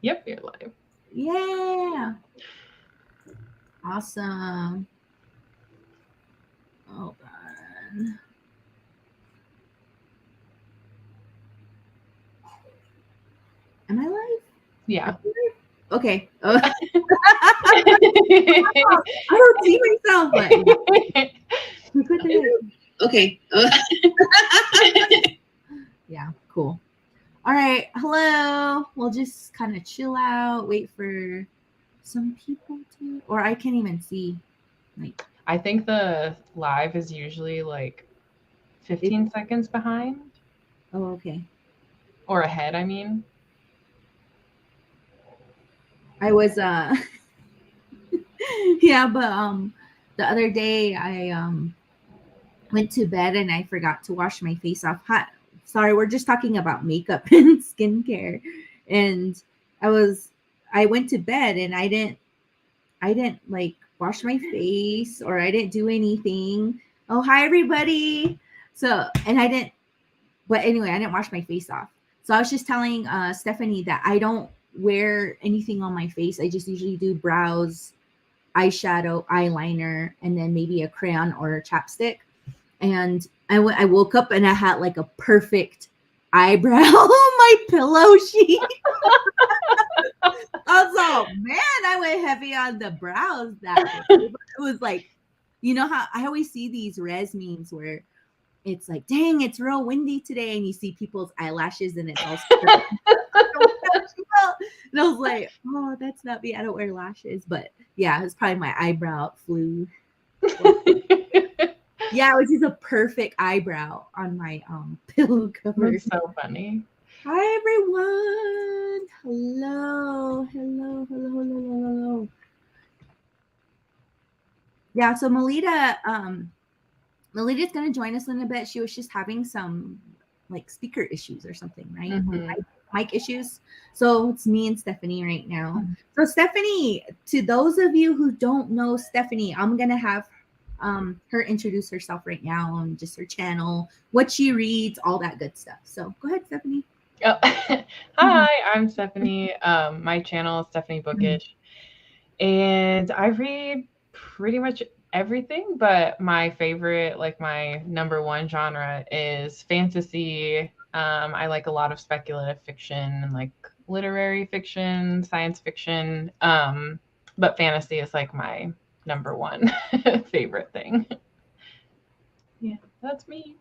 Yep, you're live. Yeah. Awesome. Hold on. Am I live? Yeah. Okay. I don't see myself, but okay. Yeah, cool. All right. Hello. We'll just kind of chill out, wait for some people to, or I can't even see. Like, I think the live is usually like it, 15 seconds behind oh, okay. or ahead, I mean. I was, yeah, but the other day I went to bed and I forgot to wash my face off. Sorry, we're just talking about makeup and skincare. And I went to bed and I didn't like wash my face or I didn't do anything. Oh, hi everybody. So, and I didn't, but anyway, I didn't wash my face off. So I was just telling Stephanie that I don't wear anything on my face. I just usually do brows, eyeshadow, eyeliner, and then maybe a crayon or a chapstick. And I woke up and I had like a perfect eyebrow on my pillow sheet. I was like, man, I went heavy on the brows that day. It was like, you know how I always see these res memes where it's like, dang, it's real windy today, and you see people's eyelashes and it's all and I was like, oh, that's not me. I don't wear lashes, but yeah, it's probably my eyebrow flew. Yeah, it was just a perfect eyebrow on my pillow cover. That's so funny. Hi everyone. Hello. Hello. Hello. Hello. Hello. Hello. Yeah, so Melitta's gonna join us in a bit. She was just having some like speaker issues or something, right? Or Mm-hmm. mic issues. So it's me and Stephanie right now. So Stephanie, to those of you who don't know Stephanie, I'm gonna have her introduce herself right now and just her channel, what she reads, all that good stuff. So go ahead, Stephanie. Oh. Hi, I'm Stephanie. My channel is Stephanie Bookish, and I read pretty much everything, but my favorite, like my number one genre is fantasy. I like a lot of speculative fiction and like literary fiction, science fiction. But fantasy is like my number one favorite thing. Yeah, that's me.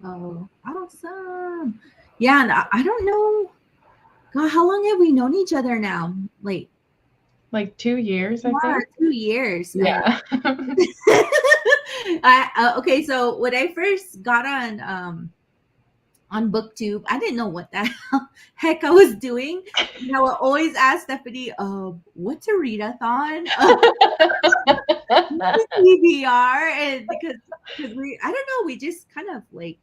Oh, awesome. Yeah, and I don't know. God, how long have we known each other now? Like, Like 2 years, I yeah, think. 2 years. Yeah. Okay, so when I first got on BookTube, I didn't know what the heck I was doing. And I would always ask Stephanie, what's a readathon? TBR, and because I don't know, we just kind of like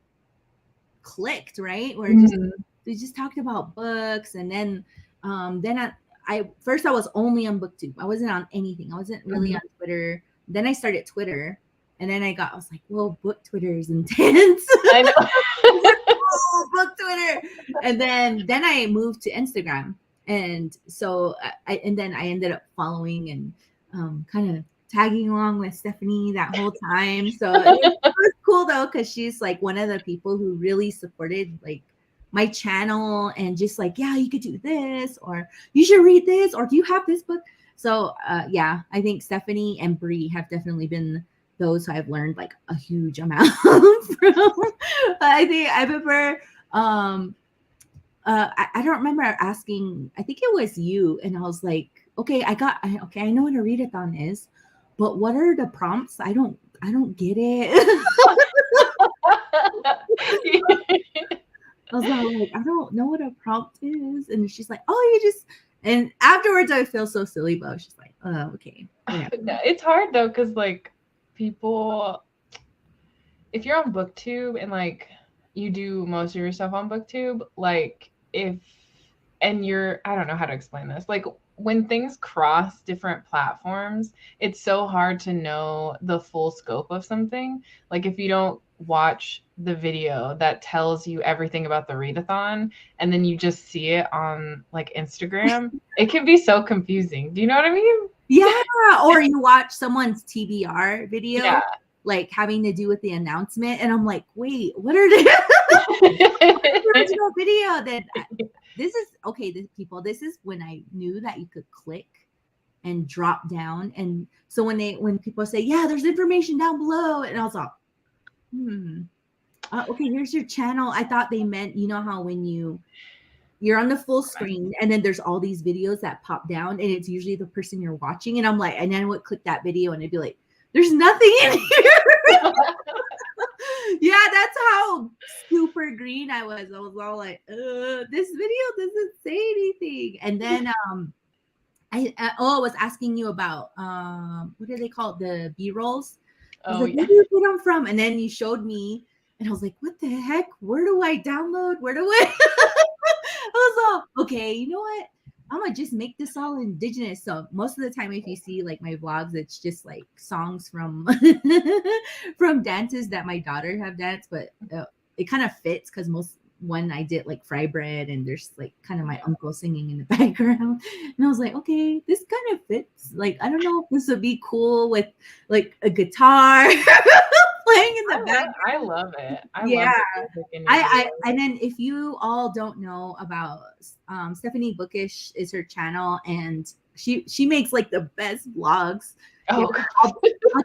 clicked, right? Mhm. We just talked about books, and then I first I was only on BookTube. I wasn't on anything. I wasn't really Mhm. on Twitter. Then I started Twitter, and then I was like, whoa, book Twitter is intense. I know. Oh, book Twitter. And then I moved to Instagram, and so and then I ended up following and kind of tagging along with Stephanie that whole time. So it was cool though, because she's like one of the people who really supported like my channel and just like, yeah, you could do this, or you should read this, or do you have this book? So yeah, I think Stephanie and Bree have definitely been those who I've learned like a huge amount from. I think I remember I don't remember asking, I think it was you, and I was like, okay, okay, I know what a readathon is, but what are the prompts? I don't get it. I was all like, I don't know what a prompt is. And she's like, oh, you just, and afterwards I feel so silly, but I was just like, oh, okay, whatever. No, it's hard though, because like people, if you're on BookTube and like you do most of your stuff on BookTube, like if, and you're, I don't know how to explain this. Like when things cross different platforms, it's so hard to know the full scope of something. Like if you don't watch the video that tells you everything about the readathon and then you just see it on like Instagram, it can be so confusing. Do you know what I mean? Yeah, or you watch someone's TBR video, Yeah. like having to do with the announcement, and I'm like, wait, what are they? The original video. Then this is okay. People, this is when I knew that you could click and drop down, and so when people say, yeah, there's information down below, and I was like, okay, here's your channel. I thought they meant, you know how when you're on the full screen and then there's all these videos that pop down and it's usually the person you're watching, and I'm like, and then I would click that video and it'd be like, there's nothing in here. Yeah, that's how super green I was. I was all like, this video doesn't say anything. And then I was asking you about what do they call it? The B-rolls. I was Oh like, yeah. where do you get them from? And then you showed me and I was like, what the heck? Where do I download? Where do I I was all, okay, you know what? I'm gonna just make this all indigenous. So most of the time, if you see like my vlogs, it's just like songs from from dances that my daughter have danced, but it kind of fits because most one I did like fry bread and there's like kind of my uncle singing in the background, and I was like, okay, this kind of fits. Like I don't know if this would be cool with like a guitar playing in the background. I love it. I love Yeah. the music in your I videos. and then if you all don't know about Stephanie Bookish is her channel, and she makes like the best vlogs. Yeah, Oh, I'll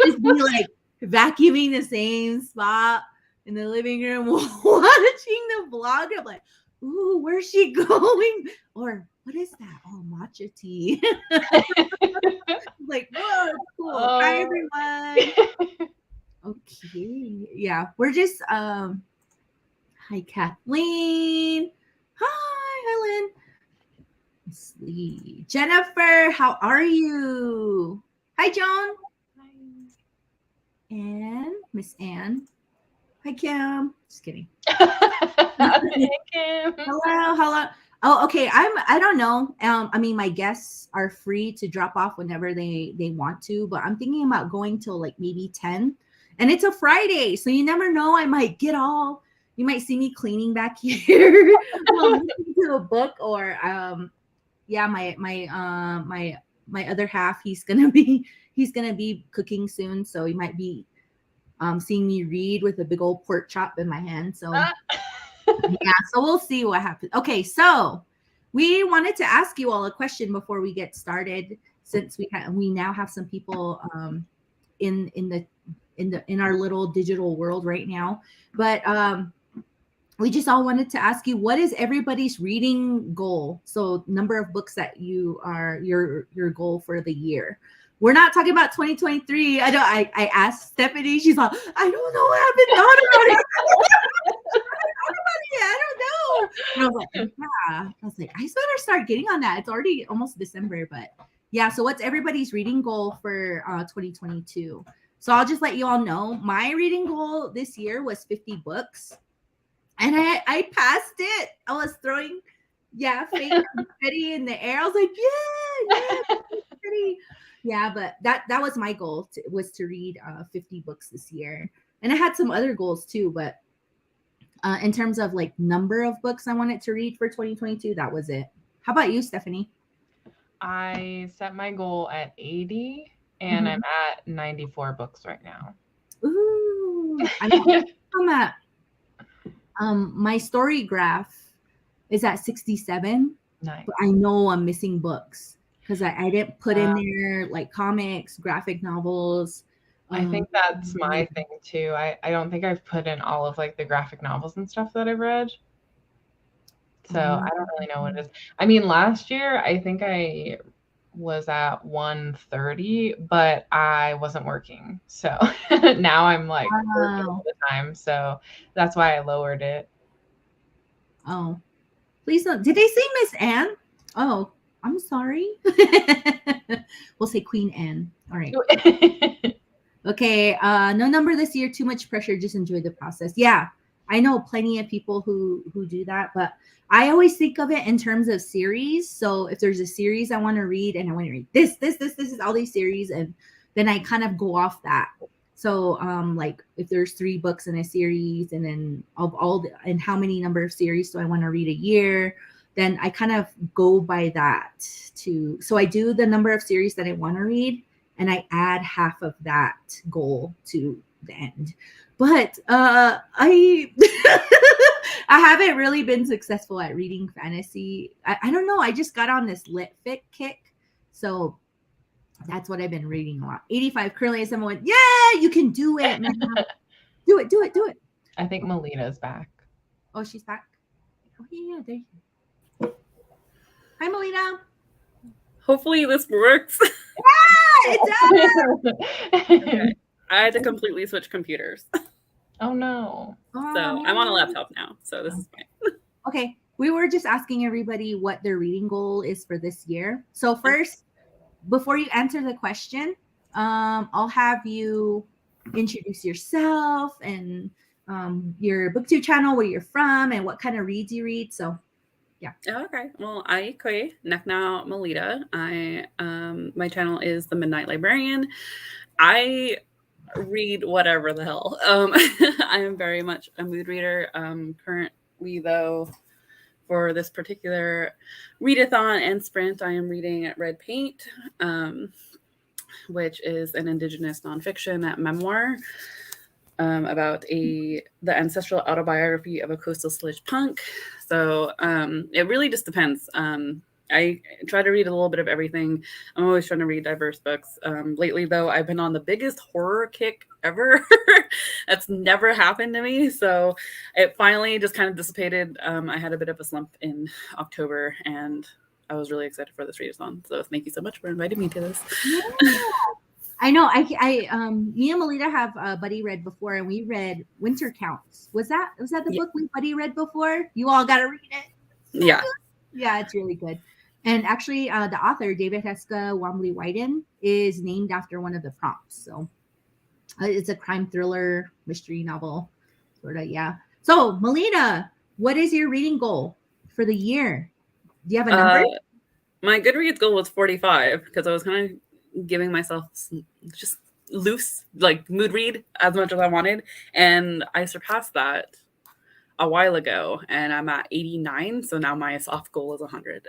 just be like vacuuming the same spot in the living room watching the vlog. I'm like, ooh, where's she going? Or what is that? Oh, matcha tea. Like, whoa, cool. Hi everyone. Okay. Yeah, we're just hi Kathleen. Hi Helen. Let's see. Jennifer, how are you? Hi John. And Miss Anne. Hi Kim. Just kidding. Hey, Kim. Hello. Oh, okay. I don't know. I mean, my guests are free to drop off whenever they want to, but I'm thinking about going till like maybe 10. And it's a Friday, so you never know. I might get all. You might see me cleaning back here while listening to a book, or yeah, my other half. He's gonna be cooking soon, so you might be seeing me read with a big old pork chop in my hand. So yeah, so we'll see what happens. Okay, so we wanted to ask you all a question before we get started, since we now have some people in our little digital world right now. But we just all wanted to ask you, what is everybody's reading goal? So number of books that you are your goal for the year. We're not talking about 2023. I asked Stephanie, she's like, I don't know, I haven't thought about it. I don't know. And I was like, yeah. I was like, I better start getting on that. It's already almost December, but yeah. So what's everybody's reading goal for 2022? So I'll just let you all know. My reading goal this year was 50 books. And I passed it. I was throwing, fake confetti in the air. I was like, yeah, confetti. Yeah, but that was my goal, was to read 50 books this year. And I had some other goals too, but in terms of like number of books I wanted to read for 2022, that was it. How about you, Stephanie? I set my goal at 80 and I'm at 94 books right now. Ooh, I'm at my story graph is at 67. Nice. But I know I'm missing books because I didn't put in there like comics, graphic novels. I think that's my thing too. I don't think I've put in all of like the graphic novels and stuff that I've read. So I don't really know what it is. I mean, last year I think I was at 130, but I wasn't working. So now I'm like working all the time. So that's why I lowered it. Oh, please don't. Did they say Miss Anne? Oh, I'm sorry. We'll say Queen Anne. All right. Okay. No number this year. Too much pressure. Just enjoy the process. Yeah. I know plenty of people who do that, but I always think of it in terms of series. So if there's a series I want to read and I want to read this is all these series, and then I kind of go off that. So like if there's 3 books in a series, and then of all the, and how many number of series do I want to read a year, then I kind of go by that to, so I do the number of series that I want to read, and I add half of that goal to the end. But I I haven't really been successful at reading fantasy. I don't know. I just got on this lit fic kick. So that's what I've been reading a lot. 85 currently is someone, yeah, you can do it, man. Do it, do it, do it. I think Melitta's back. Oh, she's back. Oh, yeah, there you go. Hi, Melitta. Hopefully this works. Yeah, it does. Okay. I had to completely switch computers. Oh no. So I'm on a laptop now, so this is fine. Okay. We were just asking everybody what their reading goal is for this year. So first, before you answer the question, I'll have you introduce yourself and your booktube channel, where you're from, and what kind of reads you read. So yeah. Okay. Well, I koe nakna Melitta. My channel is The Midnight Librarian. I read whatever the hell. I am very much a mood reader. Currently, though, for this particular readathon and sprint, I am reading Red Paint, which is an Indigenous nonfiction memoir about the ancestral autobiography of a coastal sludge punk. So it really just depends. I try to read a little bit of everything. I'm always trying to read diverse books. Lately, though, I've been on the biggest horror kick ever. That's never happened to me. So it finally just kind of dissipated. I had a bit of a slump in October, and I was really excited for this readathon. So thank you so much for inviting me to this. Yeah. I know. Me and Melitta have buddy read before, and we read Winter Counts. Was that the book we buddy read before? You all got to read it. Yeah. Yeah, it's really good. And actually, the author, David Heska Wamley Wyden, is named after one of the prompts. So it's a crime thriller mystery novel, sort of. Yeah. So, Melitta, what is your reading goal for the year? Do you have a number? My Goodreads goal was 45 because I was kind of giving myself just loose, like mood read as much as I wanted. And I surpassed that a while ago, and I'm at 89. So now my soft goal is 100.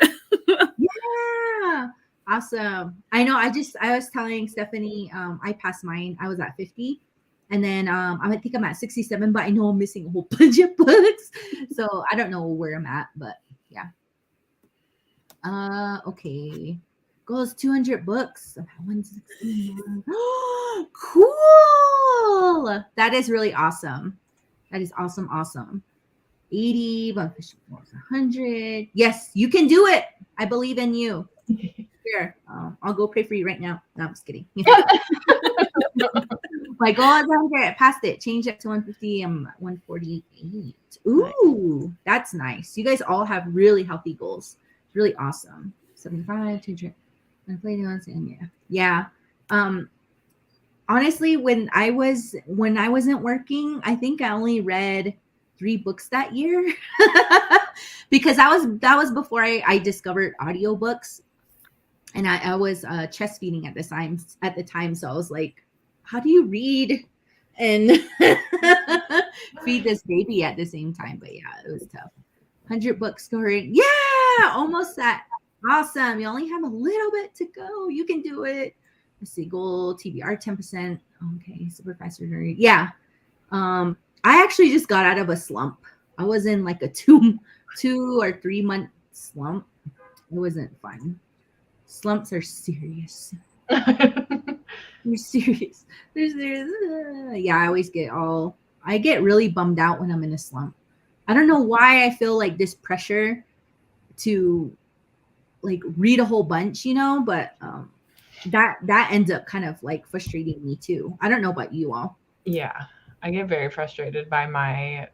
Yeah. Awesome. I know. I was telling Stephanie, I passed mine. I was at 50. And then I think I'm at 67, but I know I'm missing a whole bunch of books. So I don't know where I'm at, but yeah. Okay. Goal is 200 books. 161. Cool. That is really awesome. That is awesome. Awesome. 80, 100. Yes, you can do it. I believe in you. Here, I'll go pray for you right now. No, I'm just kidding. My goal is 100. Passed it. Change it to 150. I'm at 148. Ooh, that's nice. You guys all have really healthy goals. Really awesome. 75, 200. And yeah. Honestly, when I wasn't working, I think I only read 3 books that year because that was before I discovered audiobooks, and I was chest feeding at the time. So I was like, how do you read and feed this baby at the same time? But yeah, it was tough. 100 books scoring. Yeah, almost that. Awesome. You only have a little bit to go. You can do it. Let's see, goal TBR 10%. Okay, super fast surgery. Yeah. I actually just got out of a slump. I was in like a 2 or 3 month slump. It wasn't fun. Slumps are serious. They're serious. Yeah, I get really bummed out when I'm in a slump. I don't know why I feel like this pressure to like read a whole bunch, but that ends up kind of like frustrating me too. I don't know about you all. Yeah, I get very frustrated by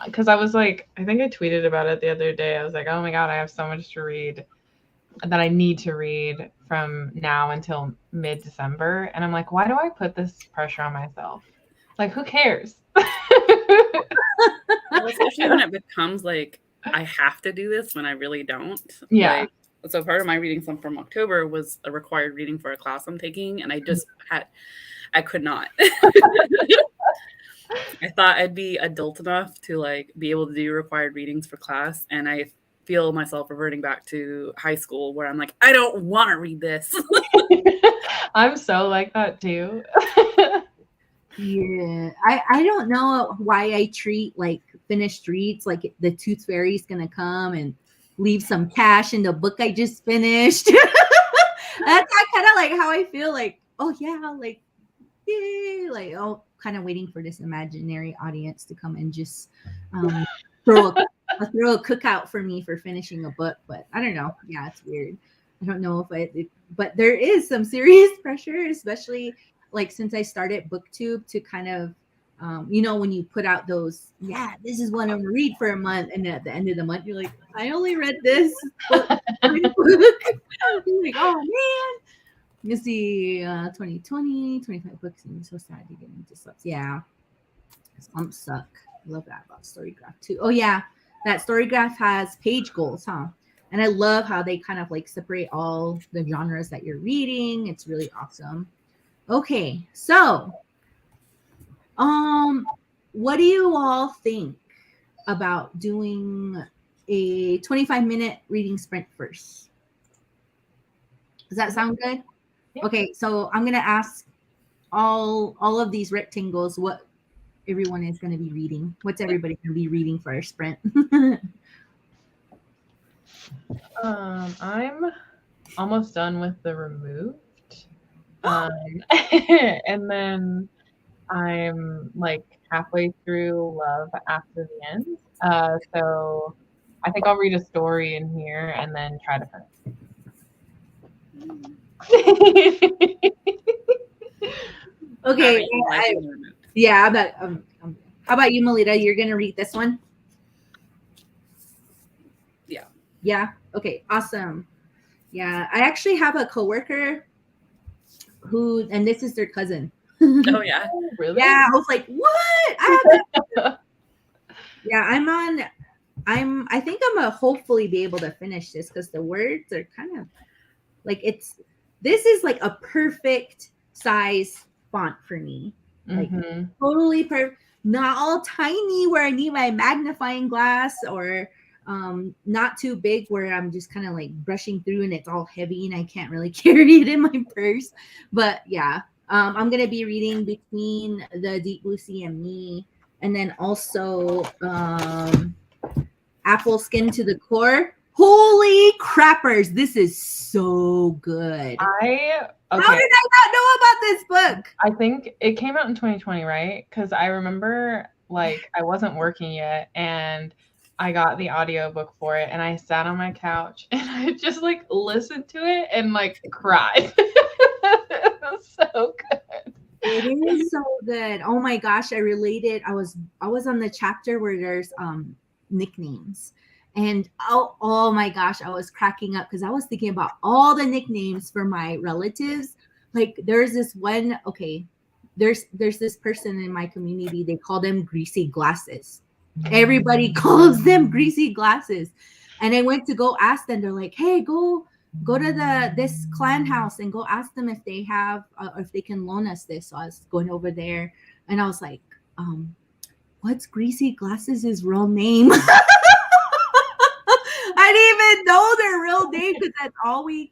because I was like, I think I tweeted about it the other day. I was like, oh my God, I have so much to read that I need to read from now until mid-December. And I'm like, why do I put this pressure on myself? Like, who cares? Well, especially when it becomes like I have to do this when I really don't. Yeah. Like, so part of my reading slump from October was a required reading for a class I'm taking, and I could not. I thought I'd be adult enough to like be able to do required readings for class, and I feel myself reverting back to high school where I'm like, I don't want to read this. I'm so like that too. Yeah, I don't know why I treat like finished reads like the Tooth Fairy's gonna come and leave some cash in the book I just finished. That's kind of like how I feel. Like, oh yeah, like yay, like oh, kind of waiting for this imaginary audience to come and just throw a cookout for me for finishing a book. But I don't know. Yeah, it's weird. I don't know if but there is some serious pressure, especially like since I started BookTube to kind of, when you put out those, this is what I'm gonna read for a month, and at the end of the month you're like, I only read this book. Like, oh man. You see, 2020, 25 books, and I'm so sad to get into slumps. Yeah, slumps suck. I love that about Storygraph too. Oh yeah, that Storygraph has page goals, huh? And I love how they kind of like separate all the genres that you're reading. It's really awesome. Okay, so what do you all think about doing a 25-minute reading sprint first? Does that sound good? Yeah. Okay, so I'm gonna ask all of these rectangles what everyone is going to be reading. What's everybody going to be reading for our sprint? I'm almost done with the removed. And then I'm like halfway through Love After the End. So I think I'll read a story in here and then try to finish. Okay. Yeah, but how about you, Melitta? You're going to read this one? Yeah. Yeah. Okay. Awesome. Yeah, I actually have a coworker who, and this is their cousin. Oh yeah, really? Yeah, I was like, what? Yeah, I think I'm gonna hopefully be able to finish this because the words are kind of like this is like a perfect size font for me. Like totally perfect, not all tiny where I need my magnifying glass, or not too big where I'm just kind of like brushing through and it's all heavy and I can't really carry it in my purse. But yeah, I'm gonna be reading Between the Deep Blue Sea and Me, and then also Apple Skin to the Core. Holy crappers, this is so good. How did I not know about this book? I think it came out in 2020, right? Because I remember like I wasn't working yet and I got the audiobook for it and I sat on my couch and I just like listened to it and like cried. It was so good. It is so good. Oh my gosh, I related. I was on the chapter where there's nicknames. And oh my gosh, I was cracking up because I was thinking about all the nicknames for my relatives. Like there's this one, okay, there's this person in my community, they call them Greasy Glasses. Everybody calls them Greasy Glasses. And I went to go ask them, they're like, hey, go to this clan house and go ask them if they have if they can loan us this. So I was going over there and I was like, what's Greasy Glasses' real name? I didn't even know their real name because that's all we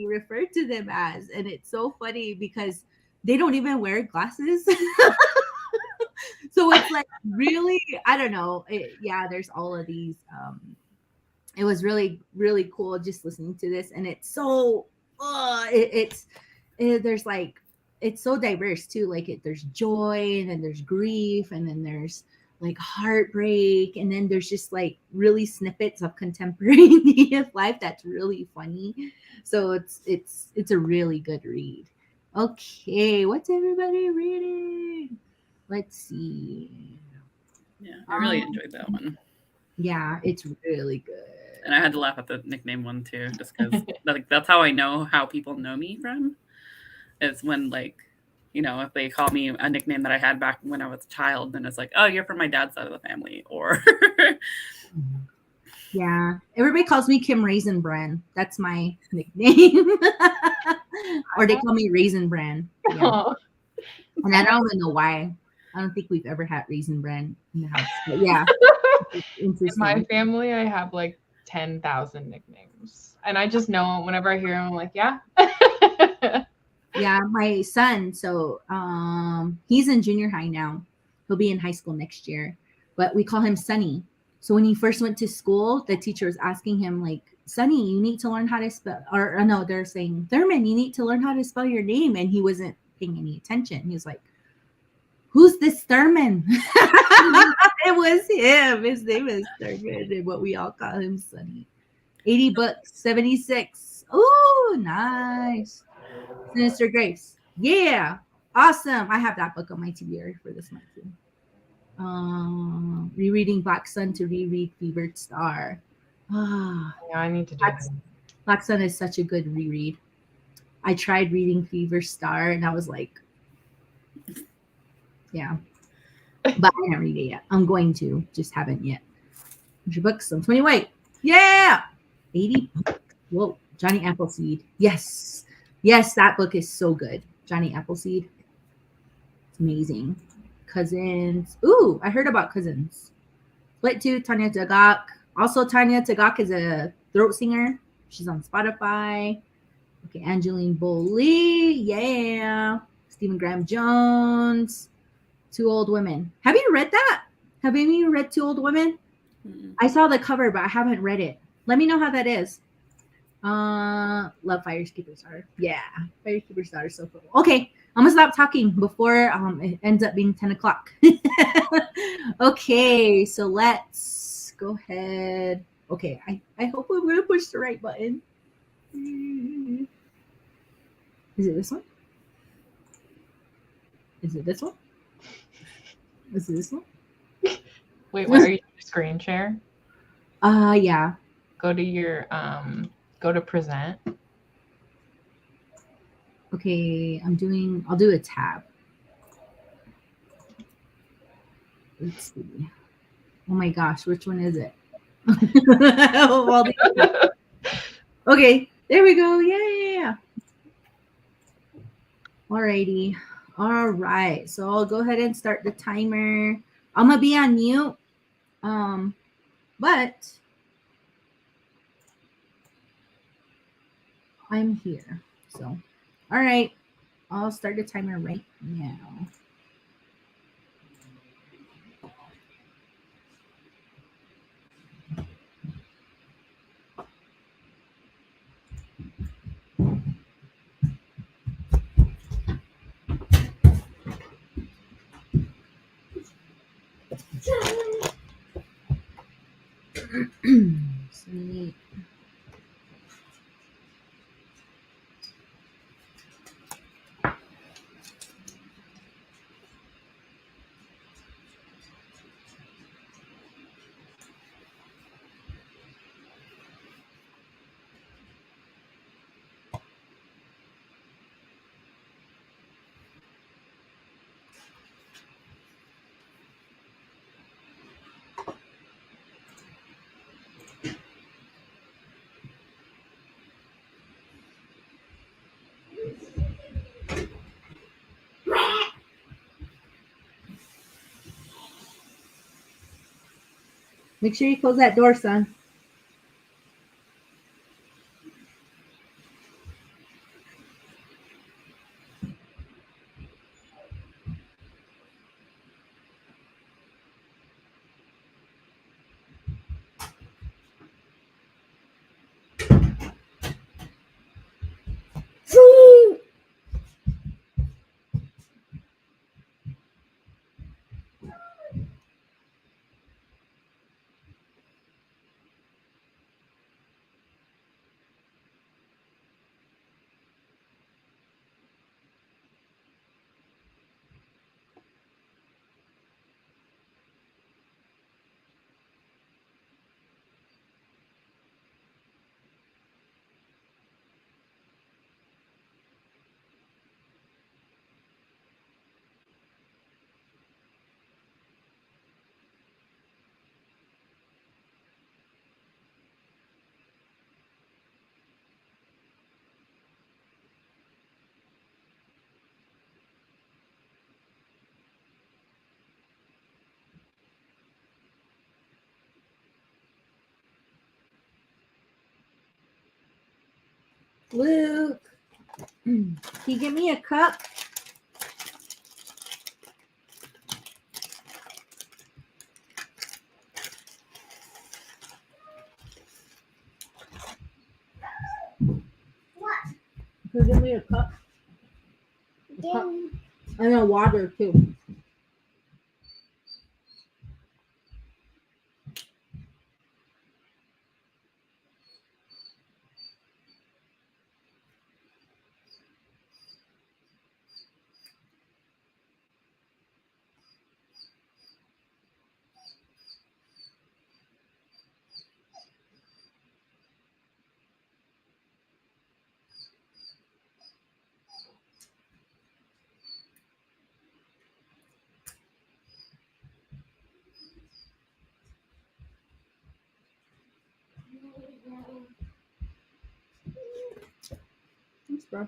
refer to them as. And it's so funny because they don't even wear glasses. So it's like really, I don't know. There's all of these. It was really, really cool just listening to this. And it's so, there's like, it's so diverse too. Like there's joy and then there's grief and then there's like heartbreak, and then there's just like really snippets of contemporary Native life that's really funny. So it's a really good read. Okay, what's everybody reading? Let's see. Yeah, I really enjoyed that one. Yeah, it's really good. And I had to laugh at the nickname one too, just because like that's how I know how people know me from. Is when like if they call me a nickname that I had back when I was a child, then it's like, oh, you're from my dad's side of the family, or Yeah, everybody calls me Kim Raisin Bran. That's my nickname. Or they call me Raisin Bran. Yeah. Oh, And I don't even know why. I don't think we've ever had Raisin Bran in the house. But yeah, it's in interesting. my family, I have like 10,000 nicknames, and I just know whenever I hear them, I'm like, yeah. Yeah, my son, so he's in junior high now. He'll be in high school next year. But we call him Sonny. So when he first went to school, the teacher was asking him, like, Sonny, you need to learn how to spell, or no, they're saying, Thurman, you need to learn how to spell your name. And he wasn't paying any attention. He was like, who's this Thurman? It was him. His name is Thurman, and what we all call him Sonny. 80 books, 76. Oh, nice. Sinister Grace. Yeah. Awesome. I have that book on my TBR for this month too. Rereading Black Sun to reread Fevered Star. Ah, Yeah, I need to do that. Black Sun is such a good reread. I tried reading Fever Star and I was like, yeah. But I haven't read it yet. I'm going to, just haven't yet. Where's your books? I'm 20 weight. Yeah. 80 books. Whoa. Johnny Appleseed. Yes. Yes, that book is so good. Johnny Appleseed. It's amazing. Cousins. Ooh, I heard about Cousins. Split 2, Tanya Tagak. Also, Tanya Tagak is a throat singer. She's on Spotify. Okay, Angeline Boley. Yeah. Stephen Graham Jones. Two Old Women. Have you read that? Have any of you read Two Old Women? Mm-mm. I saw the cover, but I haven't read it. Let me know how that is. Love Firekeeper Star. Yeah, Firekeeper Star is so cool. Okay, I'm gonna stop talking before it ends up being 10 o'clock. Okay, so let's go ahead. Okay, I hope I'm gonna push the right button. Is it this one? Is it this one? Is it this one? Wait, what are you screen share? Yeah. Go to your go to present. Okay, I'll do a tab. Let's see. Oh my gosh, which one is it? Okay, there we go. Yeah. Alrighty. All right. So I'll go ahead and start the timer. I'm gonna be on mute. But I'm here. So all right. I'll start the timer right now. Sweet. Make sure you close that door, son. Luke, can you give me a cup? What? Can you give me a cup? A cup? And a water too. Thanks, bro.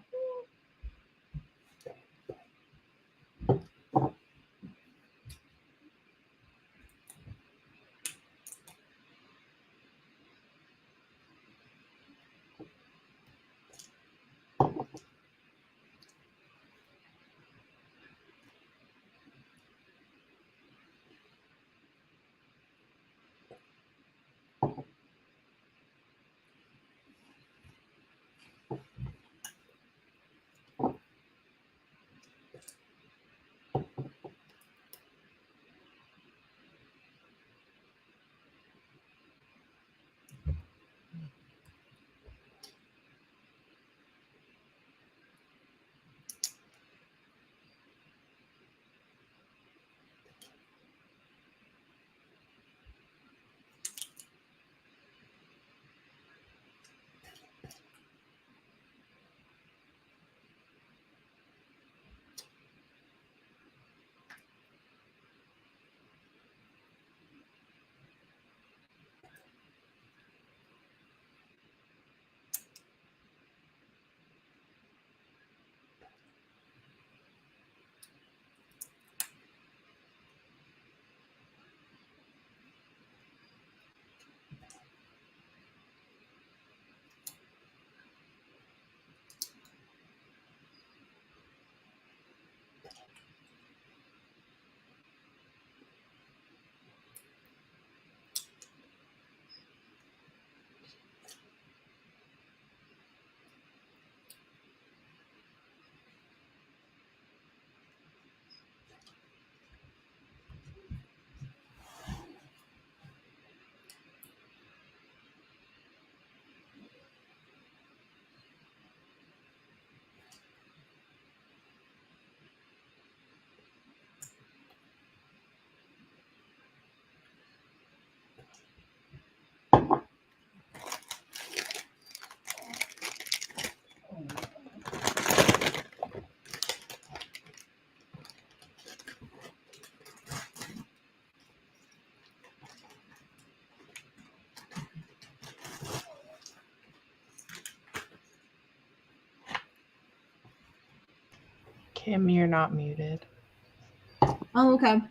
Kim, you're not muted. Oh, okay.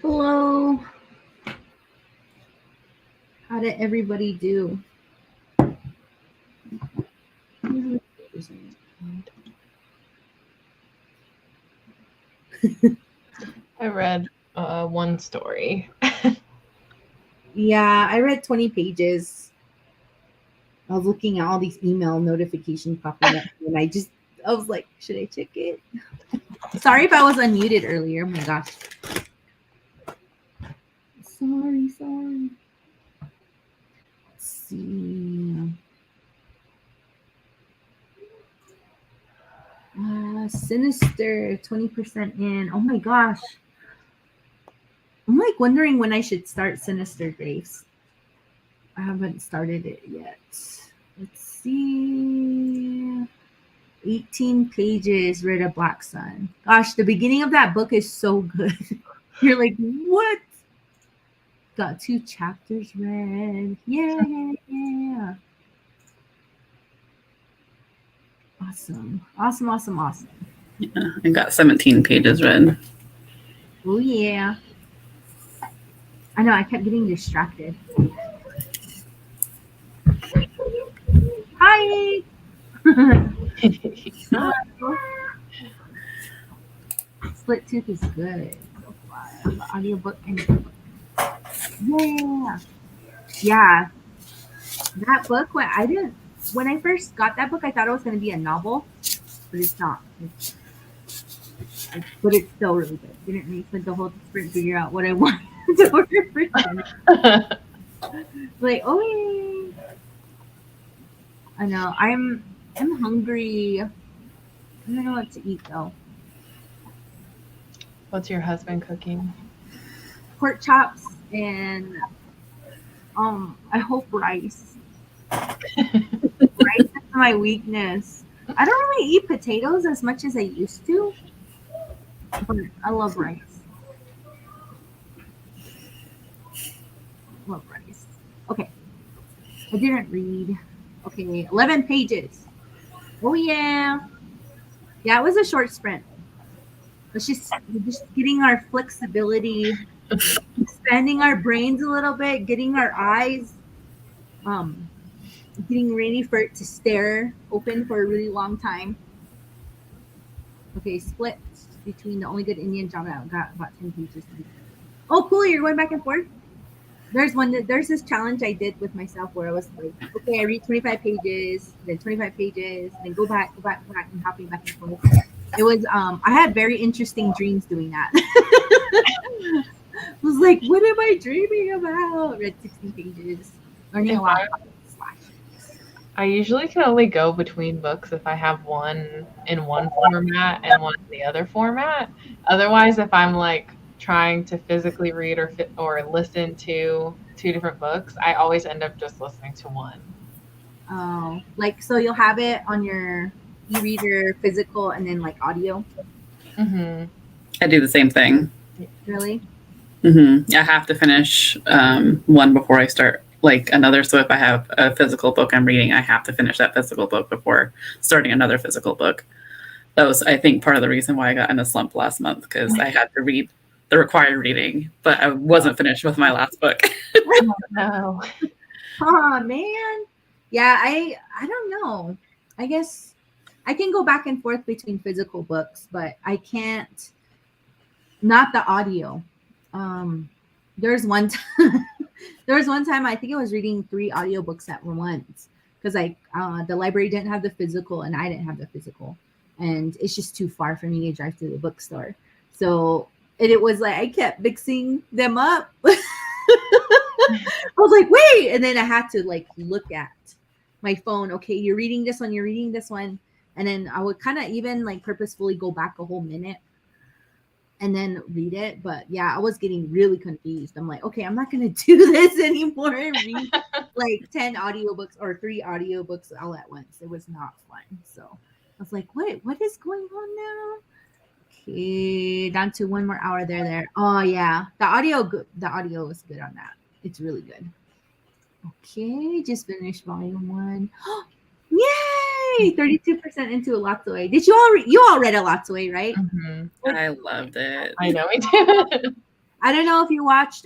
Hello. How did everybody do? I read one story. Yeah, I read 20 pages. I was looking at all these email notifications popping up, and I was like, should I check it? Sorry if I was unmuted earlier. Oh my gosh. Sorry. Let's see. Sinister, 20% in. Oh my gosh. I'm like wondering when I should start Sinister Grace. I haven't started it yet. Let's see. 18 pages, Read a Black Sun. Gosh, the beginning of that book is so good. You're like, what? Got 2 chapters read. Yeah. Awesome. Yeah, I got 17 pages read. Oh, yeah. I know, I kept getting distracted. Hi! Split Tooth is good. So far. The audiobook and yeah. That book, when I first got that book, I thought it was going to be a novel, but it's not. But it's still really good. Didn't really spend the whole sprint figure out what I wanted to order for dinner. Like, oh yeah. I know. I'm hungry. I don't know what to eat though. What's your husband cooking? Pork chops and I hope rice. Rice is my weakness. I don't really eat potatoes as much as I used to, but I love rice. Okay. I didn't read. Okay, 11 pages. Oh yeah. Yeah, it was a short sprint. It's just getting our flexibility, expanding our brains a little bit, getting our eyes, getting ready for it to stare open for a really long time. Okay, split between the only good Indian job I got about 10 pages. Oh, cool! You're going back and forth. There's this challenge I did with myself where I was like, okay, I read 25 pages, then 25 pages, then go back, and hopping back and forth. It was I had very interesting dreams doing that. I was like, what am I dreaming about? Read 16 pages, learning a lot about slashes. I usually can only go between books if I have one in one format and one in the other format. Otherwise, if I'm like trying to physically read or listen to 2 different books, I always end up just listening to one. Oh, like so you'll have it on your e-reader, physical, and then like audio. Mm-hmm. I do the same thing. Really? Mm-hmm. I have to finish one before I start like another. So if I have a physical book I'm reading, I have to finish that physical book before starting another physical book. That was, I think, part of the reason why I got in a slump last month, because I had to read the required reading, but I wasn't finished with my last book. Oh, no. Oh man. Yeah, I don't know. I guess I can go back and forth between physical books, but I can't not the audio. There's one time I think I was reading 3 audiobooks at once because the library didn't have the physical and I didn't have the physical, and it's just too far for me to drive to the bookstore. So it was like I kept mixing them up. I was like, wait, and then I had to like look at my phone. Okay, you're reading this one, and then I would kind of even like purposefully go back a whole minute and then read it. But yeah, I was getting really confused. I'm like, okay, I'm not gonna do this anymore and read like 10 audiobooks or 3 audiobooks all at once. It was not fun. So I was like, what is going on now? Okay, down to 1 more hour there. Oh yeah, the audio is good on that. It's really good. Okay, just finished volume 1. Yay! 32% into Alatoy. Did you all read Alatoy, right? Mm-hmm. I loved it. I know, me too. I don't know if you watched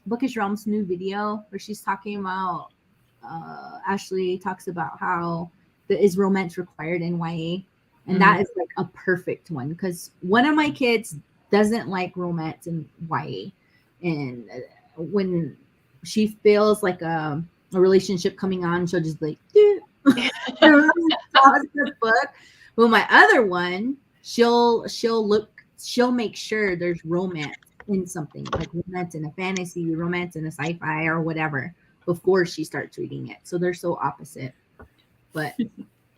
Bookish Realm's new video where she's talking about Ashley talks about how there is romance required in YA, and that is like a perfect one because one of my kids doesn't like romance in YA, and when she feels like a relationship coming on, she'll just like pause the book. Well, my other one, she'll make sure there's romance in something, like romance in a fantasy, romance in a sci-fi, or whatever before she starts reading it. So they're so opposite. But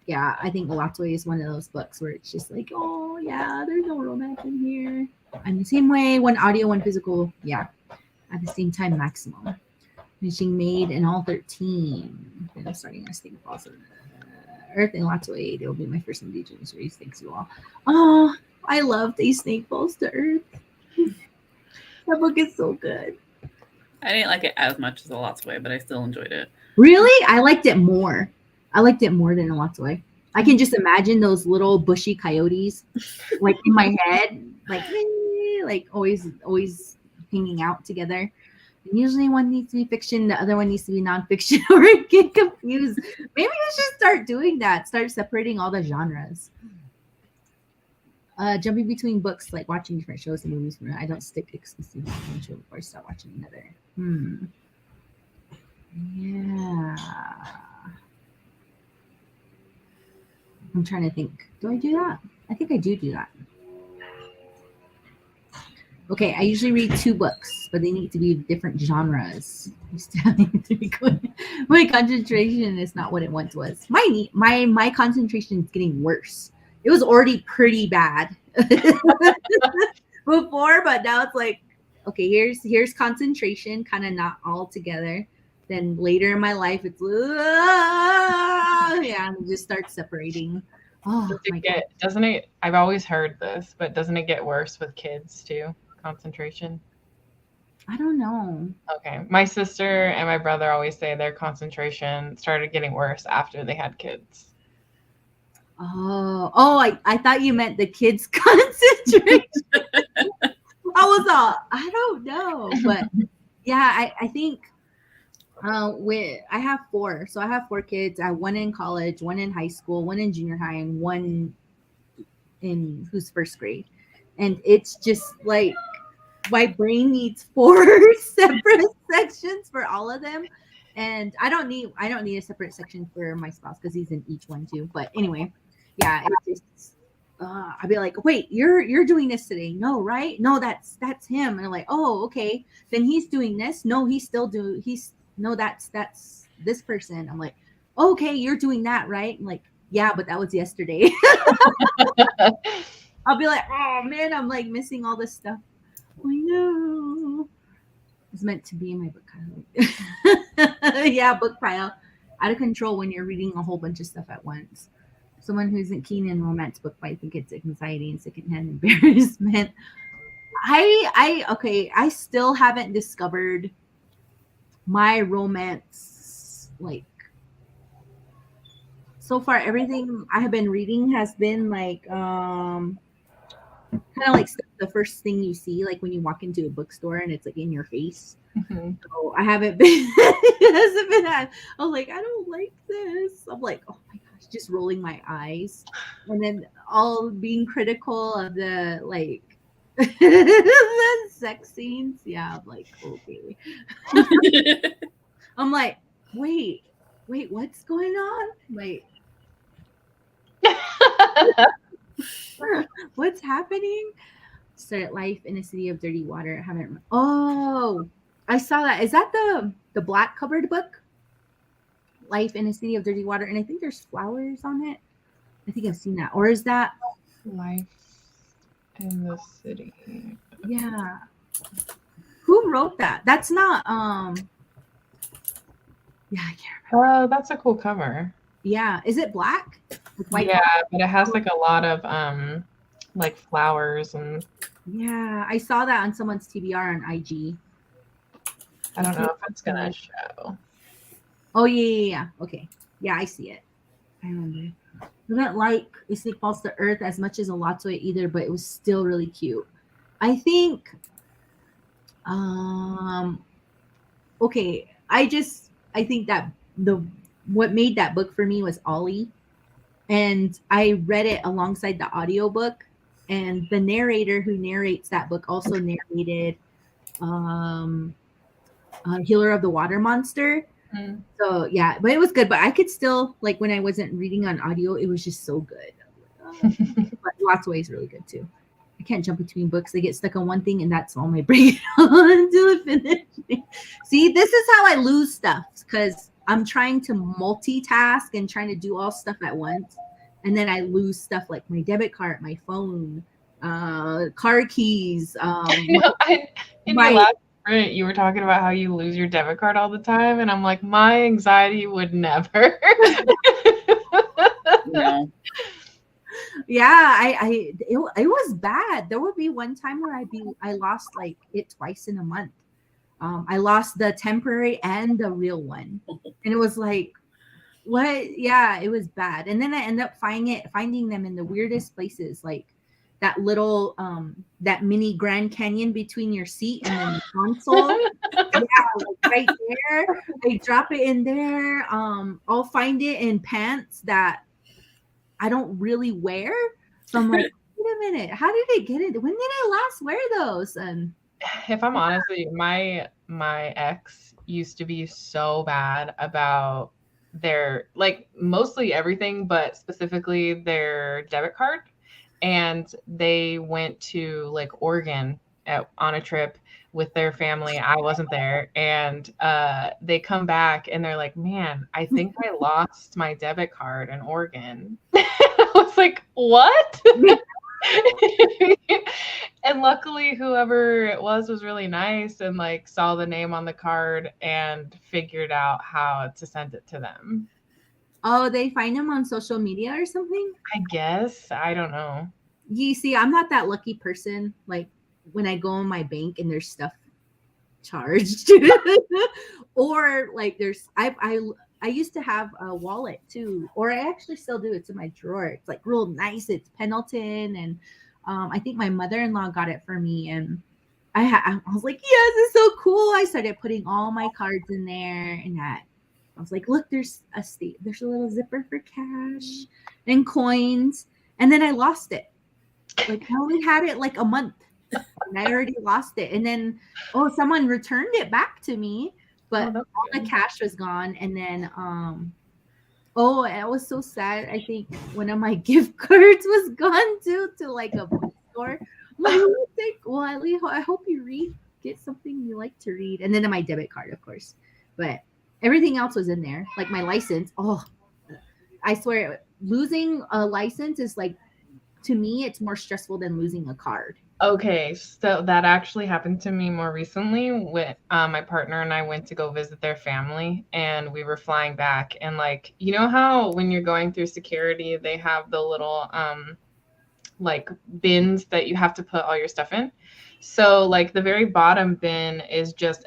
yeah, I think Latwe is one of those books where it's just like, oh yeah, there's no romance in here. And the same way, one audio, one physical, yeah, at the same time maximum. Finishing Made in all 13. Then I'm starting a Snake Falls of Earth and Latwe. It'll be my first Indigenous Reads. Thanks you all. Oh, I love these Snake Falls to Earth. That book is so good. I didn't like it as much as A Lot's Way, but I still enjoyed it. Really? I liked it more. I liked it more than A Lot's Way. I can just imagine those little bushy coyotes like in my head, like always hanging out together. And usually one needs to be fiction, the other one needs to be nonfiction, or I get confused. Maybe I should start doing that. Start separating all the genres. Jumping between books, like watching different shows and movies. I don't stick exclusively to one show before I start watching another. Yeah. I'm trying to think. Do I do that? I think I do that. Okay, I usually read 2 books, but they need to be different genres. My concentration is not what it once was. My concentration is getting worse. It was already pretty bad before, but now it's like, okay, here's concentration, kind of not all together. Then later in my life, it's and just start separating. Oh, doesn't it? I've always heard this, but doesn't it get worse with kids too? Concentration. I don't know. Okay, my sister and my brother always say their concentration started getting worse after they had kids. I thought you meant the kids' concentration. I don't know, but yeah, I think I have 4. So I have 4 kids. I have 1 in college, 1 in high school, 1 in junior high, and 1 in who's first grade. And it's just like my brain needs 4 separate sections for all of them. And I don't need a separate section for my spouse because he's in each one too. But anyway, yeah, it's just I'd be like, wait, you're doing this today? No, right? No, that's him. And I'm like, oh, okay. Then he's doing this. No, that's this person. I'm like, okay, you're doing that, right? I'm like, yeah, but that was yesterday. I'll be like, oh man, I'm like missing all this stuff. I know. It's meant to be in my book pile. Yeah, book pile. Out of control when you're reading a whole bunch of stuff at once. Someone who isn't keen in romance book might think it's anxiety and secondhand embarrassment. I still haven't discovered my romance. Like, so far everything I have been reading has been like kind of like the first thing you see, like when you walk into a bookstore and it's like in your face. So I haven't been it hasn't been that. I was like, I don't like this. I'm like, oh my gosh, just rolling my eyes and then all being critical of the like the sex scenes. Yeah, I'm like, okay. I'm like, wait, what's going on? Like what's happening? Started life in a city of dirty water. I haven't. Oh, I saw that. Is that the black covered book? Life in a City of Dirty Water, and I think there's flowers on it. I think I've seen that. Or is that Life in the City? Yeah. Who wrote that? That's not yeah, I can't remember. Oh, that's a cool cover. Yeah. Is it black? With white color? But it has like a lot of like flowers and yeah, I saw that on someone's TBR on IG. I don't know if it's gonna show. Oh yeah. Okay. Yeah, I see it. I remember. I didn't like A Snake Falls to Earth as much as A Lot to It either, but it was still really cute. I think Um, okay, I think that the what made that book for me was Ollie, and I read it alongside the audiobook, and the narrator who narrates that book also narrated um Healer of the Water Monster. Mm. So yeah, but it was good. But I could still, like, when I wasn't reading on audio, it was just so good. But Lots of Ways really good too. I can't jump between books. I get stuck on one thing, and that's all my brain until I finish. See, this is how I lose stuff, because I'm trying to multitask and trying to do all stuff at once, and then I lose stuff like my debit card, my phone, car keys. I know. In your My last sprint, you were talking about how you lose your debit card all the time, and I'm like, my anxiety would never. No. Yeah, it was bad. There would be one time where I lost like it twice in a month. I lost the temporary and the real one, and it was like, what? Yeah, it was bad. And then I ended up finding them in the weirdest places, like that little that mini Grand Canyon between your seat and then the console. Yeah, like right there. I drop it in there. I'll find it in pants that I don't really wear. So I'm like, wait a minute, how did it get it? When did I last wear those? And If I'm honest with you, my ex used to be so bad about their, like, mostly everything, but specifically their debit card. And they went to like Oregon on a trip with their family. I wasn't there, and they come back and they're like, "Man, I think I lost my debit card in Oregon." I was like, "What?" And luckily whoever it was really nice and like saw the name on the card and figured out how to send it to them. oh, they find them on social media or something. I guess, I don't know. You see, I'm not that lucky person. Like when I go in my bank and there's stuff charged, or like I used to have a wallet too, or I actually still do. It's in my drawer. It's like real nice. It's Pendleton, and I think my mother-in-law got it for me, and I was like, yes, it's so cool. I started putting all my cards in there, and that I was like, look, there's a little zipper for cash and coins, and then I lost it. Like I only had it like a month, and I already lost it. And then someone returned it back to me, Oh, but that's all the good. cash was gone. And then it was so sad. I think one of my gift cards was gone too, to like a bookstore. Well, at least I hope you get something you like to read. And then my debit card, of course. But everything else was in there. Like my license. Oh, I swear, losing a license is like, to me, it's more stressful than losing a card. Okay, so that actually happened to me more recently. With my partner and I went to go visit their family, and we were flying back. And like, you know how when you're going through security, they have the little like bins that you have to put all your stuff in. So like the very bottom bin is just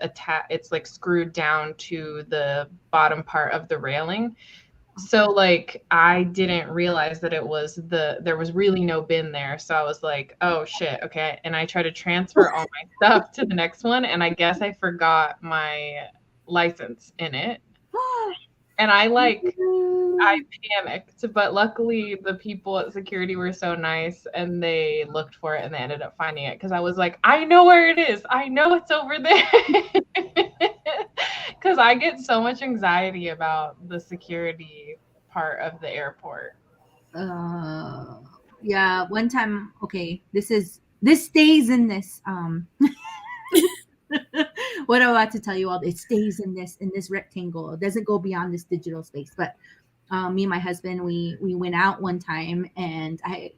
it's like screwed down to the bottom part of the railing. So like I didn't realize that there was really no bin there. So I was like, oh shit, okay. And I tried to transfer all my stuff to the next one, and I guess I forgot my license in it. And I panicked, but luckily the people at security were so nice and they looked for it and they ended up finding it, because I was like, I know where it is. I know it's over there. Because I get so much anxiety about the security part of the airport. uh yeah, one time, okay, this stays in this what I'm about to tell you all, it stays in this rectangle. It doesn't go beyond this digital space. But me and my husband, we went out one time, and I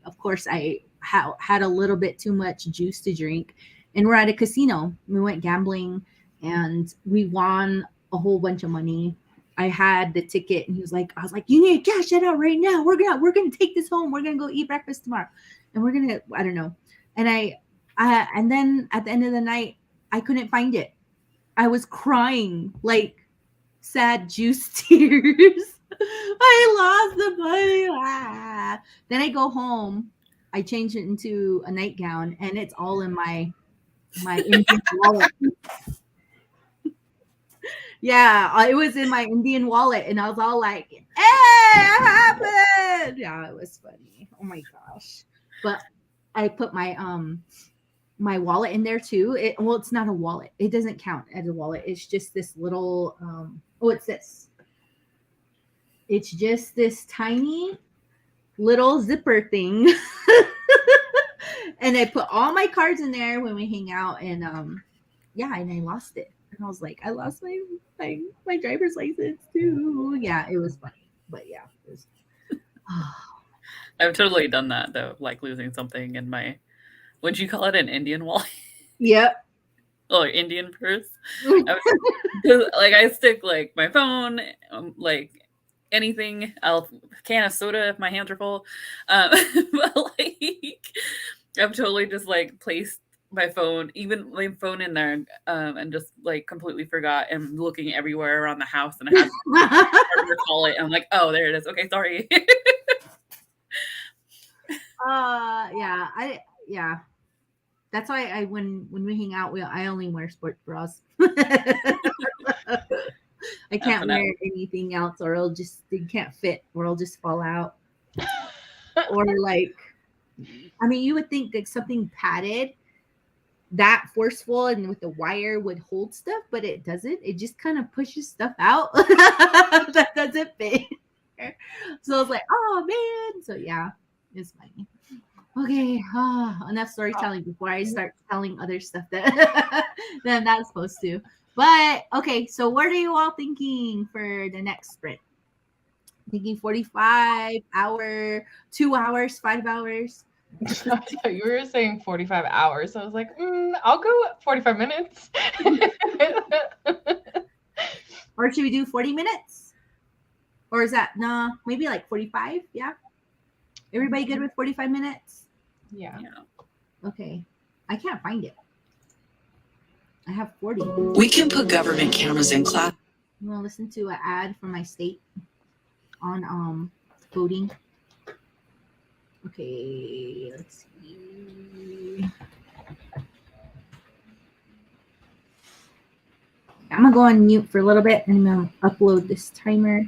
had a little bit too much juice to drink, and we're at a casino. We went gambling, and we won a whole bunch of money. I had the ticket, and I was like, you need to cash that out right now. We're gonna take this home. We're gonna go eat breakfast tomorrow, and I don't know. And and then at the end of the night, I couldn't find it. I was crying like sad juice tears. I lost the money. Ah. Then I go home. I change it into a nightgown, and it's all in my my Indian wallet. Yeah, it was in my Indian wallet, and I was all like, "Hey, it happened!" Yeah, it was funny. Oh my gosh! But I put my wallet in there too. Well, it's not a wallet. It doesn't count as a wallet. It's just this little. Oh, it's this. It's just this tiny little zipper thing. And I put all my cards in there when we hang out, and yeah, and I lost it. And I was like, I lost my driver's license too. Yeah, it was funny. But yeah, it was I've totally done that though, like losing something in my, would you call it an Indian wallet? Yep. Oh, Indian purse. Because like I stick like my phone, like anything. I'll can of soda if my hands are full. But like I've totally just like placed my phone, even my phone in there, and just like completely forgot and looking everywhere around the house, and I had to recall it. And I'm like, oh, there it is. Okay, sorry. Yeah. That's why when we hang out, I only wear sports bras. I can't wear anything else, or it can't fit, or it'll just fall out. Or like, I mean, you would think like something padded, that forceful and with the wire would hold stuff, but it doesn't. It just kind of pushes stuff out that doesn't fit. So I was like, oh man. So yeah, it's funny. Okay, enough storytelling before I start telling other stuff that that I'm not supposed to. But okay, so what are you all thinking for the next sprint? Thinking 45 hour, 2 hours, 5 hours? You were saying 45 hours. So I was like, I'll go 45 minutes. Or should we do 40 minutes? Or is that maybe like 45? Yeah. Everybody good with 45 minutes? Yeah. Okay. I can't find it. I have 40. We can put government cameras in class. You want to listen to an ad from my state on voting? Okay, let's see. I'm gonna go on mute for a little bit and I'm gonna upload this timer.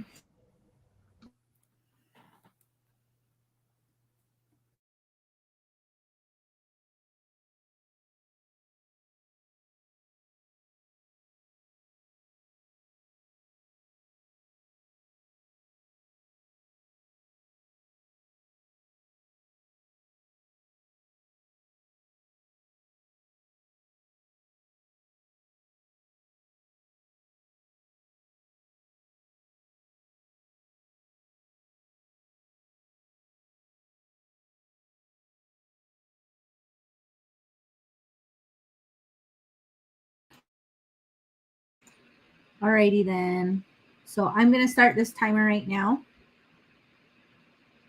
Alrighty then. So I'm gonna start this timer right now.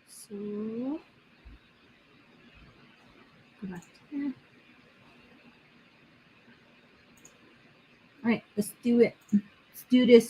So go back to here. All right, let's do it. Let's do this.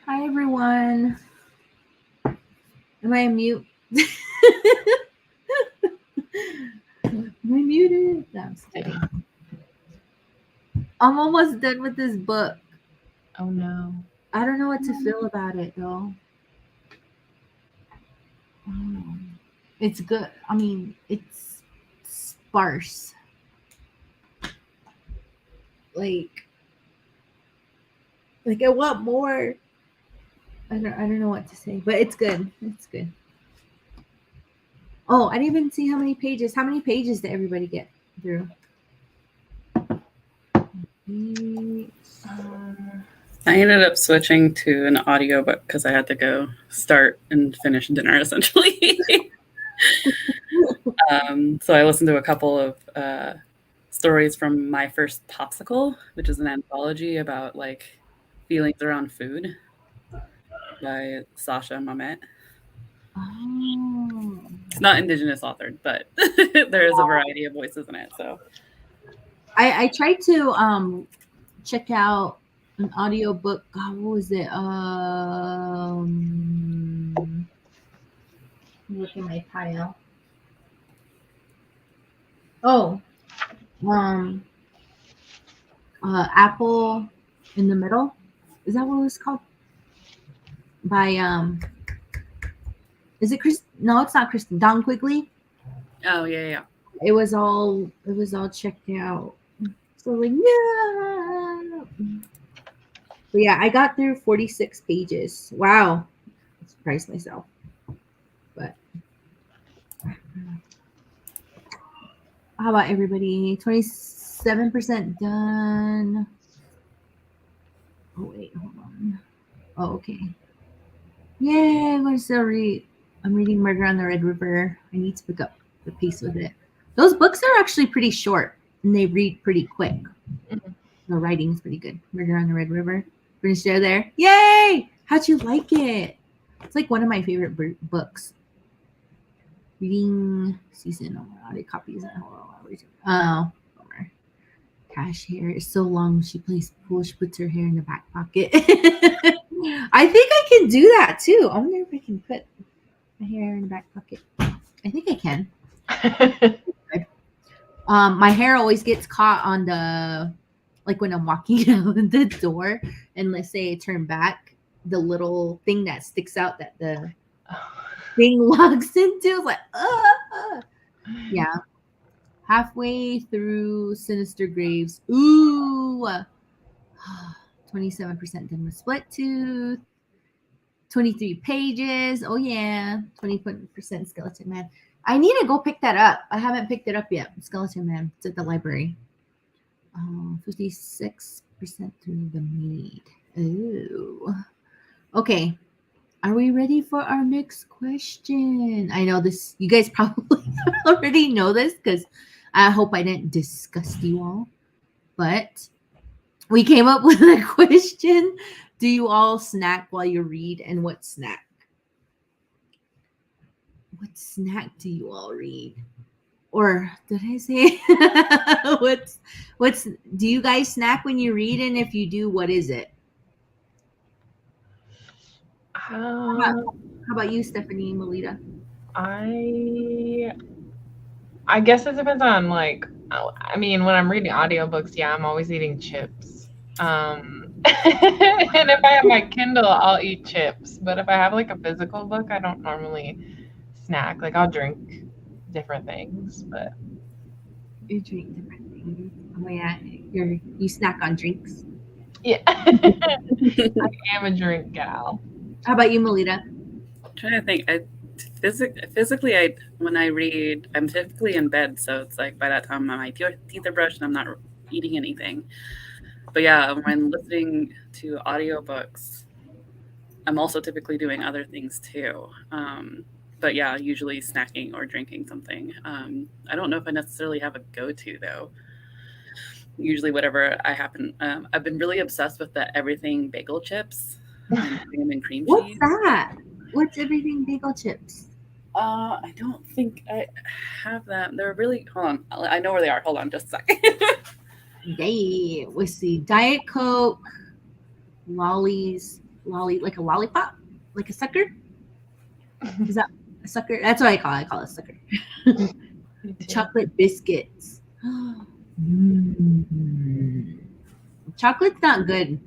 Hi, everyone. Am I mute? Am I muted? No, I'm just kidding. I'm almost done with this book. Oh no. I don't know what to feel about it, though. It's good. I mean, it's sparse. Like I want more. I don't know what to say, but it's good. It's good. Oh, I didn't even see how many pages. How many pages did everybody get through? I ended up switching to an audiobook because I had to go start and finish dinner, essentially. So I listened to a couple of stories from My First Popsicle, which is an anthology about like feelings around food by Sasha Mamet. Oh. It's not Indigenous authored, but there is a variety of voices in it. So I tried to check out an audiobook. God, what was it? Look at my pile. Oh, Apple in the Middle. Is that what it was called? By is it Chris? No, it's not Kristen. Don Quigley. oh yeah. It was all checked out. So like yeah. But yeah, I got through 46 pages. Wow. I surprised myself. But how about everybody? 27% done. Oh wait, hold on. Oh, okay. Yay, I'm gonna still read. I'm reading Murder on the Red River. I need to pick up the pace with it. Those books are actually pretty short and they read pretty quick. The writing is pretty good. Murder on the Red River. We're gonna share there. Yay! How'd you like it? It's like one of my favorite books. Reading season. Oh, how many copies? Oh, bummer. Cash hair is so long. She plays pool. She puts her hair in the back pocket. I think I can do that too. I wonder if I can put my hair in the back pocket. I think I can. My hair always gets caught on the, like when I'm walking out the door, and let's say I turn back, the little thing that sticks out that the thing locks into, like, yeah. Halfway through Sinister Graves. Ooh. 27% done with Split Tooth. 23 pages. Oh yeah. 20% Skeleton Man. I need to go pick that up. I haven't picked it up yet. Skeleton Man. It's at the library. 56% through the Maid. Ooh. Okay. Are we ready for our next question? I know this, you guys probably already know this because I hope I didn't disgust you all. But we came up with a question. Do you all snack while you read, and what snack? What snack do you all read? Or did I say what's do you guys snack when you read, and if you do, what is it? How about you, Stephanie Melitta? I guess it depends on like, I mean, when I'm reading audiobooks, yeah, I'm always eating chips. And if I have my Kindle, I'll eat chips. But if I have like a physical book, I don't normally snack. Like I'll drink different things, but You drink different things. Oh yeah, you snack on drinks. yeah. I am a drink gal. How about you, Melitta? I'm trying to think. Physically, when I read, I'm typically in bed, so it's like by that time my teeth are brushed and I'm not eating anything. But yeah, when listening to audiobooks, I'm also typically doing other things too. But yeah, usually snacking or drinking something. I don't know if I necessarily have a go-to though. Usually whatever I happen. I've been really obsessed with the everything bagel chips and cream and cream cheese. What's that? What's everything bagel chips? I don't think I have that. They're really, hold on. I know where they are. Hold on just a second. Yay. Let's see. Diet Coke, lollies, like a lollipop, like a sucker. Is that a sucker? That's what I call it. I call it a sucker. Chocolate biscuits. Chocolate's not good.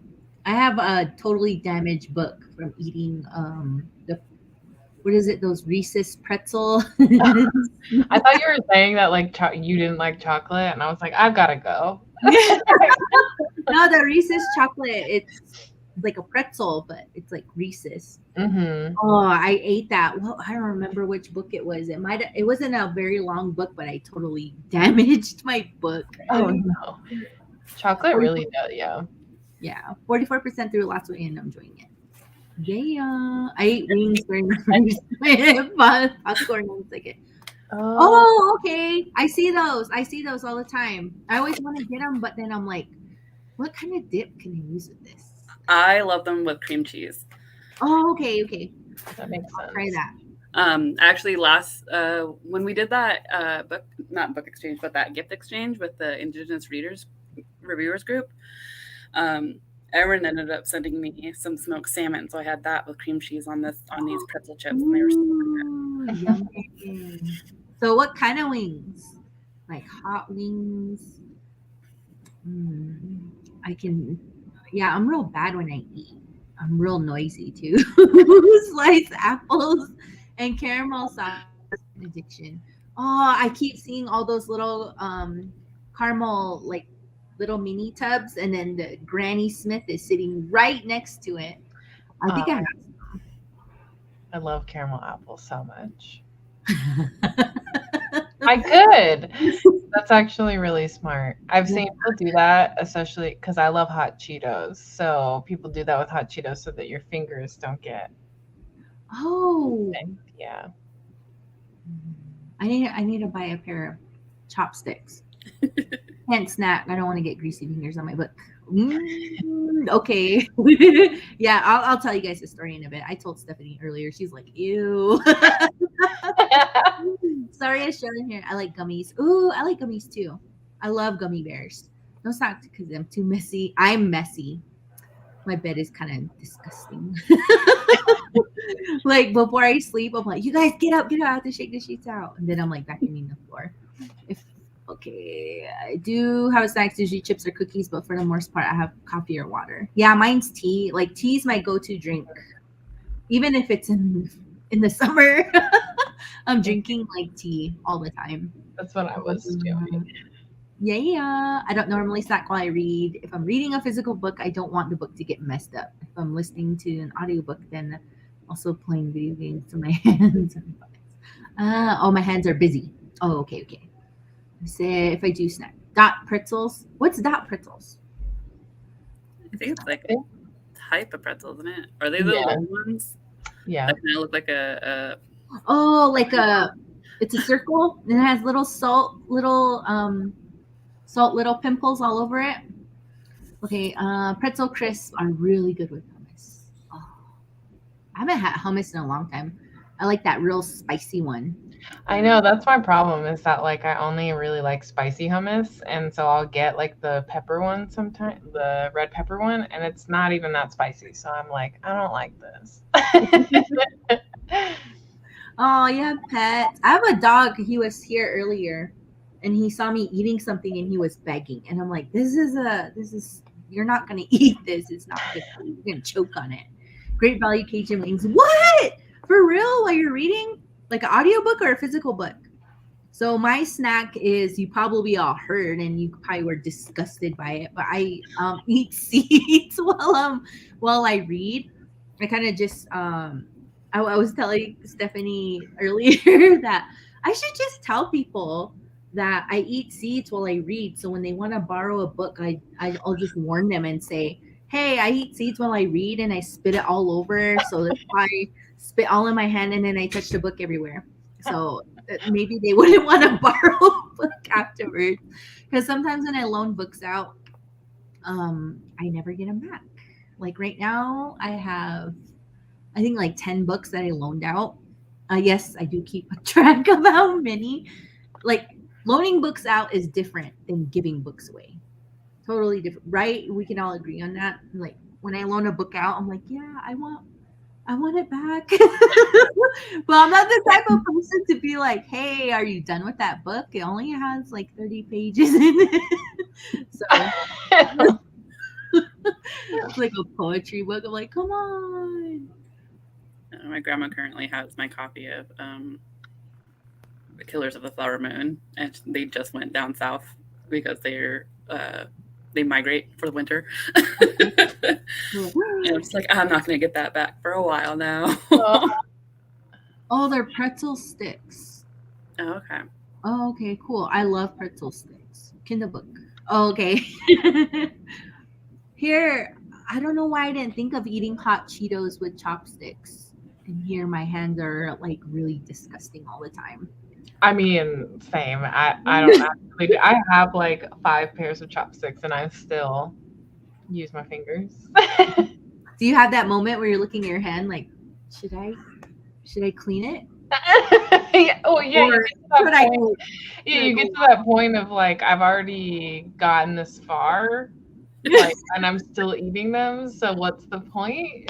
I have a totally damaged book from eating what is it? Those Reese's pretzel. I thought you were saying that like you didn't like chocolate, and I was like, I've got to go. No, the Reese's chocolate. It's like a pretzel, but it's like Reese's. Mm-hmm. Oh, I ate that. Well, I don't remember which book it was. It wasn't a very long book, but I totally damaged my book. Oh no, chocolate really does. Yeah. Yeah, 44% through last week, and I'm enjoying it. Yeah, I ate wings during the first popcorn one second. Oh, okay. I see those. I see those all the time. I always want to get them, but then I'm like, what kind of dip can I use with this? I love them with cream cheese. Oh, okay, okay. That makes sense. I'll try that. Actually, when we did that not book exchange, but that gift exchange with the Indigenous Reviewers group, Erin ended up sending me some smoked salmon, so I had that with cream cheese on these pretzel chips, and they were so good. Yummy. So, what kind of wings? Like hot wings? I can. Yeah, I'm real bad when I eat. I'm real noisy too. Sliced apples and caramel sauce addiction. Oh, I keep seeing all those little caramel like little mini tubs, and then the Granny Smith is sitting right next to it. I think I have some. I love caramel apples so much. I could. That's actually really smart. I've seen people do that, especially because I love hot Cheetos. So people do that with hot Cheetos so that your fingers don't get. Oh, yeah. I need to buy a pair of chopsticks. Can't snack. I don't want to get greasy fingers on my book. Okay. Yeah, I'll tell you guys a story in a bit. I told Stephanie earlier. She's like, ew. Sorry, I showed in here. I like gummies. Ooh, I like gummies too. I love gummy bears. No, it's not because I'm too messy. I'm messy. My bed is kind of disgusting. Like before I sleep, I'm like, you guys get up. I have to shake the sheets out. And then I'm like vacuuming the floor. Okay, I do have snacks, usually chips or cookies, but for the most part, I have coffee or water. Yeah, mine's tea. Like tea is my go-to drink, even if it's in the summer. I'm drinking like tea all the time. That's what I was doing. Yeah. I don't normally snack while I read. If I'm reading a physical book, I don't want the book to get messed up. If I'm listening to an audiobook, then also playing video games with my hands. My hands are busy. Oh, okay. Say if I do snack. Dot pretzels. What's dot pretzels? I think it's like a type of pretzel, isn't it? Are they the little ones? Yeah. That kind of look like a. Oh, like it's a circle and it has little salt little pimples all over it. Okay, pretzel crisps are really good with hummus. Oh, I haven't had hummus in a long time. I like that real spicy one. I know, that's my problem is that like I only really like spicy hummus, and so I'll get like the pepper one sometimes, the red pepper one, and it's not even that spicy. So I'm like, I don't like this. Oh, you have pets. I have a dog. He was here earlier and he saw me eating something and he was begging. And I'm like, this is you're not gonna eat this. It's not good for you. You're gonna choke on it. Great value Cajun wings. What? For real? While you're reading? Like an audiobook or a physical book? So my snack is, you probably all heard and you probably were disgusted by it, but I eat seeds while I read. I kind of just I was telling Stephanie earlier that I should just tell people that I eat seeds while I read. So when they want to borrow a book, I'll just warn them and say, hey, I eat seeds while I read and I spit it all over. So that's why I spit all in my hand and then I touch the book everywhere. So maybe they wouldn't want to borrow a book afterwards. Because sometimes when I loan books out, I never get them back. Like right now, I have, I think like 10 books that I loaned out. Yes, I do keep a track of how many. Like loaning books out is different than giving books away. Totally different, right? We can all agree on that. Like when I loan a book out, I'm like, yeah, I want it back. But I'm not the type of person to be like, hey, are you done with that book? It only has like 30 pages in it. So it's like a poetry book. I'm like, come on. My grandma currently has my copy of The Killers of the Flower Moon, and they just went down south because they migrate for the winter. And I'm just like, I'm not going to get that back for a while now. Oh, they're pretzel sticks. Oh, okay. Oh, okay, cool. I love pretzel sticks. Kindle book. Oh, okay. Here, I don't know why I didn't think of eating hot Cheetos with chopsticks. And here my hands are like really disgusting all the time. I mean, same. I don't actually. I have like 5 pairs of chopsticks, and I still use my fingers. Do you have that moment where you're looking at your hand like, should I clean it? Yeah, oh yeah, Or you get to that point of like, I've already gotten this far, like, and I'm still eating them. So what's the point?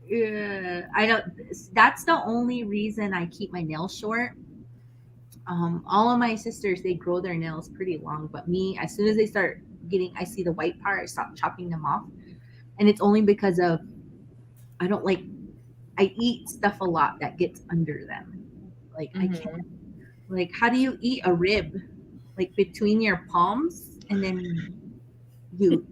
Yeah, I don't. That's the only reason I keep my nails short. All of my sisters, they grow their nails pretty long, but me, as soon as they start getting, I see the white part, I stop chopping them off, and it's only because of I don't like. I eat stuff a lot that gets under them. Like I can't. Like, how do you eat a rib? Like between your palms, and then you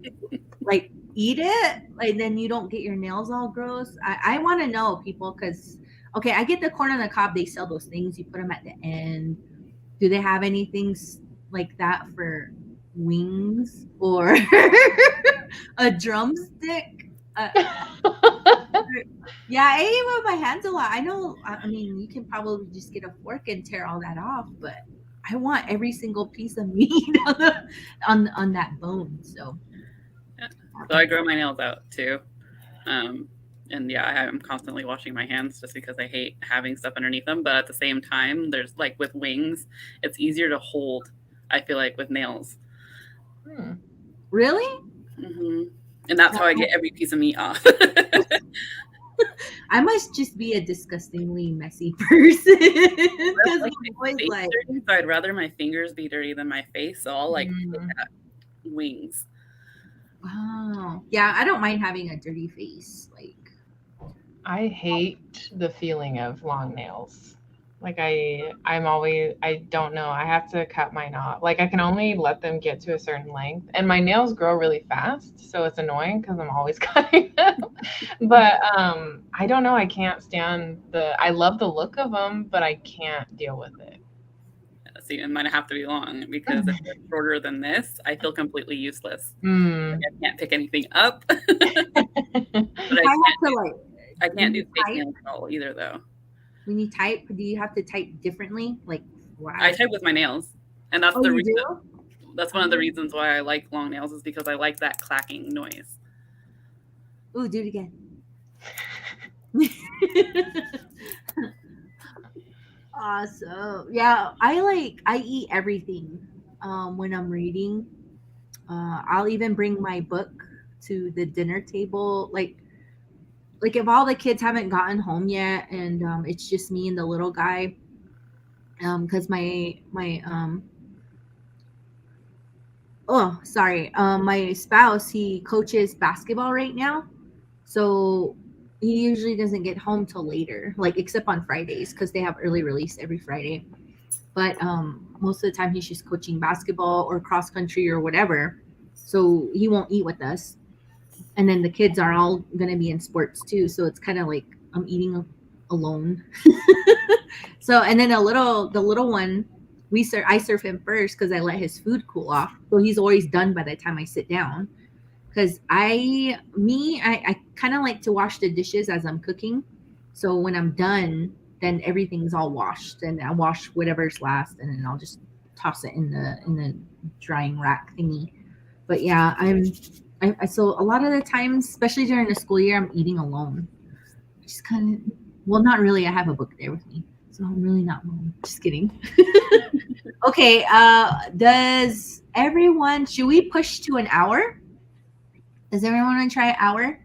like eat it, like then you don't get your nails all gross. I want to know, people, because okay, I get the corn on the cob. They sell those things. You put them at the end. Do they have anything like that for wings or a drumstick? Yeah, I eat with my hands a lot. I know. I mean, you can probably just get a fork and tear all that off, but I want every single piece of meat on that bone. So I grow my nails out too. And yeah, I'm constantly washing my hands just because I hate having stuff underneath them. But at the same time, there's like with wings, it's easier to hold, I feel like, with nails. Really? Mm-hmm. And that's how I get every piece of meat off. I must just be a disgustingly messy person. Like so I'd rather my fingers be dirty than my face. So I'll like look at wings. Wow. Yeah, I don't mind having a dirty face. Like, I hate the feeling of long nails. Like I don't know. I have to cut mine off. Like I can only let them get to a certain length, and my nails grow really fast, so it's annoying because I'm always cutting them. But I don't know. I can't stand I love the look of them, but I can't deal with it. See, it might have to be long because if they're shorter than this, I feel completely useless. Like I can't pick anything up. But I can't do fake nails at all either, though. When you type, do you have to type differently? Like, wow. I type with my nails, and that's the reason. That's one of the reasons why I like long nails, is because I like that clacking noise. Ooh, do it again. Awesome. Yeah, I eat everything when I'm reading. I'll even bring my book to the dinner table. Like if all the kids haven't gotten home yet, and it's just me and the little guy, because my spouse, he coaches basketball right now, so he usually doesn't get home till later, like except on Fridays because they have early release every Friday. But most of the time he's just coaching basketball or cross country or whatever, so he won't eat with us. And then the kids are all going to be in sports too. So it's kind of like I'm eating alone. So, and then the little one, I serve him first because I let his food cool off. So he's always done by the time I sit down. Because I kind of like to wash the dishes as I'm cooking. So when I'm done, then everything's all washed. And I wash whatever's last. And then I'll just toss it in the drying rack thingy. But yeah, so a lot of the times, especially during the school year, I'm eating alone. Just kind of, well, not really. I have a book there with me, so I'm really not alone. Just kidding. Okay. Should we push to an hour? Does everyone want to try hour?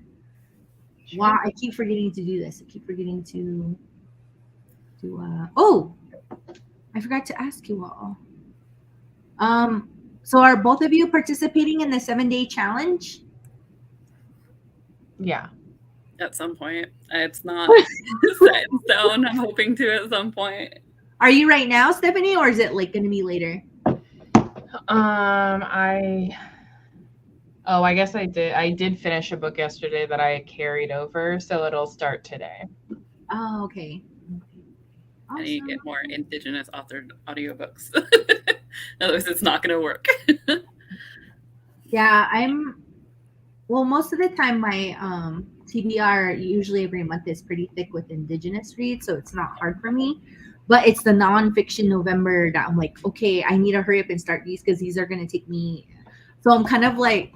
Sure. Wow, I keep forgetting to do this. I keep forgetting to oh, I forgot to ask you all. So are both of you participating in the 7-day challenge? Yeah. At some point. It's not set in stone. I'm hoping to at some point. Are you right now, Stephanie, or is it like going to be later? I guess I did. I did finish a book yesterday that I carried over, so it'll start today. Oh, okay. I need to get more Indigenous authored audiobooks. Otherwise, it's not going to work. Yeah, most of the time my TBR usually every month is pretty thick with Indigenous reads, so it's not hard for me. But it's the nonfiction November that I'm like, okay, I need to hurry up and start these because these are going to take me. So I'm kind of like,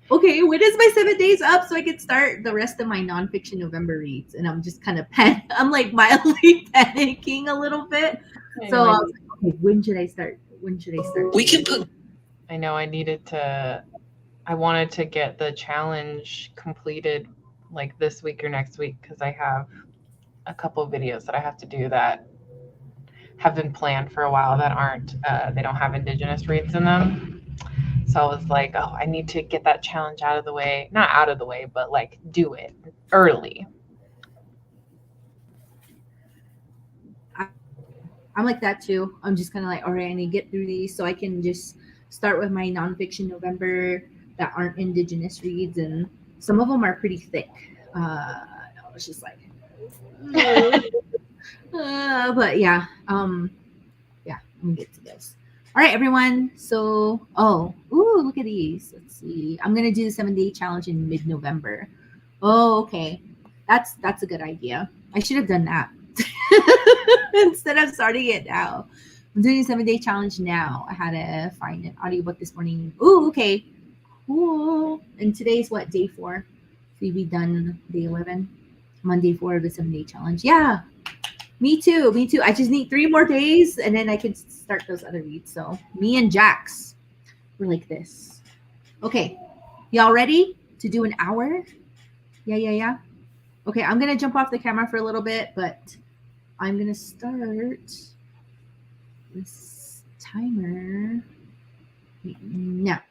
okay, when is my 7 days up so I can start the rest of my nonfiction November reads? And I'm just kind of I'm like mildly panicking a little bit. So I was like, okay, when should I start? When should I start? We can put. I know I wanted to get the challenge completed like this week or next week because I have a couple of videos that I have to do that have been planned for a while that aren't, they don't have Indigenous reads in them. So I was like, oh, I need to get that challenge out of the way. Not out of the way, but like do it early. I'm like that too. I'm just kind of like, all right, I need to get through these so I can just start with my nonfiction November that aren't Indigenous reads, and some of them are pretty thick. I was just like, but yeah, I'm gonna get to this. All right, everyone. So, look at these. Let's see. I'm gonna do the 7-day challenge in mid-November. Oh, okay. That's a good idea. I should have done that. Instead of starting it now. I'm doing a 7-day challenge now. I had to find an audiobook this morning. Ooh, okay. Cool. And today's what, day 4? So you'll be done day 11. I'm on day 4 of the 7-day challenge. Yeah. Me too. Me too. I just need 3 more days and then I can start those other reads. So me and Jax, we're like this. Okay. Y'all ready to do an hour? Yeah. Okay, I'm going to jump off the camera for a little bit, but I'm going to start this timer now.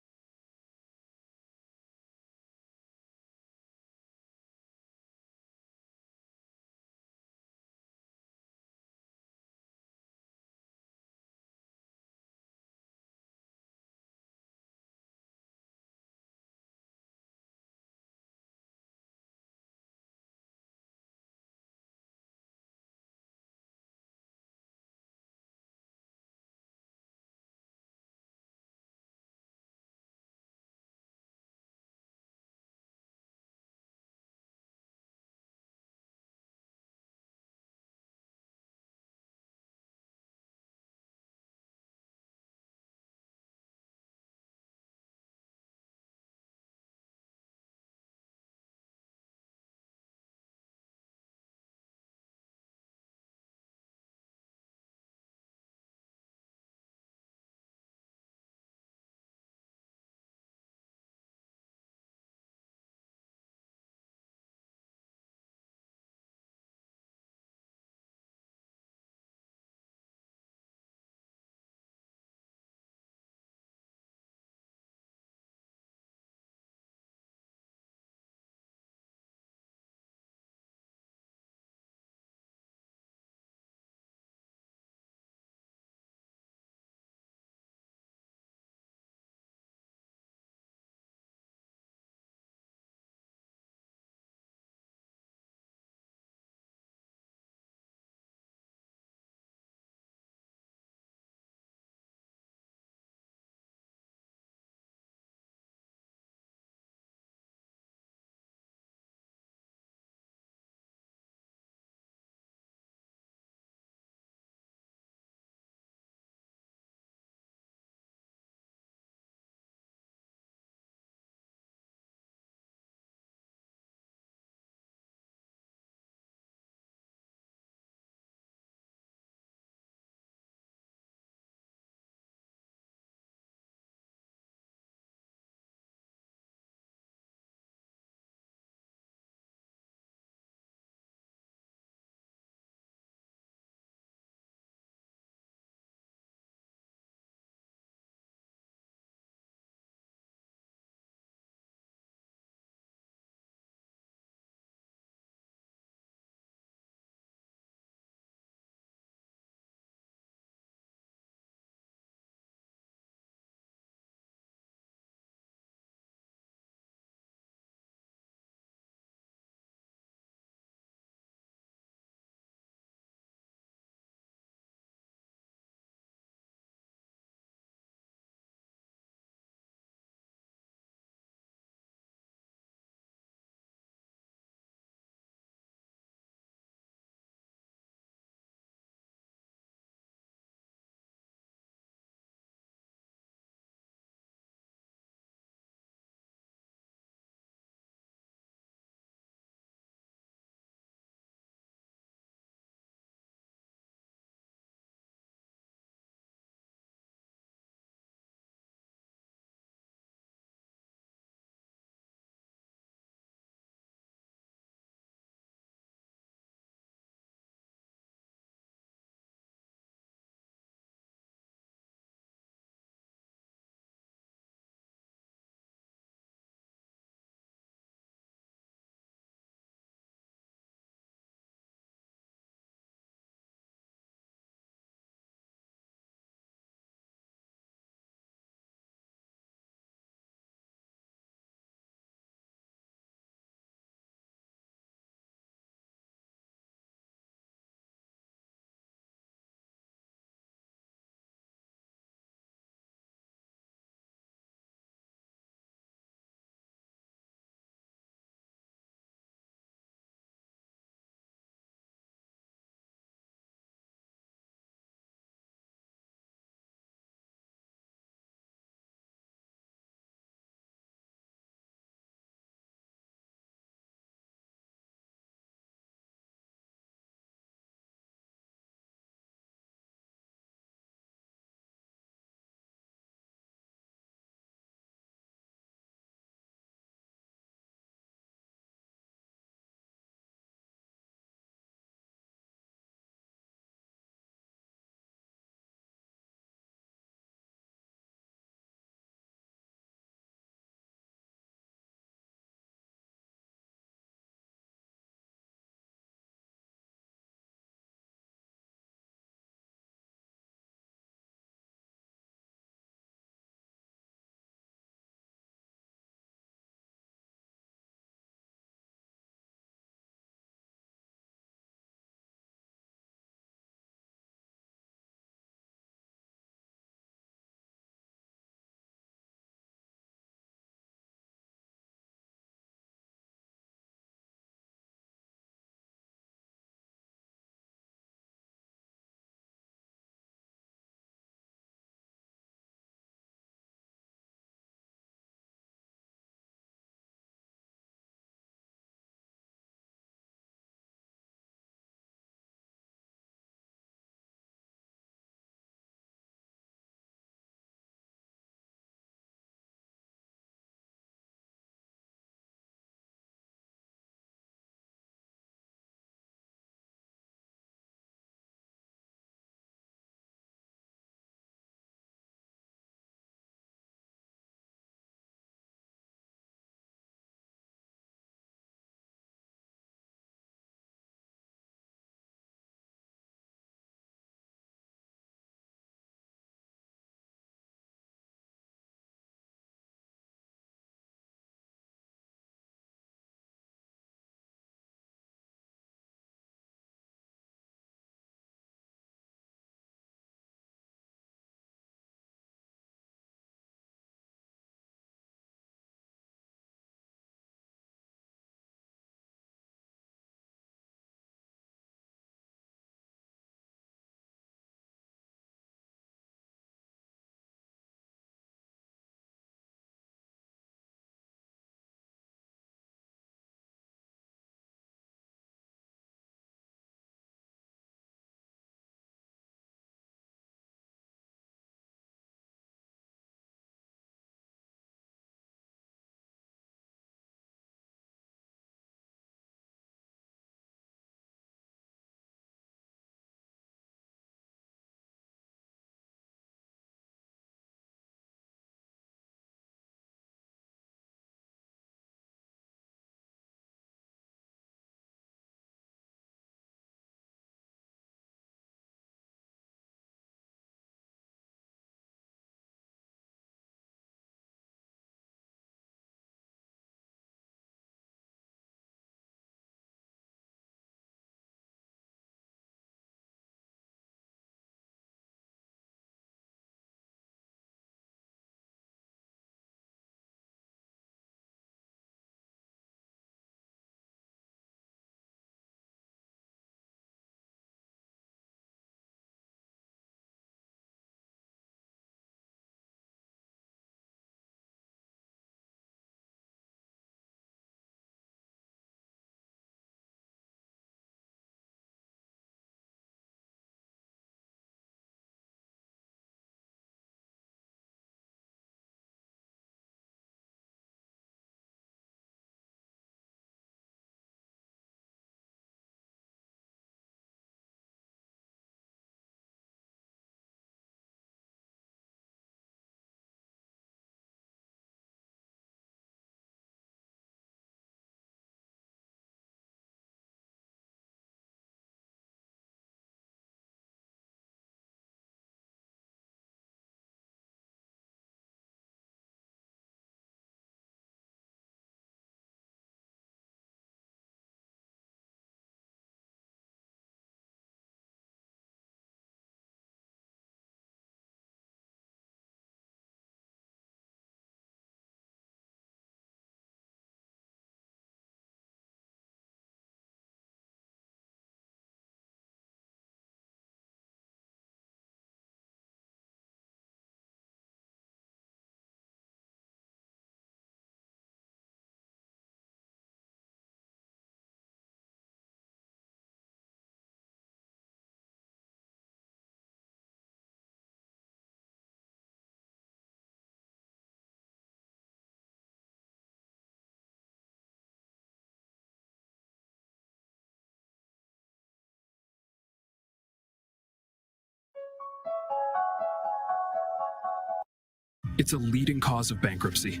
It's a leading cause of bankruptcy.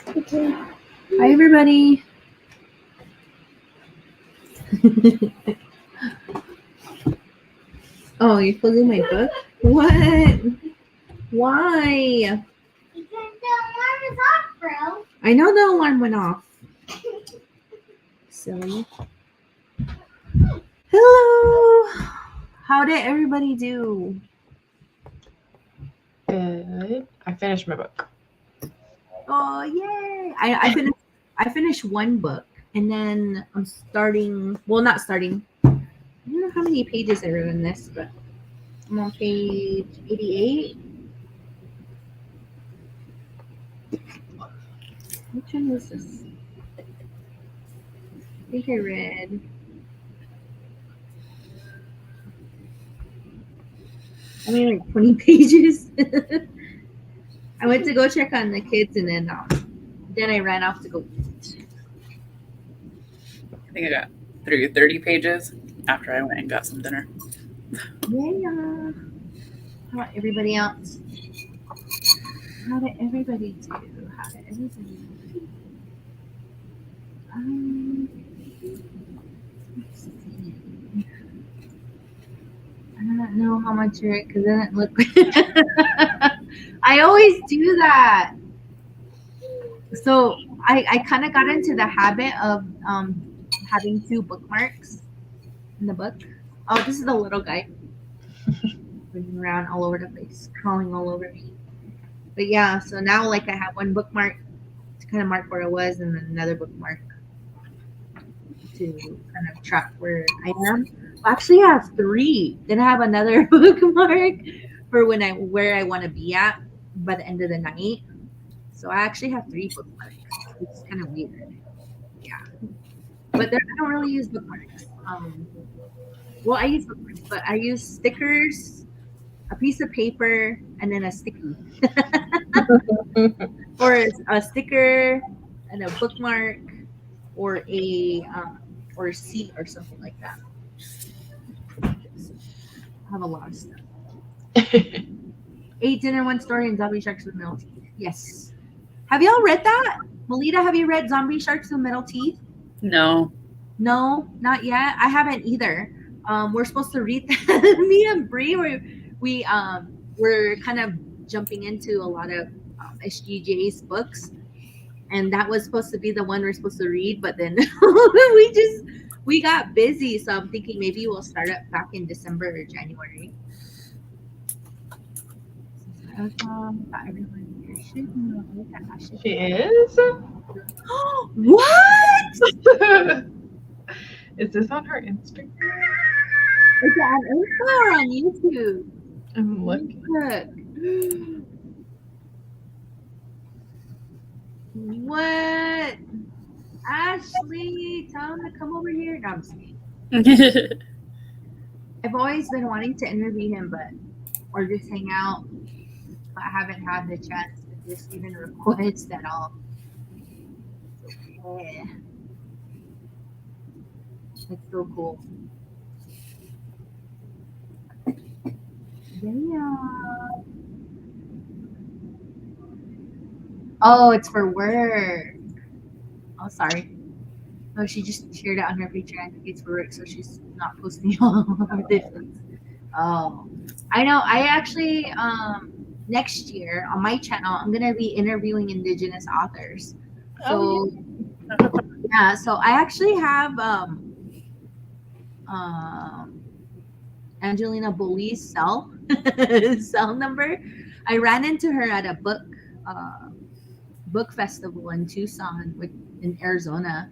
Okay. Hi, everybody. Oh, you're closing my book? What? Why? Because the alarm is off, bro. I know the alarm went off. Silly. Hello. How did everybody do? Good. I finished my book. Oh, yay! I finished one book, and then I'm starting. Well, not starting. I don't know how many pages I wrote in this, but I'm on page 88. Which one was this? I think I read. I mean, like 20 pages. I went to go check on the kids, and then I ran off to go eat. I think I got through 30 pages after I went and got some dinner. Yeah. How about everybody else? How did everybody do? How did everybody do? Let's see. I don't know how much you're it because it doesn't look. I always do that. So I kind of got into the habit of having 2 bookmarks in the book. Oh, this is the little guy running around all over the place, crawling all over me. But yeah, so now like I have one bookmark to kind of mark where I was, and then another bookmark to kind of track where I am. I actually have 3. Then I have another bookmark for where I want to be at by the end of the night. So I actually have 3 bookmarks. It's kind of weird. Yeah, but I don't really use bookmarks. Well, I use bookmarks, but I use stickers, a piece of paper, and then a sticky. Or a sticker and a bookmark, or a seat or something like that. I have a lot of stuff. 8 dinner, 1 story, and zombie sharks with metal teeth. Yes. Have y'all read that? Melitta, have you read Zombie Sharks with Metal Teeth? No. No, not yet. I haven't either. We're supposed to read that. Me and Bree, we're kind of jumping into a lot of SGJ's books, and that was supposed to be the one we're supposed to read, but then we got busy, so I'm thinking maybe we'll start it back in December or January. She is? What? Is this on her Instagram? Is it on Insta or on YouTube? I'm looking. Look. What? Ashley, tell him to come over here. No, I'm just kidding. I've always been wanting to interview him, or just hang out, but I haven't had the chance to just even request at all. Yeah. It's so cool. Yeah. Oh, it's for work. Oh, sorry. Oh, she just shared it on her picture. I think it's for work, so she's not posting all of this. Oh, I know. I actually next year on my channel, I'm gonna be interviewing Indigenous authors. So yeah, so I actually have Angelina Boley's cell number. I ran into her at a book festival in Tucson, in Arizona,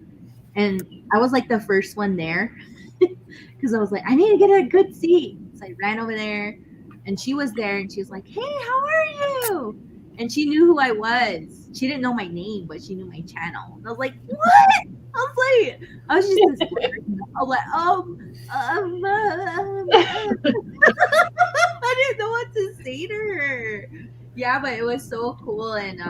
and I was like the first one there because I was like, I need to get a good seat. So I ran over there, and she was there, and she was like, "Hey, how are you?" And she knew who I was. She didn't know my name, but she knew my channel. And I was like, "What?" I was just this I was like, I didn't know what to say to her. Yeah, but it was so cool. And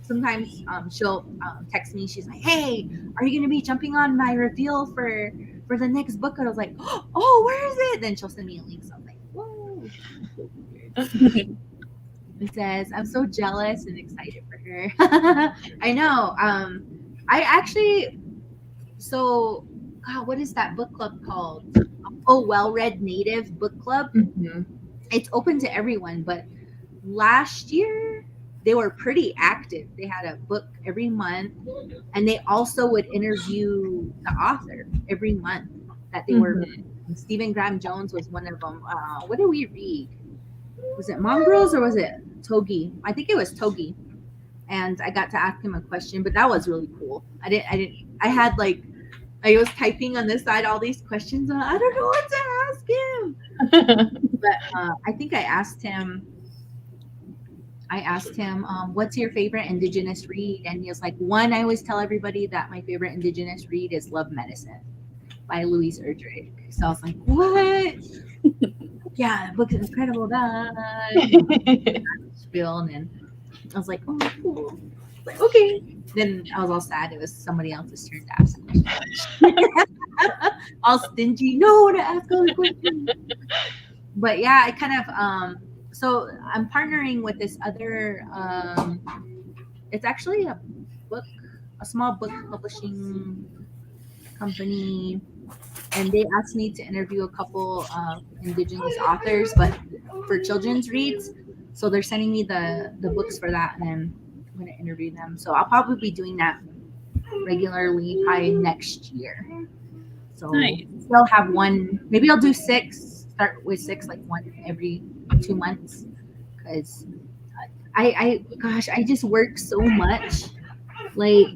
sometimes she'll text me. She's like, "Hey, are you gonna be jumping on my reveal for for the next book. I was like, oh, where is it? Then she'll send me a link. So I'm like, whoa. It says, I'm so jealous and excited for her. I know. I actually, so, God, what is that book club called? Oh, Well Read Native Book Club. Mhm. It's open to everyone, but last year they were pretty active. They had a book every month, and they also would interview the author every month that they were reading. Stephen Graham Jones was one of them. What did we read? Was it Mongrels or was it Togi? I think it was Togi. And I got to ask him a question, but that was really cool. I had like, I was typing on this side all these questions. I don't know what to ask him. But I think I asked him, what's your favorite Indigenous read? And he was like, one, I always tell everybody that my favorite Indigenous read is Love Medicine by Louise Erdrich. So I was like, what? Yeah, the book is incredible. Spiel, and then I was like, oh, cool. Like, okay. Then I was all sad. It was somebody else's turn to ask questions. All stingy. No, to ask all the questions. But yeah, I kind of so I'm partnering with this other it's actually a small book publishing company, and they asked me to interview a couple of Indigenous authors, but for children's reads. So they're sending me the books for that, and then I'm going to interview them. So I'll probably be doing that regularly probably next year. So Nice. I'll have one. Maybe I'll do 6. Start with 6, like one every 2 months, because I just work so much. Like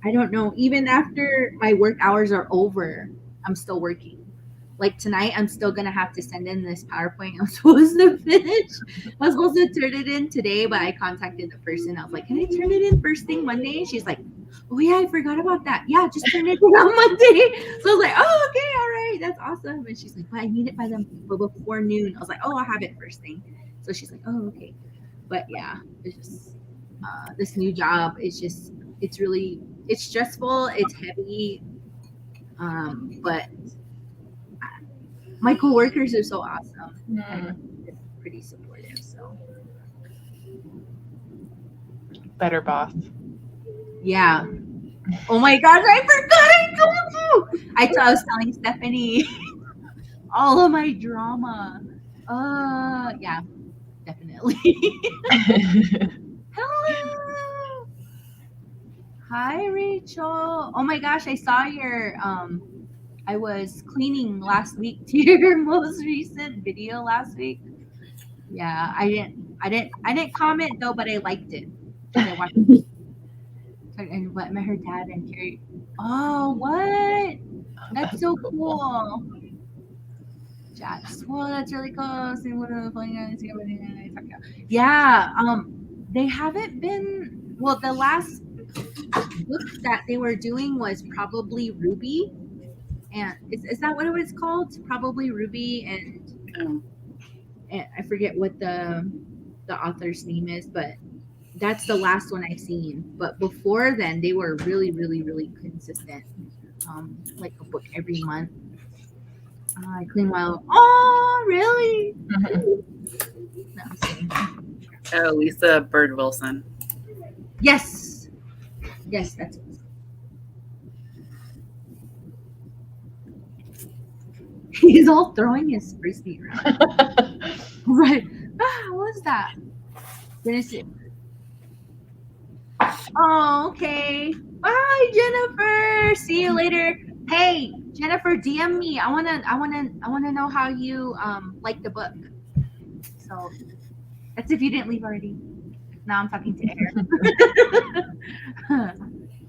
I don't know. Even after my work hours are over, I'm still working. Like tonight, I'm still gonna have to send in this PowerPoint I'm supposed to finish. I was supposed to turn it in today, but I contacted the person. I was like, "Can I turn it in first thing Monday?" And she's like, "Oh yeah, I forgot about that. Yeah, just turn it in on Monday." So I was like, "Oh, okay, all right, that's awesome." And she's like, "But I need it before noon." I was like, "Oh, I'll have it first thing." So she's like, "Oh, okay." But yeah, it's just this new job. It's stressful. It's heavy, but my coworkers are so awesome. It's pretty supportive. So Better boss. yeah. Oh my gosh, I forgot I told you. I was telling Stephanie all of my drama. Yeah, definitely. Hello. Hi, Rachel. Oh my gosh, I saw your I was cleaning last week to your most recent video last week. Yeah, I didn't comment though, but I liked it. I watched it. And what met her dad and Carrie. Oh, what? That's so cool. Jax. Well, that's really cool. See what I'm playing on. Yeah. They haven't been. Well, the last book that they were doing was probably Ruby, and is that what it was called? Probably Ruby, and I forget what the author's name is, but that's the last one I've seen. But before then, they were really, really, really consistent. Like a book every month. I clean while. Oh, really? No, I'm kidding. Oh, Lisa Bird Wilson. Yes, that's it. He's all throwing his frisbee around. Right. What's that? Finish it. Oh, okay. Bye, Jennifer. See you later. Hey, Jennifer, DM me. I wanna know how you like the book. So that's if you didn't leave already. Now I'm talking to Air.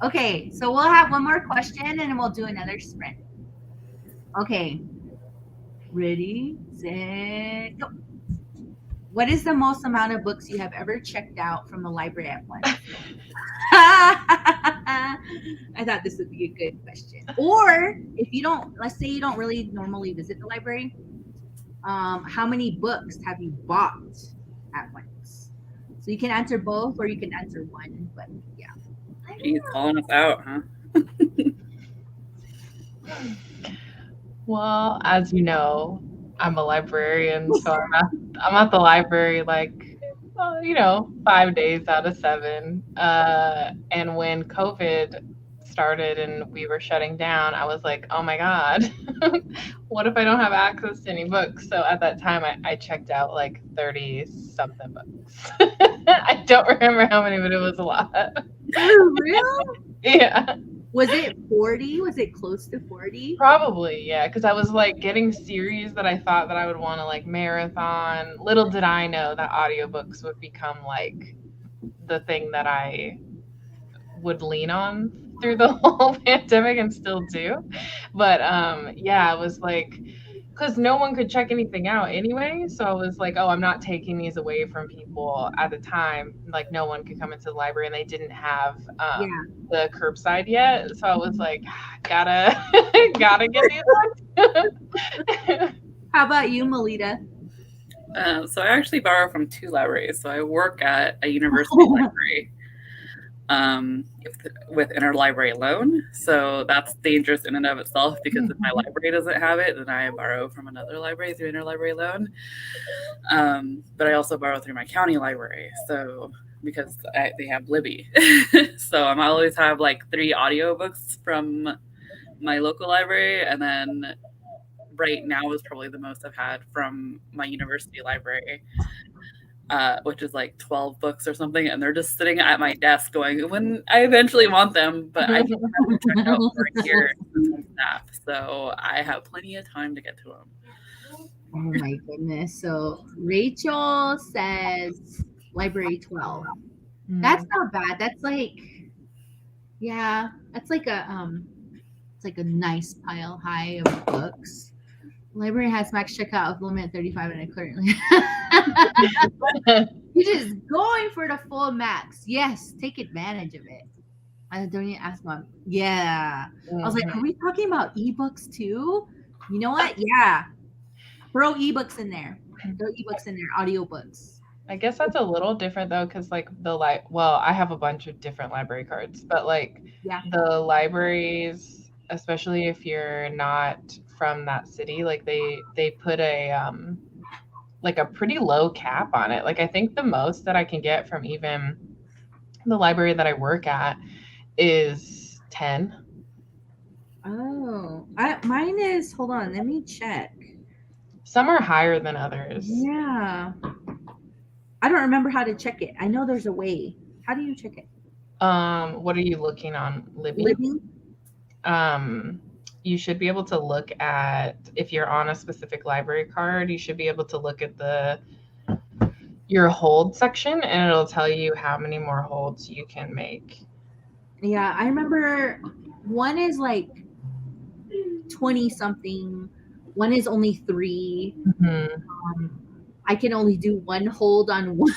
Okay, so we'll have one more question and then we'll do another sprint. Okay. Ready, set, go. What is the most amount of books you have ever checked out from the library at once? I thought this would be a good question. Or if you don't, let's say you don't really normally visit the library, how many books have you bought at once? So you can answer both or you can answer one, but yeah. He's calling us out, huh? Well, as you know, I'm a librarian, so I'm at the library like, 5 days out of 7. And when COVID started and we were shutting down, I was like, oh my God, what if I don't have access to any books? So at that time, I checked out like 30 something books. I don't remember how many, but it was a lot. For real? Yeah. Was it 40? Was it close to 40? Probably, yeah, because I was like getting series that I thought that I would want to like marathon. Little did I know that audiobooks would become like the thing that I would lean on through the whole pandemic and still do. But yeah, it was like because no one could check anything out anyway. So I was like, oh, I'm not taking these away from people at the time. Like no one could come into the library and they didn't have Yeah. the curbside yet. So I was like, gotta gotta get these ones. How about you, Melitta? So I actually borrow from 2 libraries. So I work at a university library with interlibrary loan. So that's dangerous in and of itself because if my library doesn't have it, then I borrow from another library through interlibrary loan. But I also borrow through my county library. So because they have Libby. So I always have like 3 audiobooks from my local library. And then right now is probably the most I've had from my university library. Which is like 12 books or something, and they're just sitting at my desk going, when I eventually want them, but I just haven't checked out for a year since staff, so I have plenty of time to get to them. Oh my goodness. So Rachel says library 12. That's not bad. That's like, yeah, that's like it's like a nice pile high of books. Library has max checkout of limit 35 and currently. You're just going for the full max. Yes, take advantage of it. I don't even ask mom. Yeah. I was like, are we talking about ebooks too? You know what? Yeah. Throw ebooks in there. Throw ebooks in there. Audiobooks. I guess that's a little different though, because like well, I have a bunch of different library cards, but like the libraries, especially if you're not from that city, like they put a like a pretty low cap on it. Like I think the most that I can get from even the library that I work at is 10. Oh, mine is, hold on, let me check. Some are higher than others. Yeah. I don't remember how to check it. I know there's a way. How do you check it? What are you looking on, Libby? You should be able to look at, if you're on a specific library card, you should be able to look at your hold section, and it'll tell you how many more holds you can make. Yeah, I remember one is like 20 something. One is only 3. I can only do 1 hold on one.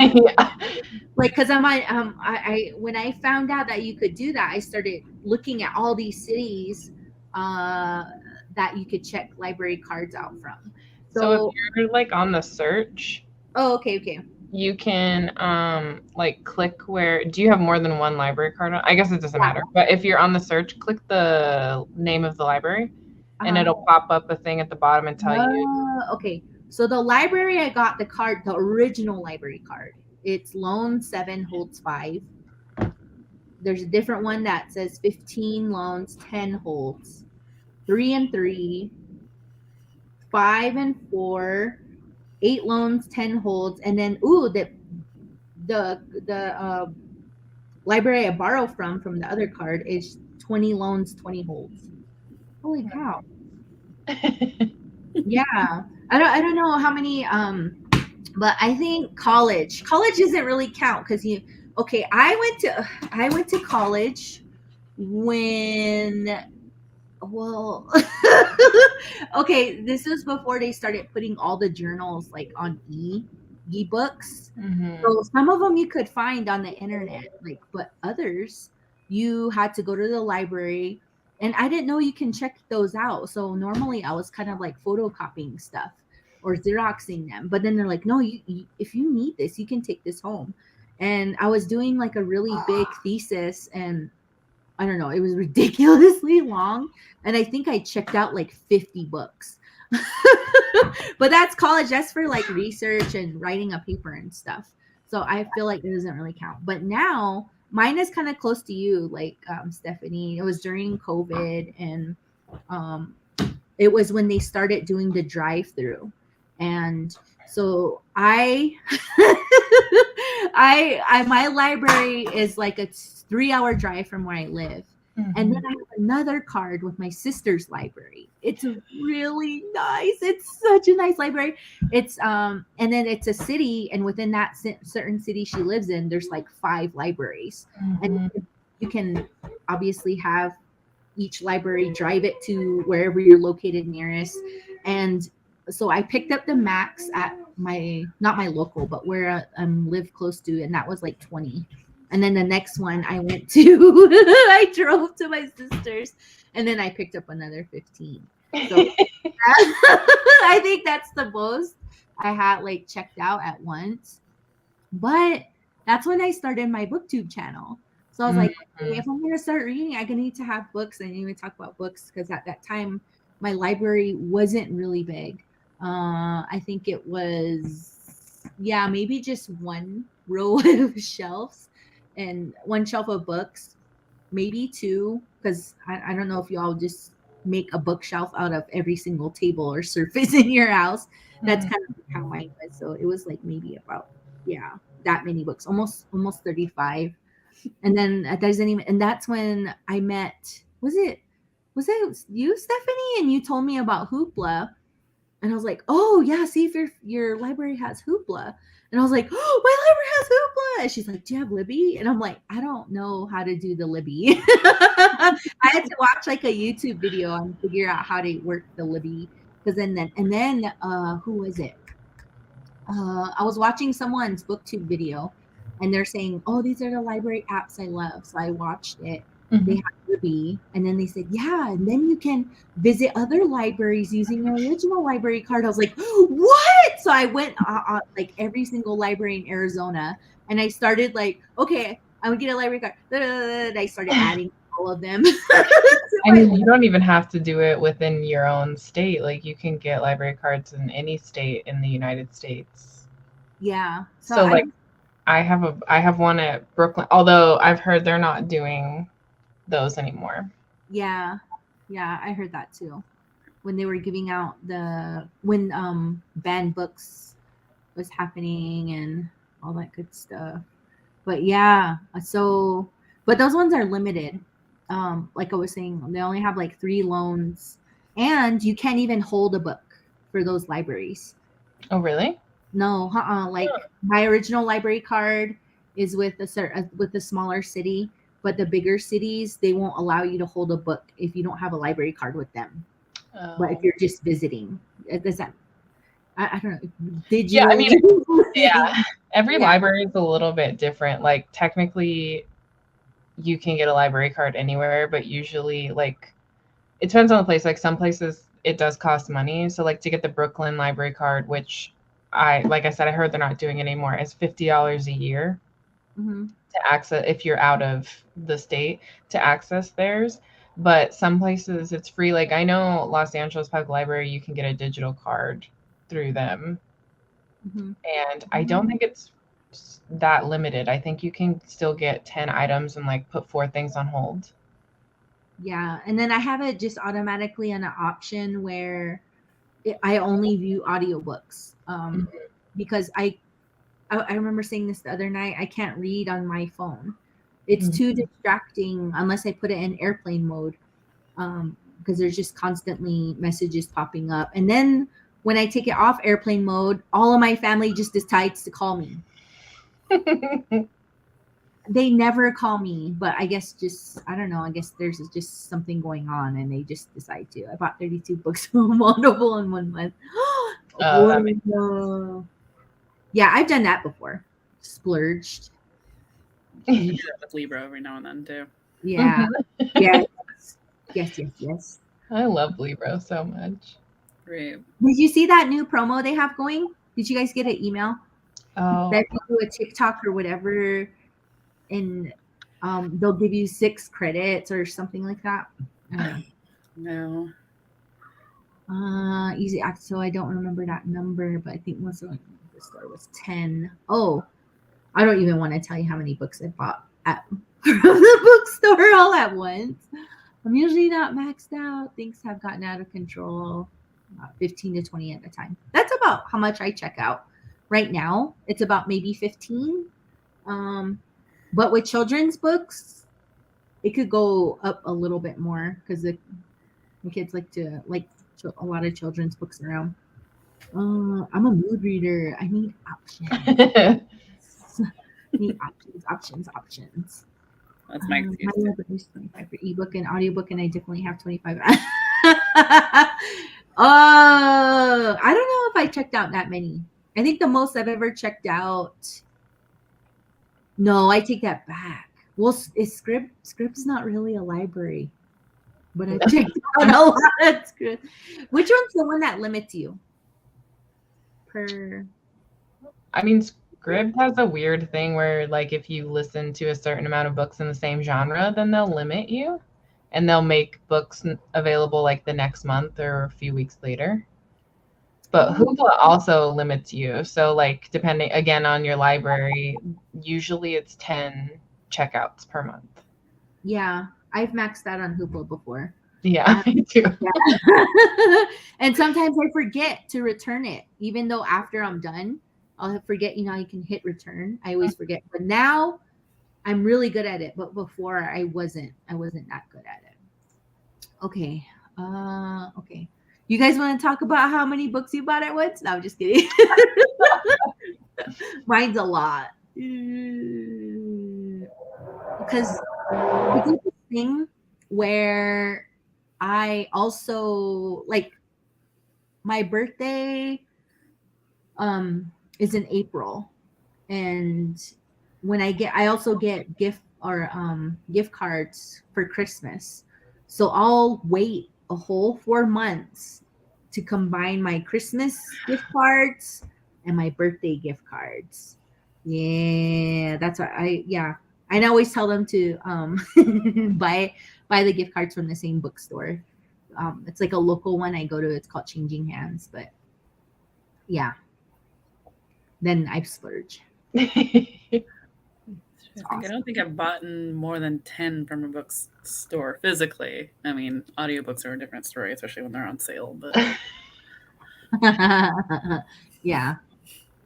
Yeah. Like, cause I when I found out that you could do that, I started looking at all these cities that you could check library cards out from. So if you're like on the search, okay, you can like click where, do you have more than 1 library card on? I guess it doesn't matter, but if you're on the search, click the name of the library and it'll pop up a thing at the bottom and tell you. Okay, so the library I got the card, the original library card, it's loan 7 holds 5. There's a different one that says 15 loans 10 holds, 3 and 3, 5 and 4, 8 loans 10 holds, and then the library I borrow from the other card is 20 loans 20 holds. Holy cow. Yeah, I don't know how many but I think college doesn't really count because I went to college when, well, okay, this was before they started putting all the journals like on ebooks. So some of them you could find on the internet, like, but others you had to go to the library, and I didn't know you can check those out. So normally I was kind of like photocopying stuff or Xeroxing them, but then they're like, no, you if you need this, you can take this home. And I was doing like a really big thesis, and I don't know, it was ridiculously long. And I think I checked out like 50 books. But that's college. That's for like research and writing a paper and stuff. So I feel like it doesn't really count. But now mine is kind of close to you, like Stephanie. It was during COVID, and um, it was when they started doing the drive-through, and so I my library is like a 3-hour drive from where I live. And then I have another card with my sister's library. It's really nice. It's such a nice library. It's and then it's a city, and within that certain city she lives in, there's like 5 libraries. And you can obviously have each library drive it to wherever you're located nearest. And so I picked up the max at my, not my local, but where I live close to, and that was like 20. And then the next one I went to, I drove to my sister's, and then I picked up another 15. So I think that's the most I had like checked out at once. But that's when I started my booktube channel. So I was like, okay, if I'm going to start reading, I need to have books. And even talk about books, because at that time my library wasn't really big. I think it was, maybe just one row of shelves and one shelf of books, maybe 2, because I don't know if you all just make a bookshelf out of every single table or surface in your house. That's kind of how mine was. So it was like maybe about, that many books, almost 35. And then and that's when I met, was it you, Stephanie? And you told me about Hoopla. And I was like, oh yeah, see if your library has Hoopla. And I was like, oh, my library has Hoopla. And she's like, do you have Libby? And I'm like, I don't know how to do the Libby. I had to watch like a YouTube video and figure out how to work the Libby. Because then who was it? I was watching someone's booktube video, and they're saying, oh, these are the library apps I love. So I watched it. They have Libby, and then they said, yeah, and then you can visit other libraries using your original library card. I was like, what? So I went like every single library in Arizona, and I started like, okay, I'm gonna get a library card. I started adding all of them. I mean, you don't even have to do it within your own state. Like, you can get library cards in any state in the United States. Yeah. So like, I have one at Brooklyn, although I've heard they're not doing those anymore. Yeah, I heard that too. When they were giving out when banned books was happening and all that good stuff. But but those ones are limited. Like I was saying, they only have like 3 loans, and you can't even hold a book for those libraries. Oh, really? No, like my original library card is with a smaller city. But the bigger cities, they won't allow you to hold a book if you don't have a library card with them. Oh. But if you're just visiting, does that? I don't know. Did you? Yeah, I mean, every library is a little bit different. Like, technically, you can get a library card anywhere, but usually, like, it depends on the place. Like, some places it does cost money. So, like, to get the Brooklyn library card, which like I said, I heard they're not doing it anymore, is $50 a year. To access, if you're out of the state, to access theirs. But some places it's free. Like, I know Los Angeles Public Library, you can get a digital card through them. And I don't think it's that limited. I think you can still get 10 items and like put 4 things on hold. Yeah, and then I have it just automatically an option where I only view audiobooks because I remember saying this the other night. I can't read on my phone. It's too distracting unless I put it in airplane mode, because there's just constantly messages popping up. And then when I take it off airplane mode, all of my family just decides to call me. They never call me, but I guess I don't know. I guess there's just something going on, and they just decide to. I bought 32 books from Audible in 1 month. Yeah, I've done that before. Splurged. You do that with Libra every now and then too. Yeah. Yes. I love Libra so much. Great. Did you see that new promo they have going? Did you guys get an email? Oh. That you do a TikTok or whatever, and they'll give you 6 credits or something like that. No. Easy access. So I don't remember that number, but I think most of the store was 10. Oh, I don't even want to tell you how many books I bought at from the bookstore all at once. I'm usually not maxed out. Things have gotten out of control. 15 to 20 at a time. That's about how much I check out right now. It's about maybe 15. But with children's books, it could go up a little bit more because the kids like a lot of children's books around. I'm a mood reader. I need options. Options. That's my excuse. My library is 25 for ebook and audiobook, and I definitely have 25. I don't know if I checked out that many. I think the most I've ever checked out. No, I take that back. Well, is Script's not really a library, but I checked out a lot of Script. Which one's the one that limits you? I mean, Scribd has a weird thing where, like, if you listen to a certain amount of books in the same genre, then they'll limit you, and they'll make books available like the next month or a few weeks later. But Hoopla also limits you. So, like, depending again on your library, usually it's 10 checkouts per month. Yeah, I've maxed out on Hoopla before. Yeah, me too. Yeah. And sometimes I forget to return it, even though after I'm done, I'll forget. You know, you can hit return. I always forget. But now I'm really good at it. But before I wasn't that good at it. Okay. Okay. You guys want to talk about how many books you bought at once? No, I'm just kidding. Mine's a lot. Because we did this thing where I also, like, my birthday is in April, and when I also get gift cards for Christmas, so I'll wait a whole 4 months to combine my Christmas gift cards and my birthday gift cards. Yeah, that's what I always tell them to buy the gift cards from the same bookstore. It's like a local one I go to. It's called Changing Hands, but yeah. Then I splurge. I don't think I've bought more than 10 from a bookstore physically. I mean, audiobooks are a different story, especially when they're on sale. But yeah.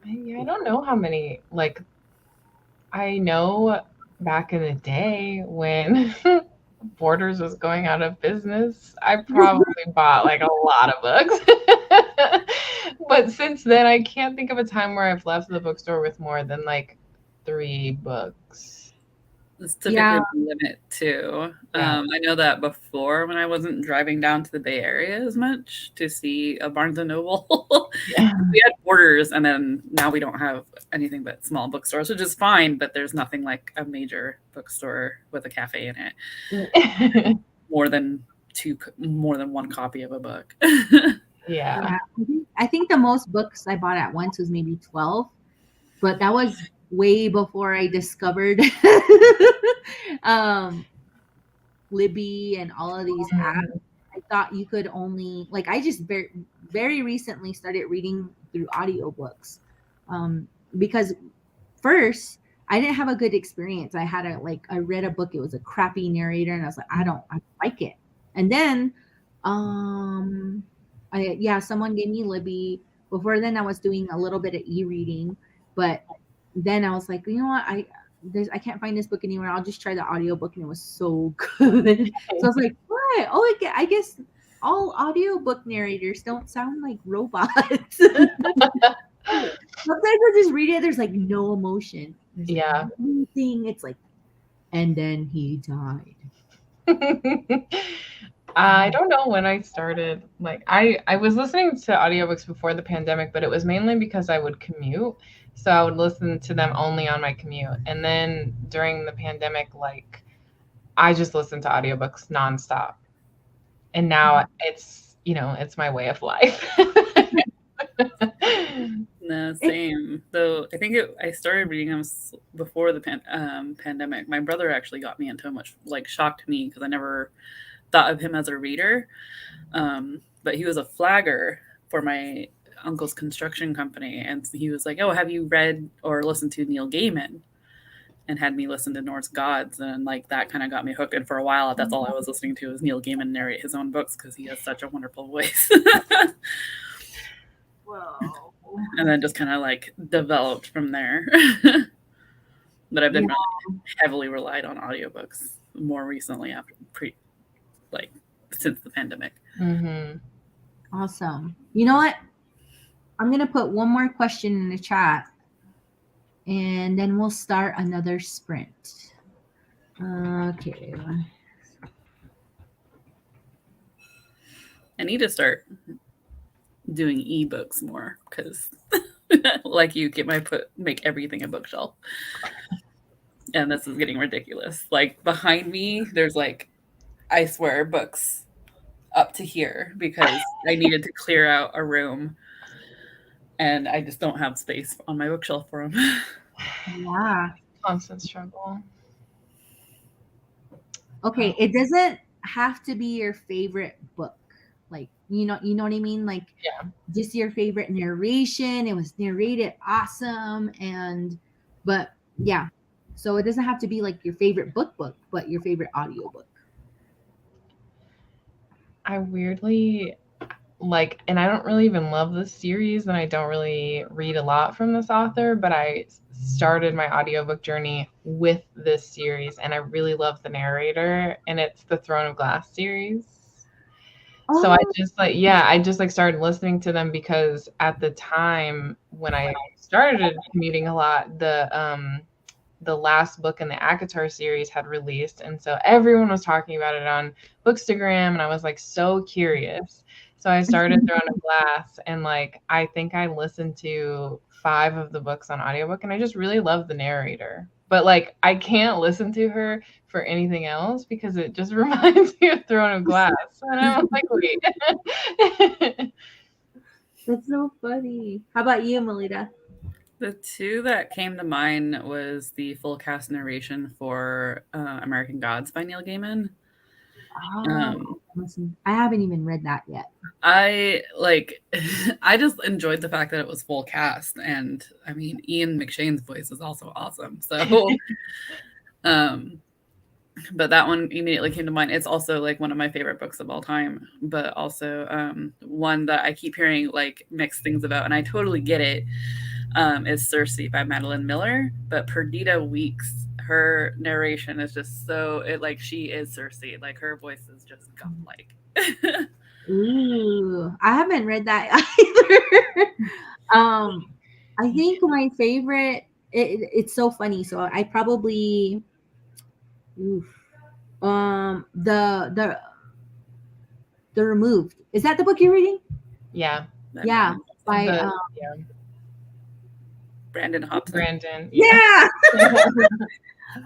I don't know how many. Like, I know back in the day when Borders was going out of business, I probably bought like a lot of books. But since then, I can't think of a time where I've left the bookstore with more than like 3 books. it's typically the limit too. Yeah. I know that before, when I wasn't driving down to the Bay Area as much to see a Barnes and Noble, we had Borders, and then now we don't have anything but small bookstores, which is fine. But there's nothing like a major bookstore with a cafe in it. more than 1 copy of a book. Yeah. I think the most books I bought at once was maybe 12, but that was way before I discovered Libby and all of these apps. I thought you could only, like, I just very recently started reading through audiobooks, because first I didn't have a good experience. I read a book, it was a crappy narrator, and I was like, I don't like it. And then someone gave me Libby. Before then I was doing a little bit of e-reading, but then I was like, you know what, I can't find this book anywhere. I'll just try the audiobook, and it was so good. So I was like, what? Oh, I guess all audiobook narrators don't sound like robots. Sometimes I just read it, there's like no emotion. There's like anything. It's like, and then he died. I don't know when I started. Like, I was listening to audiobooks before the pandemic, but it was mainly because I would commute. So I would listen to them only on my commute. And then during the pandemic, like, I just listened to audiobooks nonstop. And now it's my way of life. No, same. Though I think I started reading them before the pandemic. My brother actually got me into them, which like shocked me because I never thought of him as a reader. But he was a flagger for my uncle's construction company, and he was like, "Oh, have you read or listened to Neil Gaiman?" And had me listen to Norse Gods, and like that kind of got me hooked. And for a while, that's all I was listening to was Neil Gaiman narrate his own books because he has such a wonderful voice. Whoa. And then just kind of like developed from there. But I've been really heavily relied on audiobooks more recently since the pandemic. Mm-hmm. Awesome. You know what? I'm going to put one more question in the chat and then we'll start another sprint. Okay. I need to start doing ebooks more because like you make everything a bookshelf. And this is getting ridiculous. Like behind me, there's like, I swear, books up to here because I needed to clear out a room and I just don't have space on my bookshelf for them. Yeah. Constant struggle. Okay, it doesn't have to be your favorite book. Like, you know what I mean? Like, yeah, just your favorite narration. It was narrated awesome. But yeah, so it doesn't have to be like your favorite book, but your favorite audiobook. I weirdly like, and I don't really even love this series, and I don't really read a lot from this author, but I started my audiobook journey with this series, and I really love the narrator, and it's the Throne of Glass series. So I just started listening to them because at the time when I started commuting a lot, the last book in the ACOTAR series had released, and so everyone was talking about it on Bookstagram, and I was like so curious. So I started Throne of Glass, and like I think I listened to 5 of the books on audiobook, and I just really love the narrator. But like I can't listen to her for anything else because it just reminds me of Throne of Glass. And I'm like, wait. That's so funny. How about you, Melitta? The 2 that came to mind was the full cast narration for American Gods by Neil Gaiman. Listen, I haven't even read that yet. I just enjoyed the fact that it was full cast, and I mean Ian McShane's voice is also awesome. So but that one immediately came to mind. It's also like one of my favorite books of all time, but also one that I keep hearing like mixed things about, and I totally get it. Is Circe by Madeline Miller, but Perdita Weeks, her narration is just she is Circe. Like her voice is just godlike. Ooh, I haven't read that either. I think my favorite. It's so funny. So I probably, the Removed. Is that the book you're reading? Yeah. Yeah. By Brandon Hobson. Brandon. Yeah.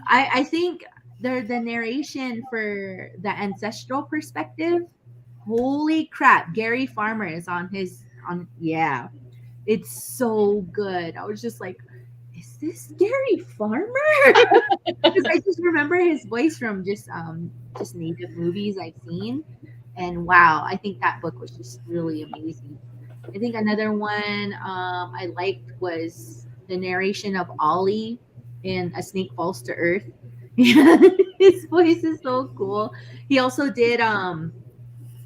I think the narration for the ancestral perspective. Holy crap! Gary Farmer is yeah. It's so good. I was just like, is this Gary Farmer? Because I just remember his voice from just native movies I've seen, and wow, I think that book was just really amazing. I think another one I liked was the narration of Ollie in A Snake Falls to Earth. His voice is so cool. He also did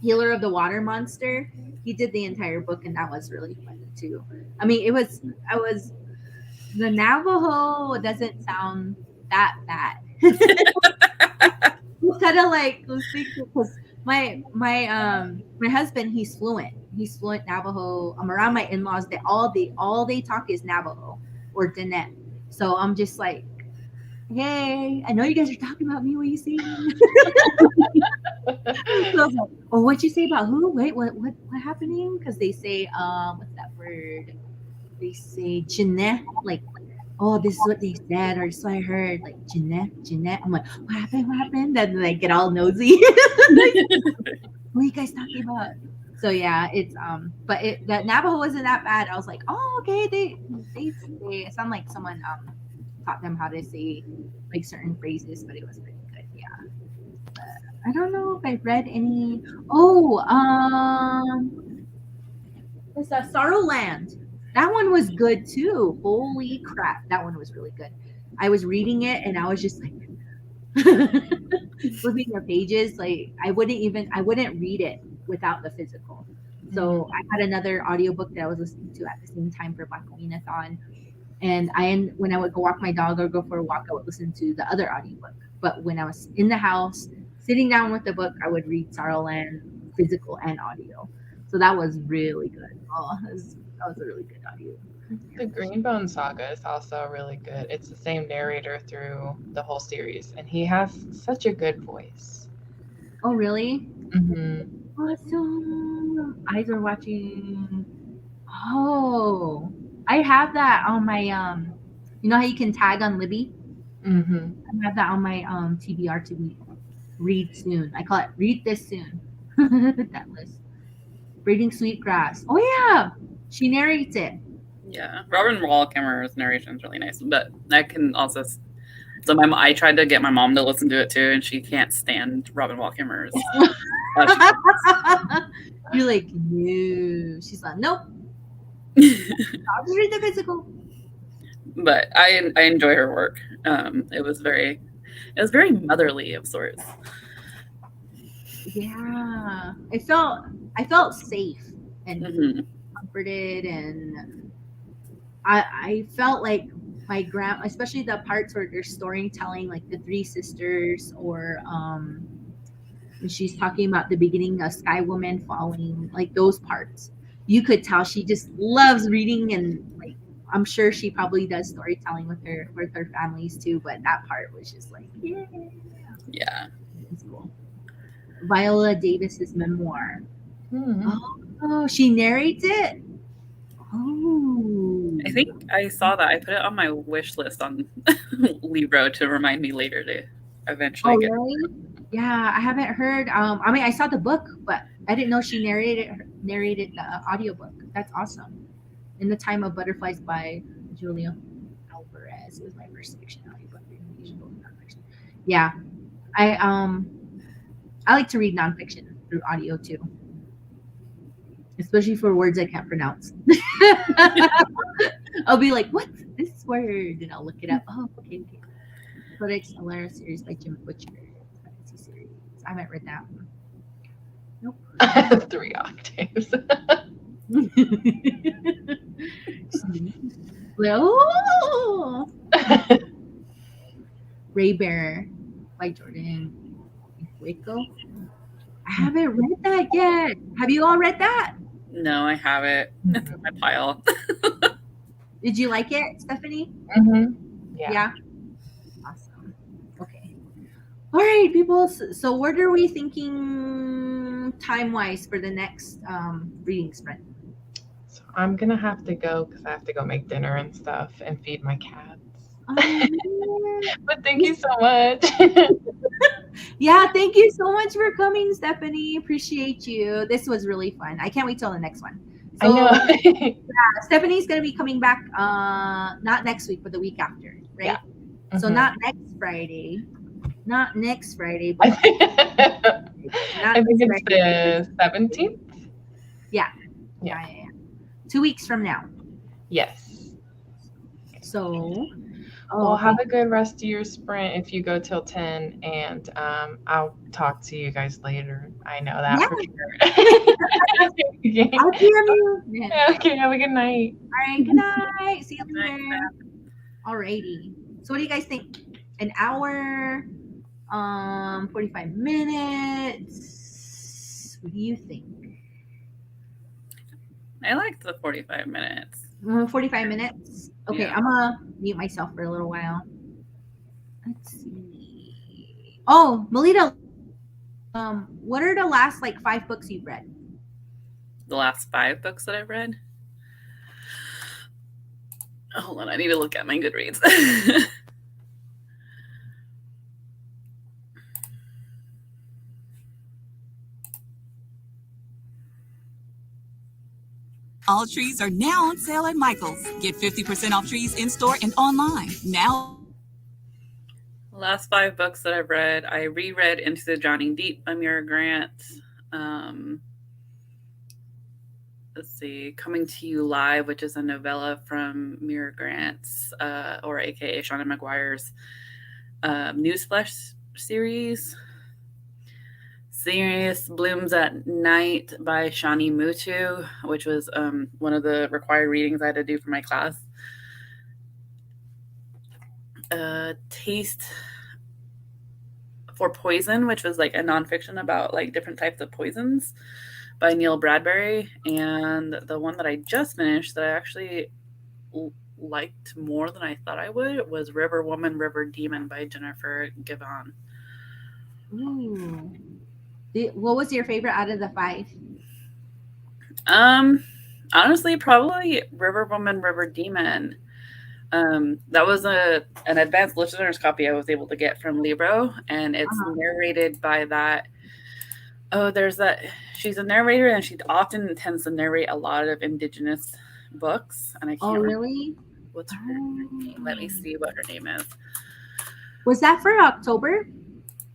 Healer of the Water Monster. He did the entire book, and that was really funny too. I mean, the Navajo doesn't sound that bad. It's kind of like because my husband, he's fluent Navajo. I'm around my in-laws, that all they talk is Navajo or Diné. So I'm just like, hey, I know you guys are talking about me. What you saying? So I was like, oh, what'd you say about who? Wait, what happening? Because they say what's that word? They say Jeanette, like, oh, this is what they said, or so I heard, like Jeanette. I'm like, what happened? Then they get all nosy. What are you guys talking about? So yeah, it's but that Navajo wasn't that bad. I was like, oh okay, they sound like someone taught them how to say like certain phrases, but it was pretty good. Yeah. But I don't know if I read any. Oh, what's that? Sorrowland. That one was good too. Holy crap, that one was really good. I was reading it and I was just like flipping the pages. Like I wouldn't read it without the physical. So I had another audiobook that I was listening to at the same time for Black Readathon. And when I would go walk my dog or go for a walk, I would listen to the other audiobook. But when I was in the house, sitting down with the book, I would read Sorrowland physical and audio. So that was really good. Oh, that was a really good audio. The Greenbone Saga is also really good. It's the same narrator through the whole series, and he has such a good voice. Oh, really? Mm-hmm. Awesome. Eyes are watching. Oh, I have that on my you know how you can tag on Libby? Mm-hmm. I have that on my TBR to be read soon. I call it read this soon. That list. Reading Sweetgrass. Oh yeah, she narrates it. Yeah, Robin Wallkammer's narration is really nice, but I can also. So I tried to get my mom to listen to it too, and she can't stand Robin Wallkammer's. You're like, no. She's like, nope. I'll just read the physical. But I enjoy her work. It was very motherly of sorts. Yeah, I felt safe and comforted, and I felt like my especially the parts where they're storytelling, like the three sisters, or when she's talking about the beginning of Sky Woman falling, like those parts, you could tell she just loves reading, and like I'm sure she probably does storytelling with her families too. But that part was just like, yeah, it's cool. Viola Davis's memoir. Mm-hmm. Oh, she narrates it. Oh, I think I saw that. I put it on my wish list on Libro to remind me later to eventually get. Really? Yeah, I haven't heard. I mean, I saw the book, but I didn't know she narrated the audiobook. That's awesome. In the Time of Butterflies by Julia Alvarez. It was my first fiction audiobook. Yeah, I like to read nonfiction through audio too, especially for words I can't pronounce. I'll be like, "What's this word?" And I'll look it up. Oh, okay. Codex Alera series by Jim Butcher. Fantasy series. I haven't read that one. Nope. 3 octaves. Oh! Ray Bearer by Jordan Waco. I haven't read that yet. Have you all read that? No, I haven't. It's in my pile. Did you like it, Stephanie? Mm-hmm. Yeah. Awesome. Okay. All right, people. So what are we thinking time-wise for the next reading sprint? So I'm gonna have to go because I have to go make dinner and stuff and feed my cats. But thank you so much. Yeah, thank you so much for coming, Stephanie. Appreciate you. This was really fun. I can't wait till the next one. So, I know. Stephanie gonna be coming back not next week, but the week after, right? Yeah. So Mhm. not next Friday, but I think it's the 17th. Yeah. 2 weeks from now. Yes. So Well, have a good rest of your sprint if you go till 10, and I'll talk to you guys later. I know that for sure. Okay. I'll hear you. Yeah, okay, have a good night. All right, good night. See you later. Alrighty. So what do you guys think? An hour, 45 minutes. What do you think? I liked the 45 minutes. 45 minutes. Okay, Yeah. I'm gonna mute myself for a little while. Let's see. Oh, Melitta. What are the last 5 books you've read? The last 5 books that I've read. Hold on, I need to look at my Goodreads. All trees are now on sale at Michael's. Get 50% off trees in-store and online. Now. Last 5 books that I've read, I reread Into the Drowning Deep by Mira Grant. Let's see, Coming to You Live, which is a novella from Mira Grant's, or AKA Shauna McGuire's Newsflash series. Serious Blooms at Night by Shani Mutu, which was one of the required readings I had to do for my class. Taste for Poison, which was like a nonfiction about like different types of poisons by Neil Bradbury. And the one that I just finished that I actually liked more than I thought I would was River Woman, River Demon by Jennifer Givon. Ooh. What was your favorite out of the 5? Honestly, probably River Woman, River Demon. That was an advanced listener's copy I was able to get from Libro, and it's narrated by that. Oh, there's that. She's a narrator, and she often tends to narrate a lot of Indigenous books. And I can't remember really? what's her name. Let me see what her name is. Was that for October?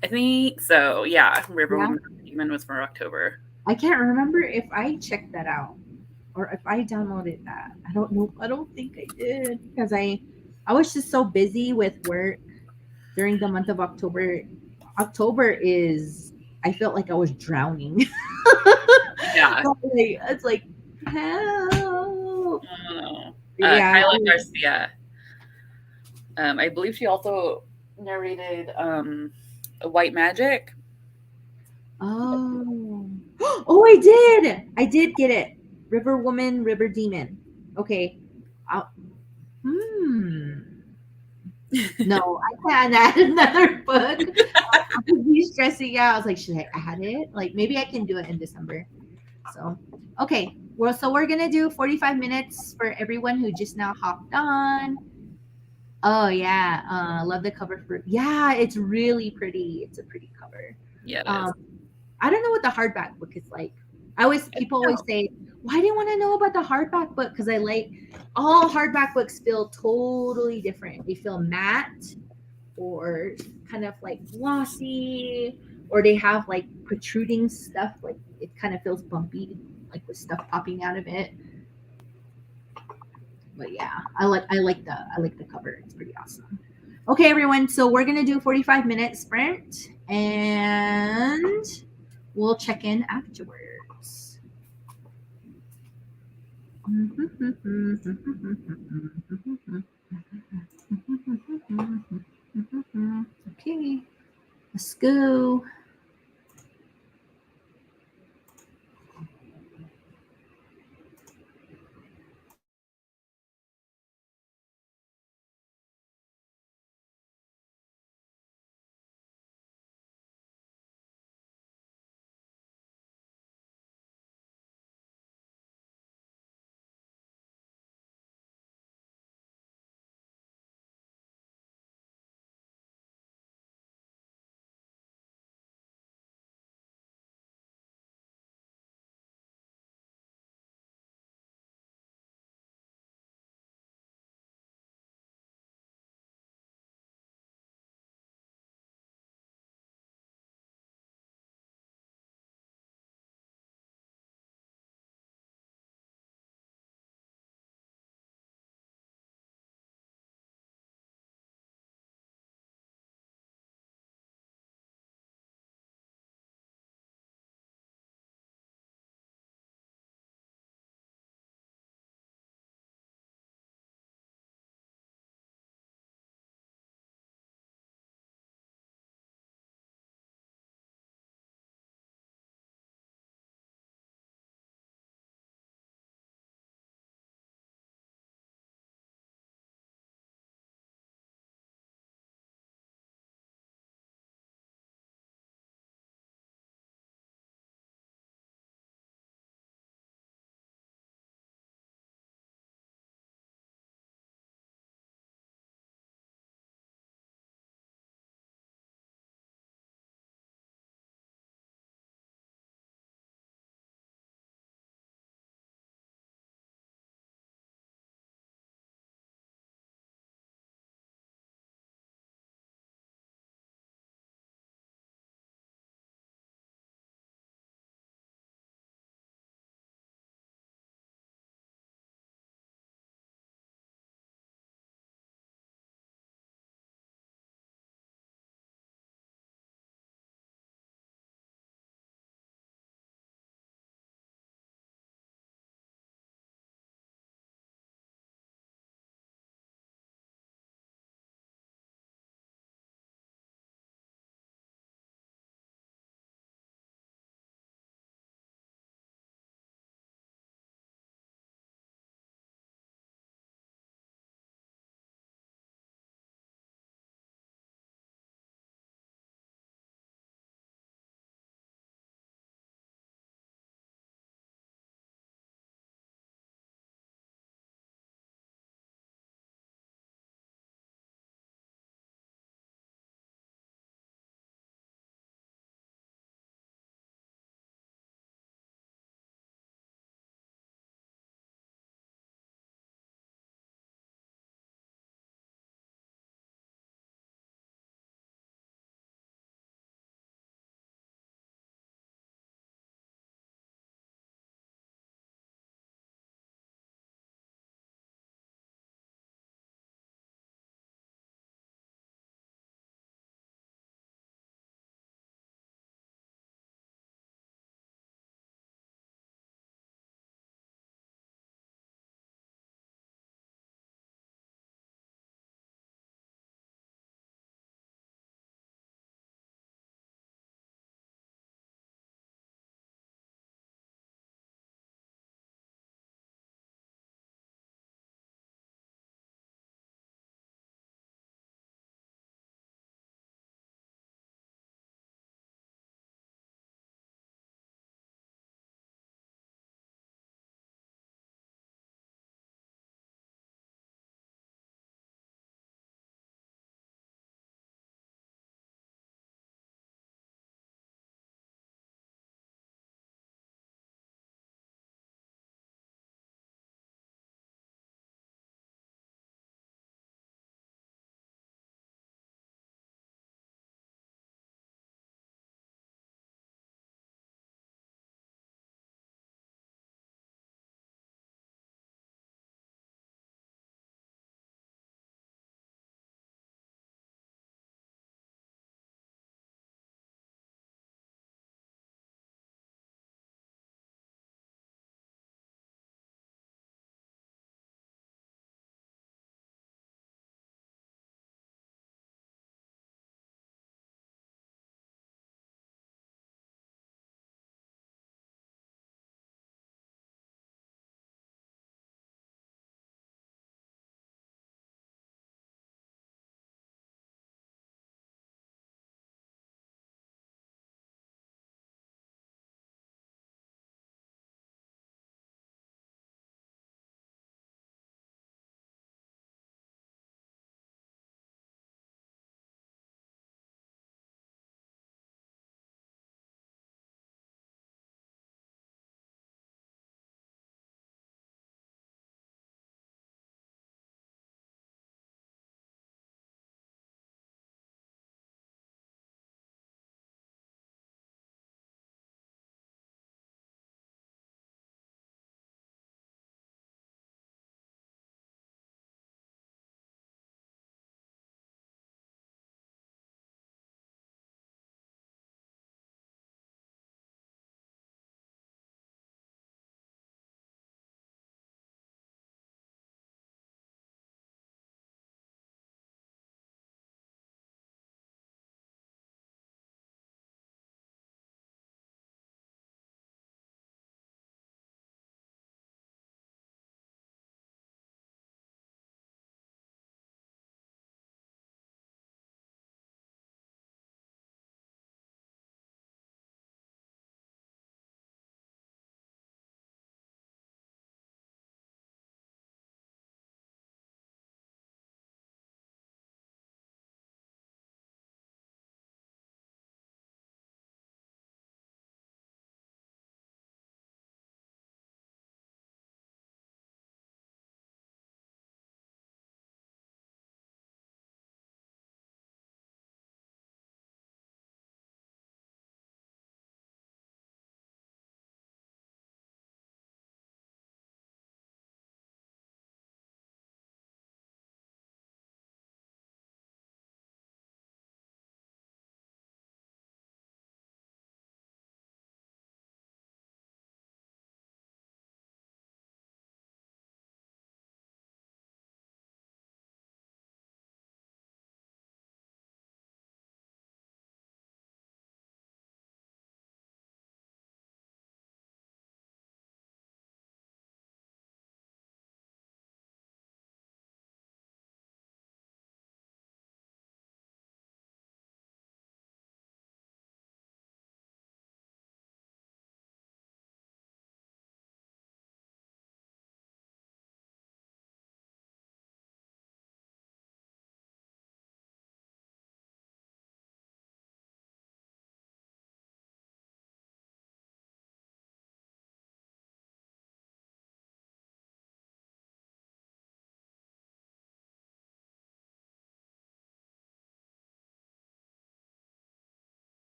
I think so. Yeah, River Woman Demon was for October. I can't remember if I checked that out or if I downloaded that. I don't know. I don't think I did because I was just so busy with work during the month of October. October is, I felt like I was drowning. Yeah. It's like help. Oh. Yeah. Kyla Garcia. I believe she also narrated White Magic. Oh. Oh, I did. I did get it. River Woman, River Demon. Okay. No, I can't add another book. I was be stressing out. I was like, should I add it? Like, maybe I can do it in December. So, okay. Well, so we're going to do 45 minutes for everyone who just now hopped on. Oh, yeah. Love the cover for, yeah, it's really pretty. It's a pretty cover. Yeah, it is. I don't know what the hardback book is like. People always say, why do you want to know about the hardback book? Because I like all hardback books feel totally different. They feel matte or kind of like glossy, or they have like protruding stuff. Like it kind of feels bumpy, like with stuff popping out of it. But yeah, I like the cover. It's pretty awesome. Okay, everyone. So we're gonna do a 45-minute sprint, and we'll check in afterwards. Okay, let's go.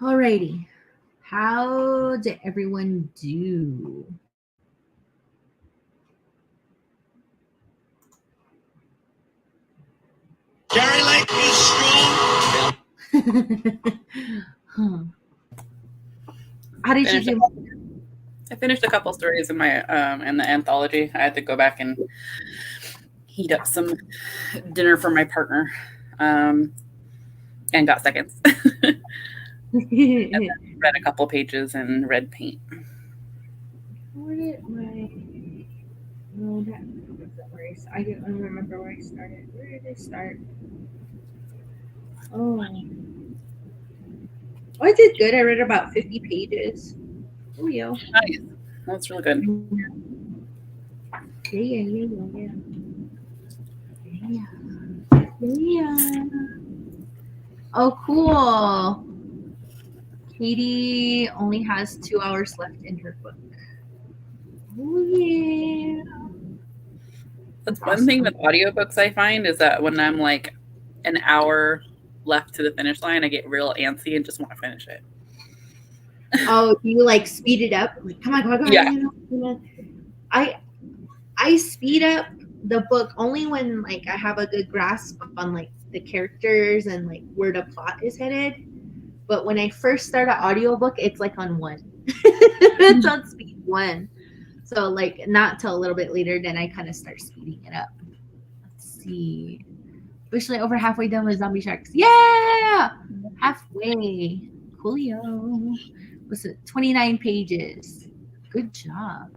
Alrighty. How did everyone do? Jerry Lake is strong. Huh. How did you do? I finished a couple stories in my in the anthology. I had to go back and heat up some dinner for my partner, and got seconds. And read a couple pages in red paint. Where did my? No, that wasn't where I don't remember where I started. Where did I start? Oh, I did good. I read about 50 pages. Oh, yo. Nice. That's really good. Yeah. Oh, cool. Katie only has 2 hours left in her book. Oh, yeah. That's one thing with audiobooks I find is that when I'm like an hour left to the finish line, I get real antsy and just want to finish it. Oh, you like speed it up? Like, come on. Yeah. I speed up the book only when like I have a good grasp on like the characters and like where the plot is headed. But when I first start an audiobook, it's like on 1. It's on speed 1. So like not till a little bit later, then I kind of start speeding it up. Let's see. Officially over halfway done with Zombie Sharks. Yeah! Halfway. Coolio. What's it? 29 pages. Good job.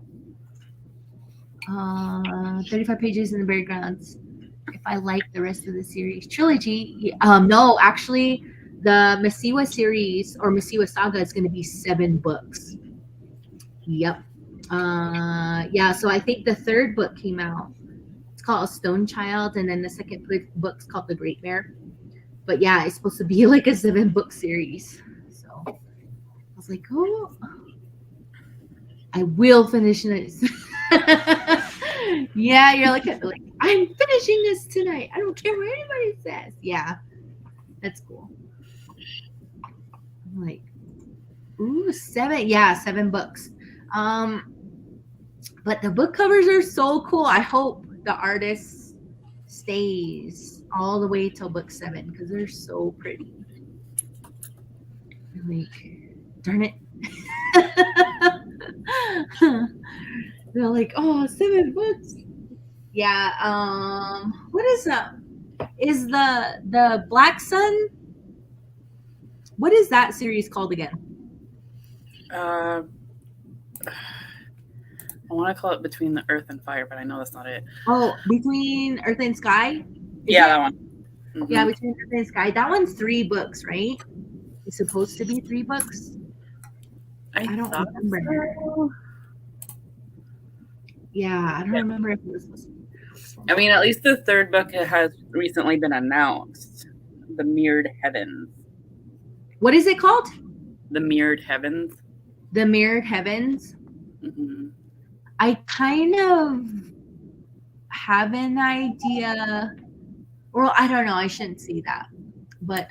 35 pages in the Buried Grounds. If I like the rest of the series. Trilogy. No, actually, the Masiwa series or Masiwa Saga is going to be 7 books. Yep. Yeah, so I think the 3rd book came out. It's called A Stone Child, and then the 2nd book's called The Great Mare. But yeah, it's supposed to be like a 7-book series. So I was like, oh, I will finish this. Yeah, you're like, I'm finishing this tonight. I don't care what anybody says. Yeah, that's cool. I'm like, ooh, 7. Yeah, 7 books. But the book covers are so cool. I hope the artist stays all the way till book 7 because they're so pretty. I'm like, darn it. They're like, oh, 7 books. Yeah. What is that? Is the Black Sun? What is that series called again? I want to call it Between the Earth and Fire, but I know that's not it. Oh, Between Earth and Sky? That one. Mm-hmm. Yeah, Between Earth and Sky. That one's 3 books, right? It's supposed to be 3 books. I don't remember. So. Yeah, I don't remember if it was supposed to be. I mean, at least the 3rd book has recently been announced. The Mirrored Heavens. What is it called? The Mirrored Heavens. The Mirrored Heavens. Mm-hmm. I kind of have an idea. Well, I don't know. I shouldn't say that, but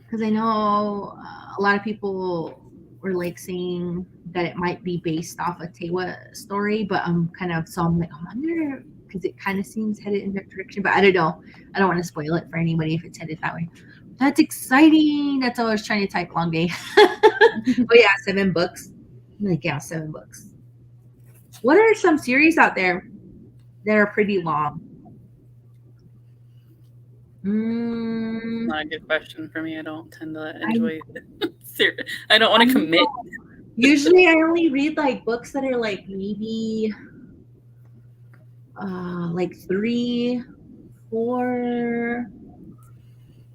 because I know a lot of people were like saying that it might be based off a Tewa story, but I'm like, I wonder, because it kind of seems headed in that direction, but I don't know. I don't want to spoil it for anybody if it's headed that way. That's exciting. That's all I was trying to type long day. Oh yeah, 7 books. I'm like, yeah, 7 books. What are some series out there that are pretty long? Not a good question for me. I don't tend to enjoy it. I don't want to commit. Usually I only read like books that are like maybe like 3, 4.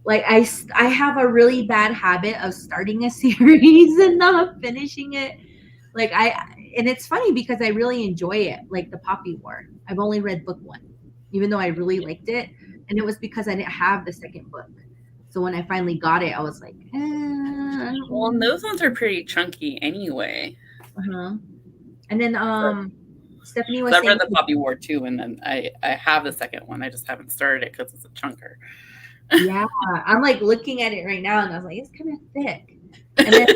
Like I have a really bad habit of starting a series and not finishing it. Like and it's funny because I really enjoy it. Like the Poppy War. I've only read book 1, even though I really liked it. And it was because I didn't have the 2nd book. So when I finally got it, I was like, Well, and those ones are pretty chunky anyway. Uh-huh. And then Stephanie was saying, I've read the Poppy War too, and then I have the 2nd one. I just haven't started it because it's a chunker. Yeah, I'm like looking at it right now, and I was like, it's kind of thick. And then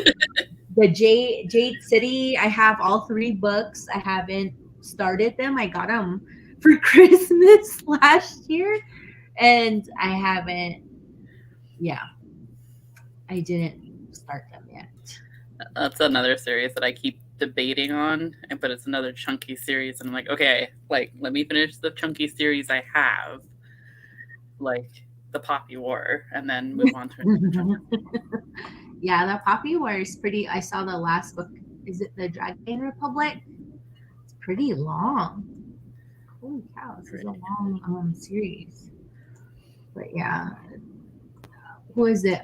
the Jade City, I have all 3 books. I haven't started them. I got them for Christmas last year, and I haven't. Yeah, I didn't start them yet. That's another series that I keep debating on, but it's another chunky series, and I'm like, okay, like let me finish the chunky series I have, like the Poppy War, and then move on to another chunky. Yeah, the Poppy War is pretty. I saw the last book. Is it the Dragon Republic? It's pretty long. Holy cow, this is a long series. But yeah, who is it?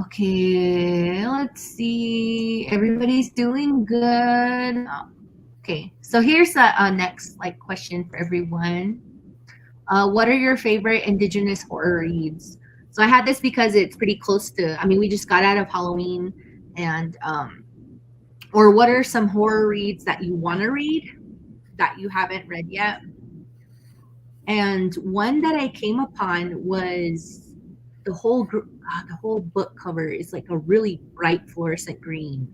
Okay, let's see. Everybody's doing good. Okay, so here's a next like question for everyone. What are your favorite Indigenous horror reads? So I had this because it's pretty close to. I mean, we just got out of Halloween, and or what are some horror reads that you want to read that you haven't read yet? And one that I came upon was the whole book cover is like a really bright fluorescent green.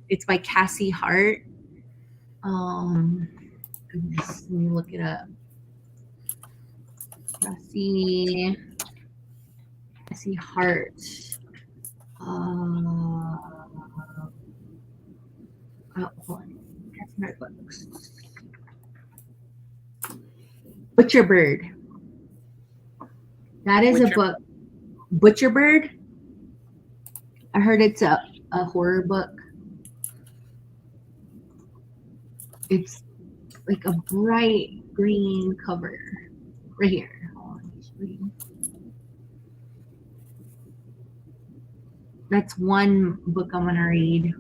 It's by Cassie Hart. Goodness, let me look it up. Cassie Hart. Hold on. Cassie Hart books. Butcher Bird. That is a book. Butcher Bird. I heard it's a horror book. It's like a bright green cover. Right here. That's one book I'm gonna read.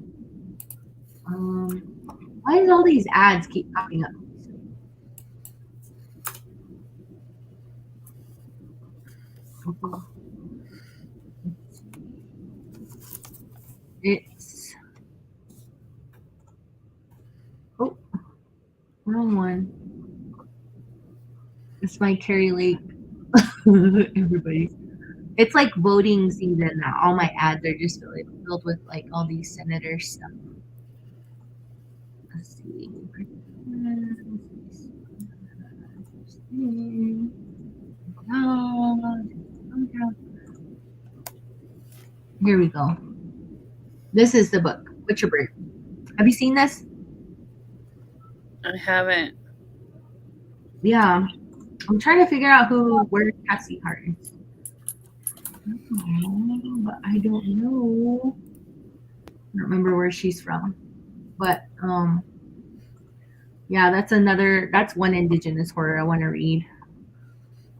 Why does all these ads keep popping up? It's wrong one. It's by Carrie Lake. Everybody. It's like voting season now. All my ads are just really filled with like all these senator stuff. Let's see. Here we go. This is the book, Butcher Bird. Have you seen this? I haven't. Yeah. I'm trying to figure out where Cassie Hart is. But I don't know. I don't remember where she's from. But yeah, that's one Indigenous horror I want to read.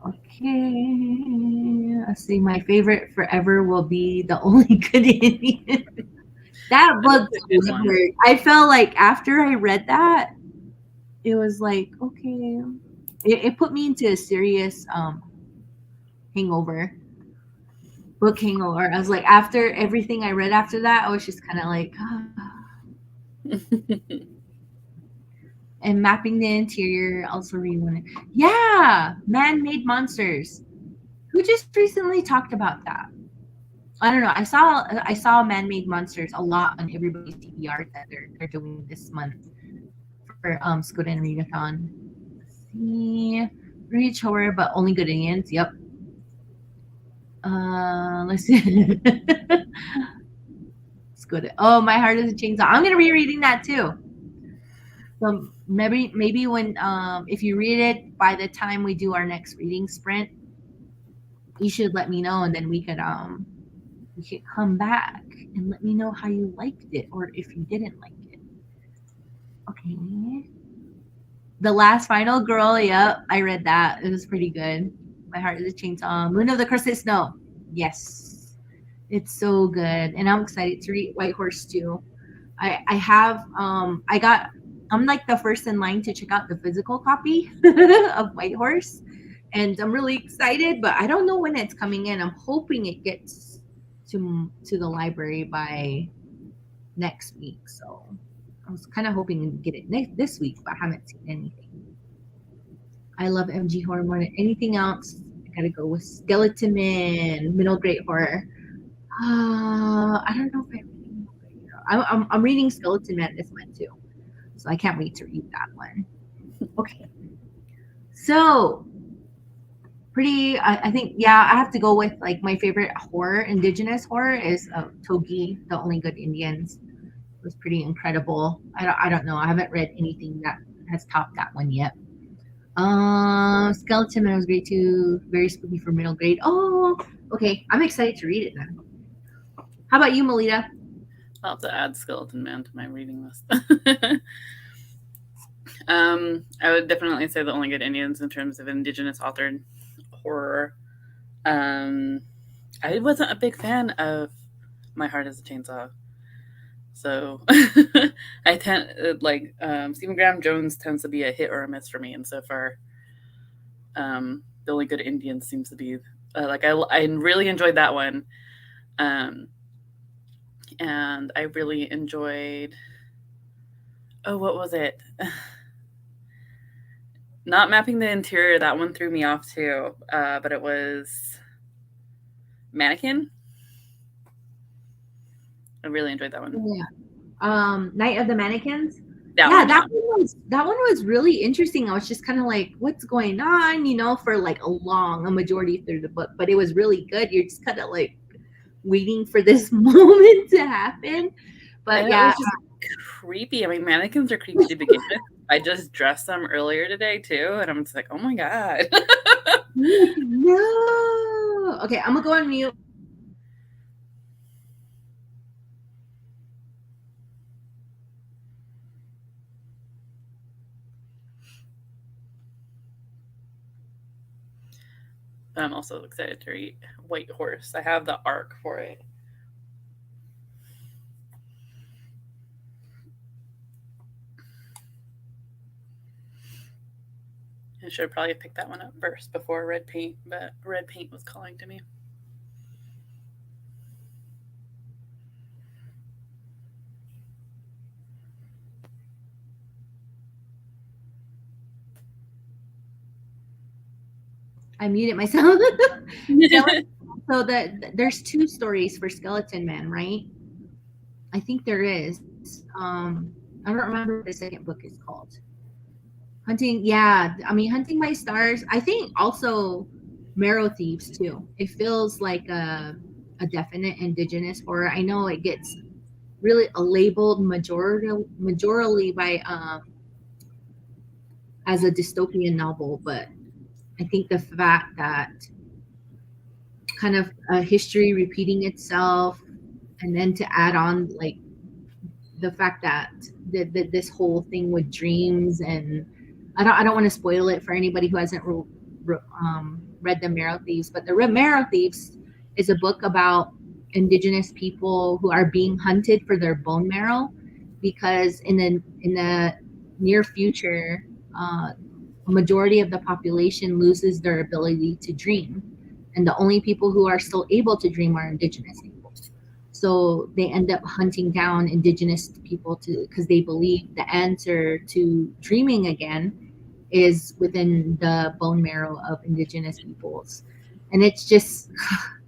Okay. Let's see. My favorite forever will be The Only Good Indian. That book, I felt like after I read that, it was like, okay. It put me into a serious hangover. Book hangover. I was like, after everything I read after that, I was just kind of like, And Mapping the Interior, also read one. Yeah, Man-Made Monsters. Who just recently talked about that? I don't know. I saw Man-Made Monsters a lot on everybody's TBR that they're doing this month for Skoden Readathon. See, reach horror, but only good Indians. Yep. Let's see. It's good. Oh, My Heart is a Chainsaw. I'm gonna be reading that too. So maybe when if you read it by the time we do our next reading sprint, you should let me know, and then we could come back and let me know how you liked it or if you didn't like it. Okay. The Last Final Girl. Yep, I read that. It was pretty good. My Heart is a Chainsaw. Moon of the Crusted Snow. Yes, it's so good, and I'm excited to read White Horse too. I'm like the first in line to check out the physical copy of White Horse, and I'm really excited, but I don't know when it's coming in. I'm hoping it gets to the library by next week. So I was kind of hoping to get it this week, but I haven't seen anything. I love MG horror more than anything else. gotta go with Skeleton Man, middle grade horror. I don't know if I'm reading Skeleton Man this month too, so I can't wait to read that one. Okay, so I think I have to go with like my favorite horror, indigenous horror is Togi, The Only Good Indians. It was pretty incredible. I don't know. I haven't read anything that has topped that one yet. Skeleton Man was great too. Very spooky for middle grade. Oh, okay. I'm excited to read it then. How about you, Melitta? I'll have to add Skeleton Man to my reading list. I would definitely say The Only Good Indians in terms of indigenous authored horror. I wasn't a big fan of My Heart is a Chainsaw. So I tend Stephen Graham Jones tends to be a hit or a miss for me, and so far, The Only Good Indians seems to be I really enjoyed that one, and I really enjoyed. Oh, what was it? Not Mapping the Interior. That one threw me off too, but it was Mannequin. I really enjoyed that one. Yeah. Night of the Mannequins. That one was really interesting. I was just kind of like, what's going on, for like a majority through the book, but it was really good. You're just kind of like waiting for this moment to happen. But and it was just creepy. I mean, mannequins are creepy to begin with. I just dressed them earlier today too, and I'm just like, oh my god. No. Okay, I'm gonna go on mute. But I'm also excited to read White Horse. I have the arc for it. I should have probably picked that one up first before Red Paint, but Red Paint was calling to me. I muted myself. So there's 2 stories for Skeleton Man, right? I think there is. I don't remember what the second book is called. Hunting by Stars. I think also Marrow Thieves too. It feels like a definite indigenous horror. I know it gets really labeled majorly by as a dystopian novel, but I think the fact that kind of a history repeating itself, and then to add on like the fact that this whole thing with dreams, and I don't want to spoil it for anybody who hasn't read The Marrow Thieves, but The Marrow Thieves is a book about indigenous people who are being hunted for their bone marrow, because in the near future, a majority of the population loses their ability to dream, and the only people who are still able to dream are indigenous people. So they end up hunting down indigenous people because they believe the answer to dreaming again is within the bone marrow of indigenous peoples. And it's just,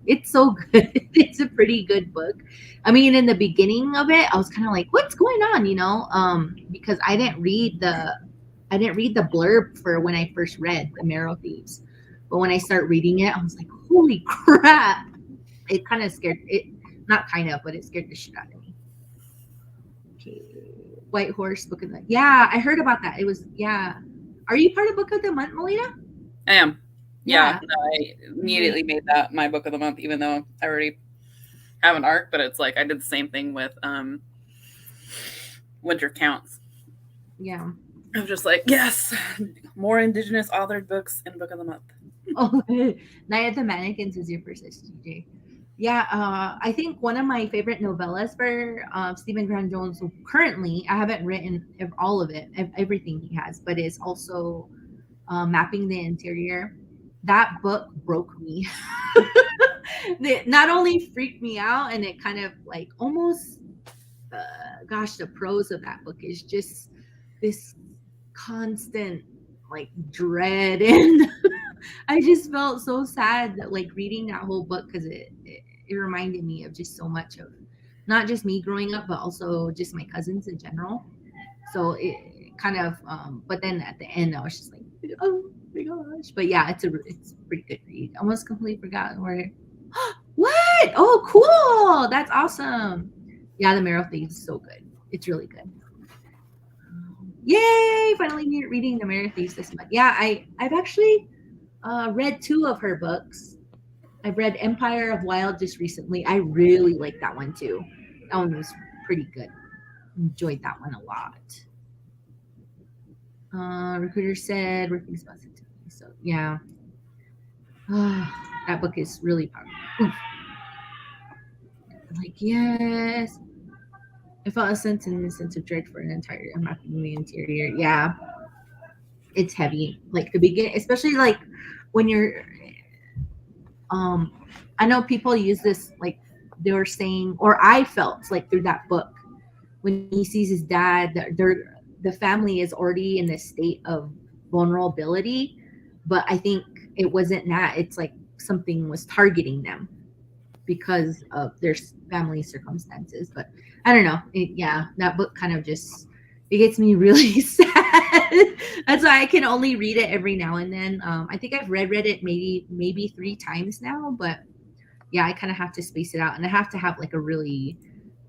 it's so good. It's a pretty good book. I mean, in the beginning of it, I was kind of like, what's going on, because I didn't read the blurb for when I first read The Marrow Thieves. But when I start reading it, I was like, holy crap. It kind of scared it. Not kind of, but it scared the shit out of me. Okay. White Horse, Book of the Month. Yeah, I heard about that. It was, Are you part of Book of the Month, Melitta? I am. Yeah. I immediately made that my Book of the Month, even though I already have an arc, but it's like I did the same thing with Winter Counts. Yeah. I was just like, yes, more indigenous authored books in Book of the Month. Oh, Night of the Mannequins is your first STJ. Yeah, I think one of my favorite novellas for Stephen Graham Jones currently, I haven't written all of it, everything he has, but it's also Mapping the Interior. That book broke me. It not only freaked me out, and it kind of like almost, the prose of that book is just this constant like dread and I just felt so sad that, like, reading that whole book, because it reminded me of just so much of not just me growing up, but also just my cousins in general. So it kind of, but then at the end, I was just like, oh my gosh. But yeah, it's a pretty good read. Almost completely forgotten where. What? Oh, cool! That's awesome. Yeah, the Marrow Thieves is so good. It's really good. Yay! Finally reading the Marrow Thieves this month. Yeah, I've actually read 2 of her books. I've read Empire of Wild just recently. I really like that one too. That one was pretty good. Enjoyed that one a lot. Recruiter said we're thinking about it. So yeah. That book is really powerful. Oof. Like, yes. I felt a sense of dread for an entire unwrapping the interior. Yeah. It's heavy. Like the beginning, especially like when you're I know people use this, like they were saying, or I felt like through that book, when he sees his dad, the family is already in this state of vulnerability, but I think it wasn't that. It's like something was targeting them because of their family circumstances. But I don't know. Yeah, that book kind of just, it gets me really sad. That's why I can only read it every now and then. I think I've read it maybe 3 times now, but yeah, I kind of have to space it out, and I have to have like a really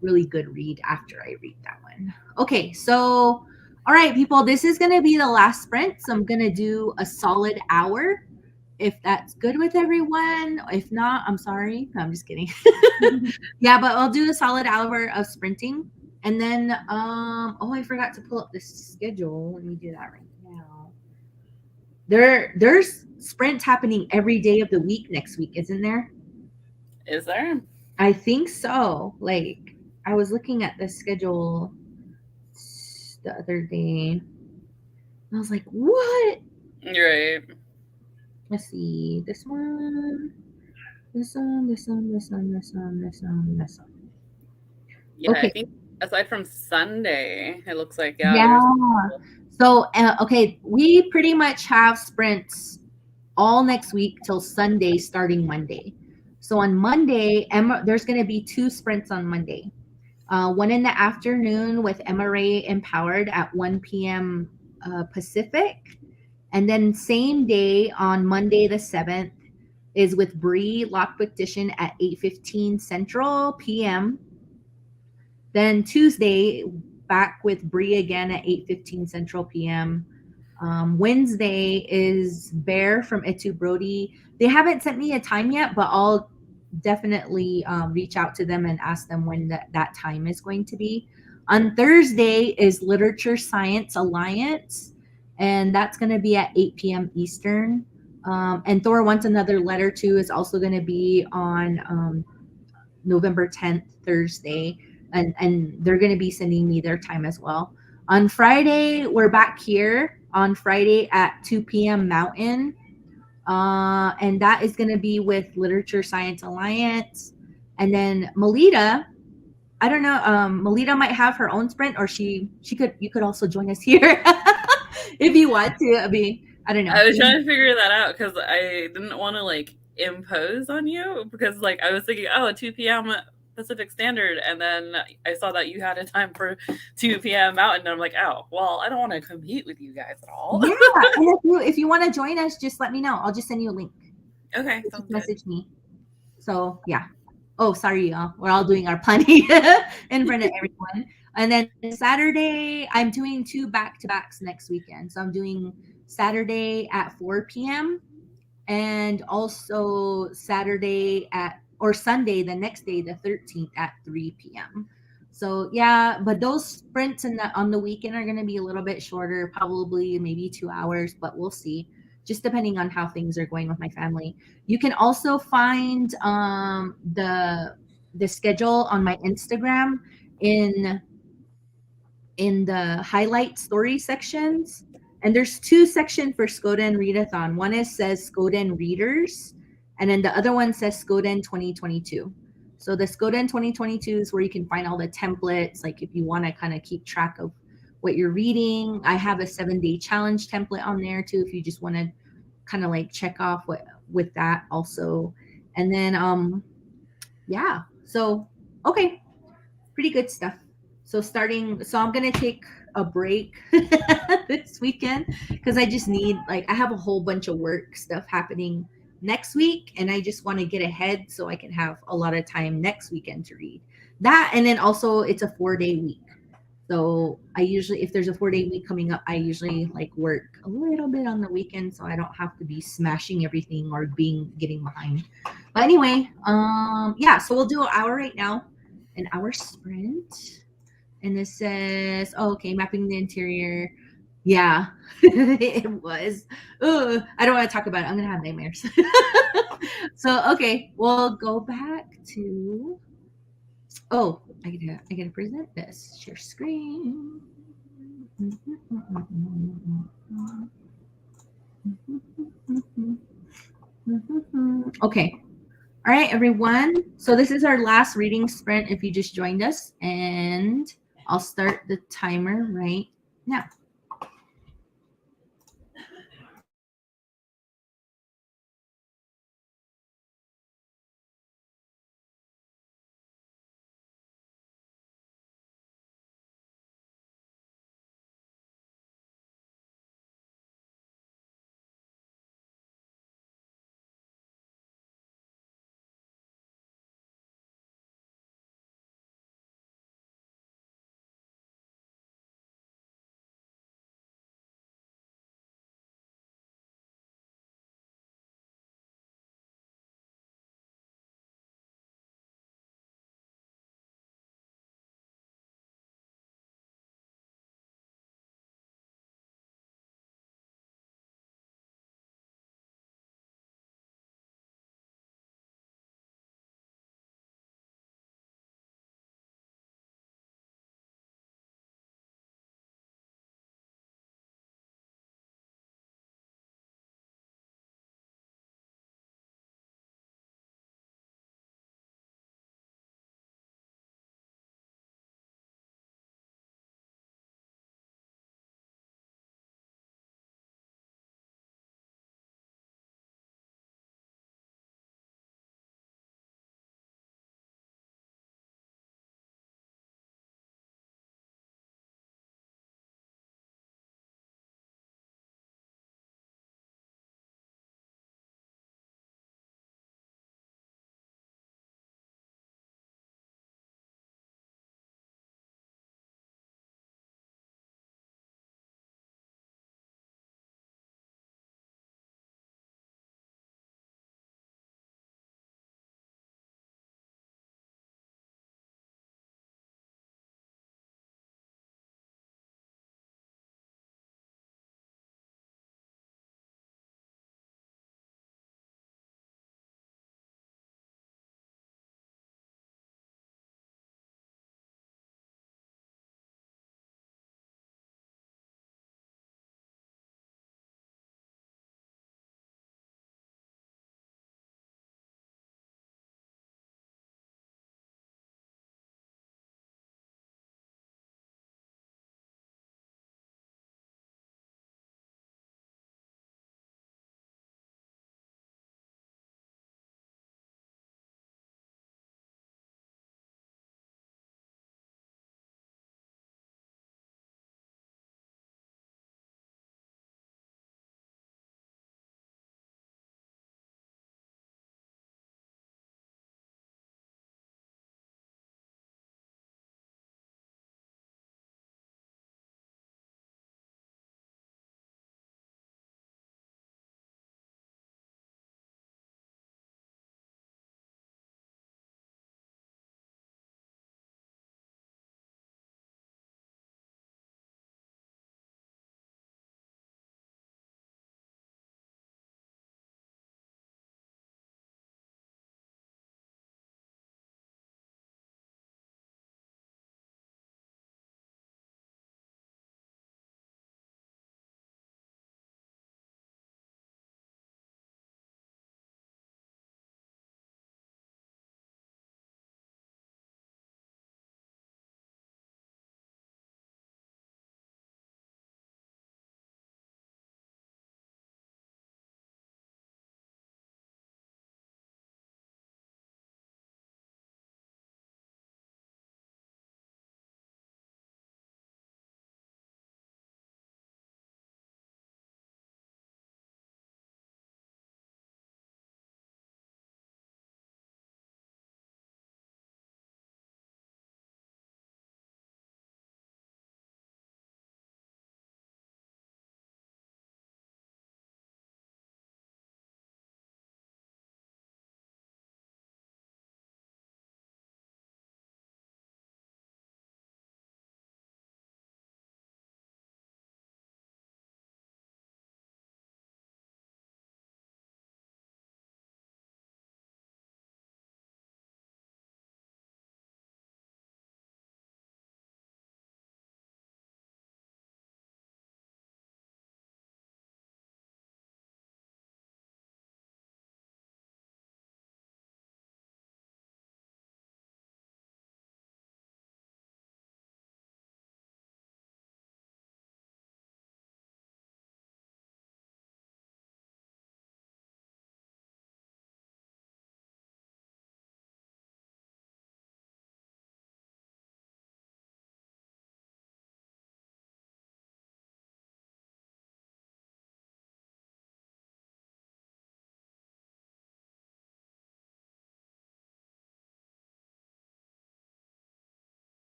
good read after I read that one. Okay, so all right, people, this is going to be the last sprint. So I'm going to do a solid hour if that's good with everyone. If not, I'm sorry. No, I'm just kidding. Yeah, but I'll do a solid hour of sprinting. And then, oh, I forgot to pull up the schedule. Let me do that right now. There's sprints happening every day of the week next week, isn't there? Is there? I think so. Like, I was looking at the schedule the other day. And I was like, what? You're right. Let's see. This one. Yeah, Okay. I think aside from Sunday, it looks like, Yeah. So, okay, we pretty much have sprints all next week till Sunday, starting Monday. So on Monday, there's going to be 2 sprints on Monday. One in the afternoon with Emma Ray Empowered at 1 p.m. Pacific. And then same day on Monday the 7th is with Bree Lockbook Edition at 8:15 Central p.m. Then Tuesday, back with Bree again at 8:15 Central p.m. Wednesday is Bear from Itu Brody. They haven't sent me a time yet, but I'll definitely reach out to them and ask them when that time is going to be. On Thursday is Literature Science Alliance, and that's going to be at 8 p.m. Eastern. And Thor Wants Another Letter Too is also going to be on November 10th, Thursday, and they're going to be sending me their time as well. On Friday, we're back here on Friday at 2 p.m. Mountain. And that is going to be with Literature Science Alliance. And then Melitta, I don't know, Melitta might have her own sprint, or you could also join us here if you want to. I don't know. I was trying to figure that out because I didn't want to like impose on you, because like I was thinking, 2 p.m. Pacific Standard, and then I saw that you had a time for 2 p.m. Mountain, and I'm like, oh, well, I don't want to compete with you guys at all. Yeah, and if you want to join us, just let me know. I'll just send you a link. Okay, just message me. So yeah. Oh, sorry, y'all. We're all doing our planning in front of everyone. And then Saturday, I'm doing 2 back-to-backs next weekend. So I'm doing Saturday at 4 p.m. and also Sunday, the next day, the 13th at 3 p.m. So yeah, but those sprints on the weekend are going to be a little bit shorter, probably maybe 2 hours, but we'll see. Just depending on how things are going with my family. You can also find the schedule on my Instagram in the highlight story sections. And there's 2 sections for Skoden Readathon. One says Skoden Readers, and then the other one says Skoden 2022. So the Skoden 2022 is where you can find all the templates, like if you want to kind of keep track of what you're reading. I have a 7-day challenge template on there too, if you just want to kind of like check off what with that also. And then yeah, so okay, pretty good stuff. So I'm gonna take a break this weekend because I just need, like, I have a whole bunch of work stuff happening next week, and I just want to get ahead so I can have a lot of time next weekend to read that. And then also it's a 4-day week. So I usually, if there's a 4-day week coming up, I usually like work a little bit on the weekend so I don't have to be smashing everything or getting behind. But anyway, yeah, so we'll do an hour right now, an hour sprint. And this says, oh, okay, mapping the interior. Yeah, it was. Ugh, I don't want to talk about it. I'm gonna have nightmares. So okay, we'll go back to. Oh, I gotta present this. Share screen. Okay. All right, everyone. So this is our last reading sprint if you just joined us, and I'll start the timer right now.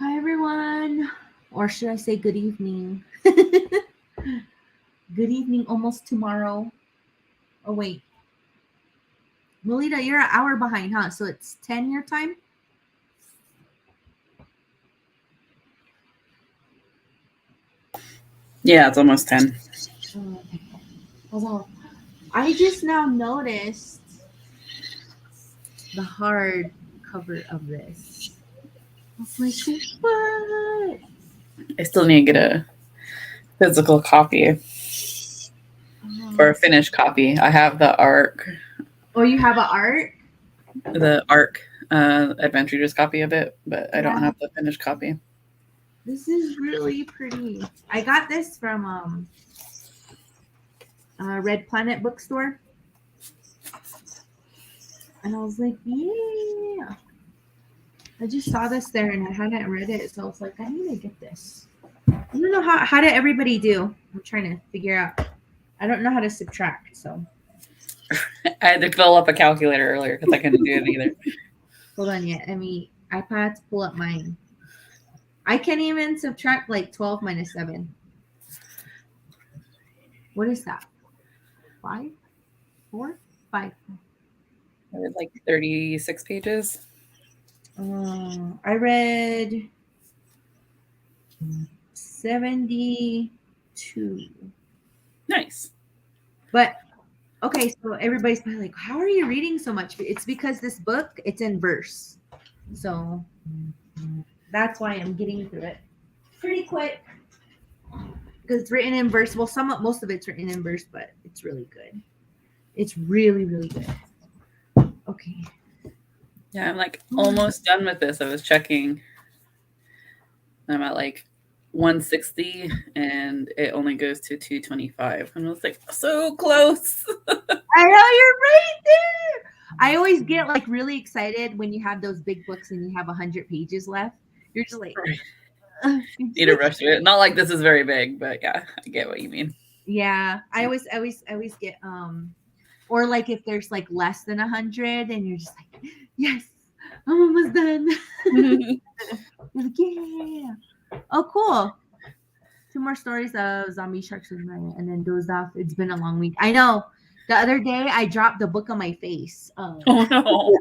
Hi, everyone. Or should I say good evening? Good evening, almost tomorrow. Oh, wait. Melitta, you're an hour behind, huh? So it's 10 your time? Yeah, it's almost 10. Oh, okay. Hold on. I just now noticed the hard cover of this. I was like, what? I still need to get a physical copy or a finished copy. I have the ARC. Oh, you have an art? The ARC Adventure Readers copy of it, but I don't Yeah. have the finished copy. This is really pretty. I got this from Red Planet bookstore. And I was like, yeah. I just saw this there and I hadn't read it, so I was like, I need to get this. I don't know how did everybody do? I'm trying to figure out. I don't know how to subtract, so. I had to fill up a calculator earlier because I couldn't do it either. Hold on, yet. I had to pull up mine. I can't even subtract like 12 minus 7. What is that? 5? 4? 5. I read like 36 pages. I read 72. Nice. But okay, so everybody's probably like, how are you reading so much? It's because this book, it's in verse. So that's why I'm getting through it pretty quick. Because it's written in verse. Well, most of it's written in verse, but it's really good. It's really, really good. Okay. Yeah, I'm like almost done with this. I was checking. I'm at like 160 and it only goes to 225. And I was like, so close. I know, you're right there. I always get like really excited when you have those big books and you have 100 pages left. You're just like, Need to rush through it. Not like this is very big, but yeah, I get what you mean. yeah. I always get or like if there's like less than 100 and you're just like, yes, I'm almost done. Like, yeah. Oh, cool. 2 more stories of zombie sharks and then dozed off. It's been a long week. I know. The other day I dropped the book on my face. Oh no.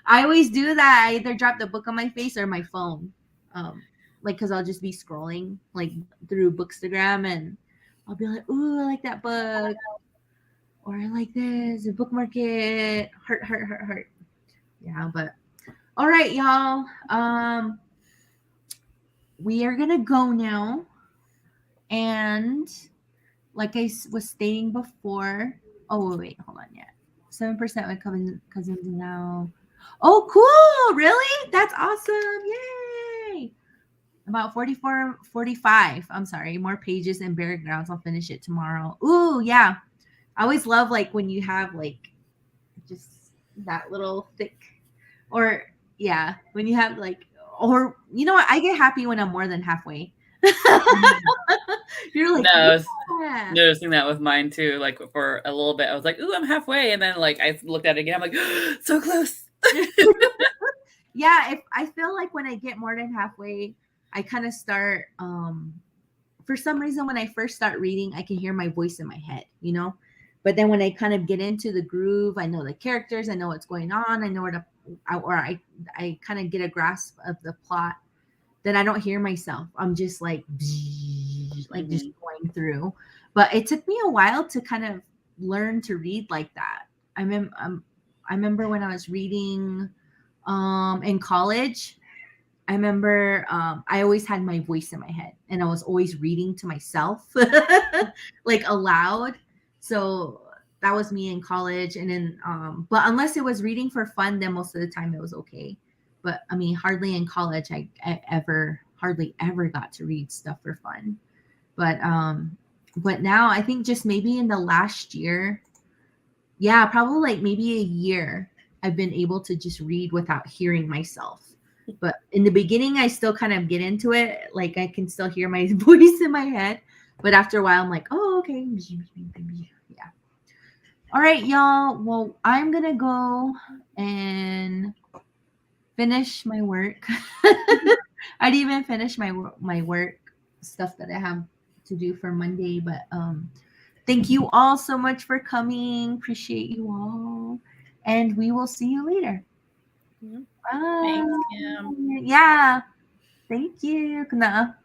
I always do that. I either drop the book on my face or my phone. Like because I'll just be scrolling like through Bookstagram and I'll be like, ooh, I like that book. Or I like this, a bookmark it. Heart. Yeah, but all right, y'all. We are gonna go now. And like I was stating before, wait, hold on, yeah. 7% of cousins now. Oh, cool! Really? That's awesome! Yay! About 45. I'm sorry, more pages and paragraphs. I'll finish it tomorrow. Ooh, yeah. I always love like when you have like just that little thick, or yeah, when you have like, or you know what? I get happy when I'm more than halfway. You're like, no, I was yeah. noticing that with mine too. Like for a little bit, I was like, "Ooh, I'm halfway," and then like I looked at it again. I'm like, "So close." Yeah, if I feel like when I get more than halfway, I kind of start. For some reason, when I first start reading, I can hear my voice in my head, you know. But then when I kind of get into the groove, I know the characters, I know what's going on, I know where to, I kind of get a grasp of the plot. Then I don't hear myself. I'm just like just going through. But it took me a while to kind of learn to read like that. I remember when I was reading in college. I remember I always had my voice in my head and I was always reading to myself like aloud. So that was me in college. And then but unless it was reading for fun, then most of the time it was okay. But I mean, hardly in college I hardly ever got to read stuff for fun. But now I think just maybe in the last year, yeah, probably like maybe a year, I've been able to just read without hearing myself. But in the beginning, I still kind of get into it. Like I can still hear my voice in my head. But after a while, I'm like, oh, okay. Yeah. All right, y'all. Well, I'm going to go and finish my work. I didn't even finish my work stuff that I have to do for Monday, but thank you all so much for coming. Appreciate you all, and we will see you later. Yep. Bye. Thanks, Kim. Yeah. Thank you. Kuna.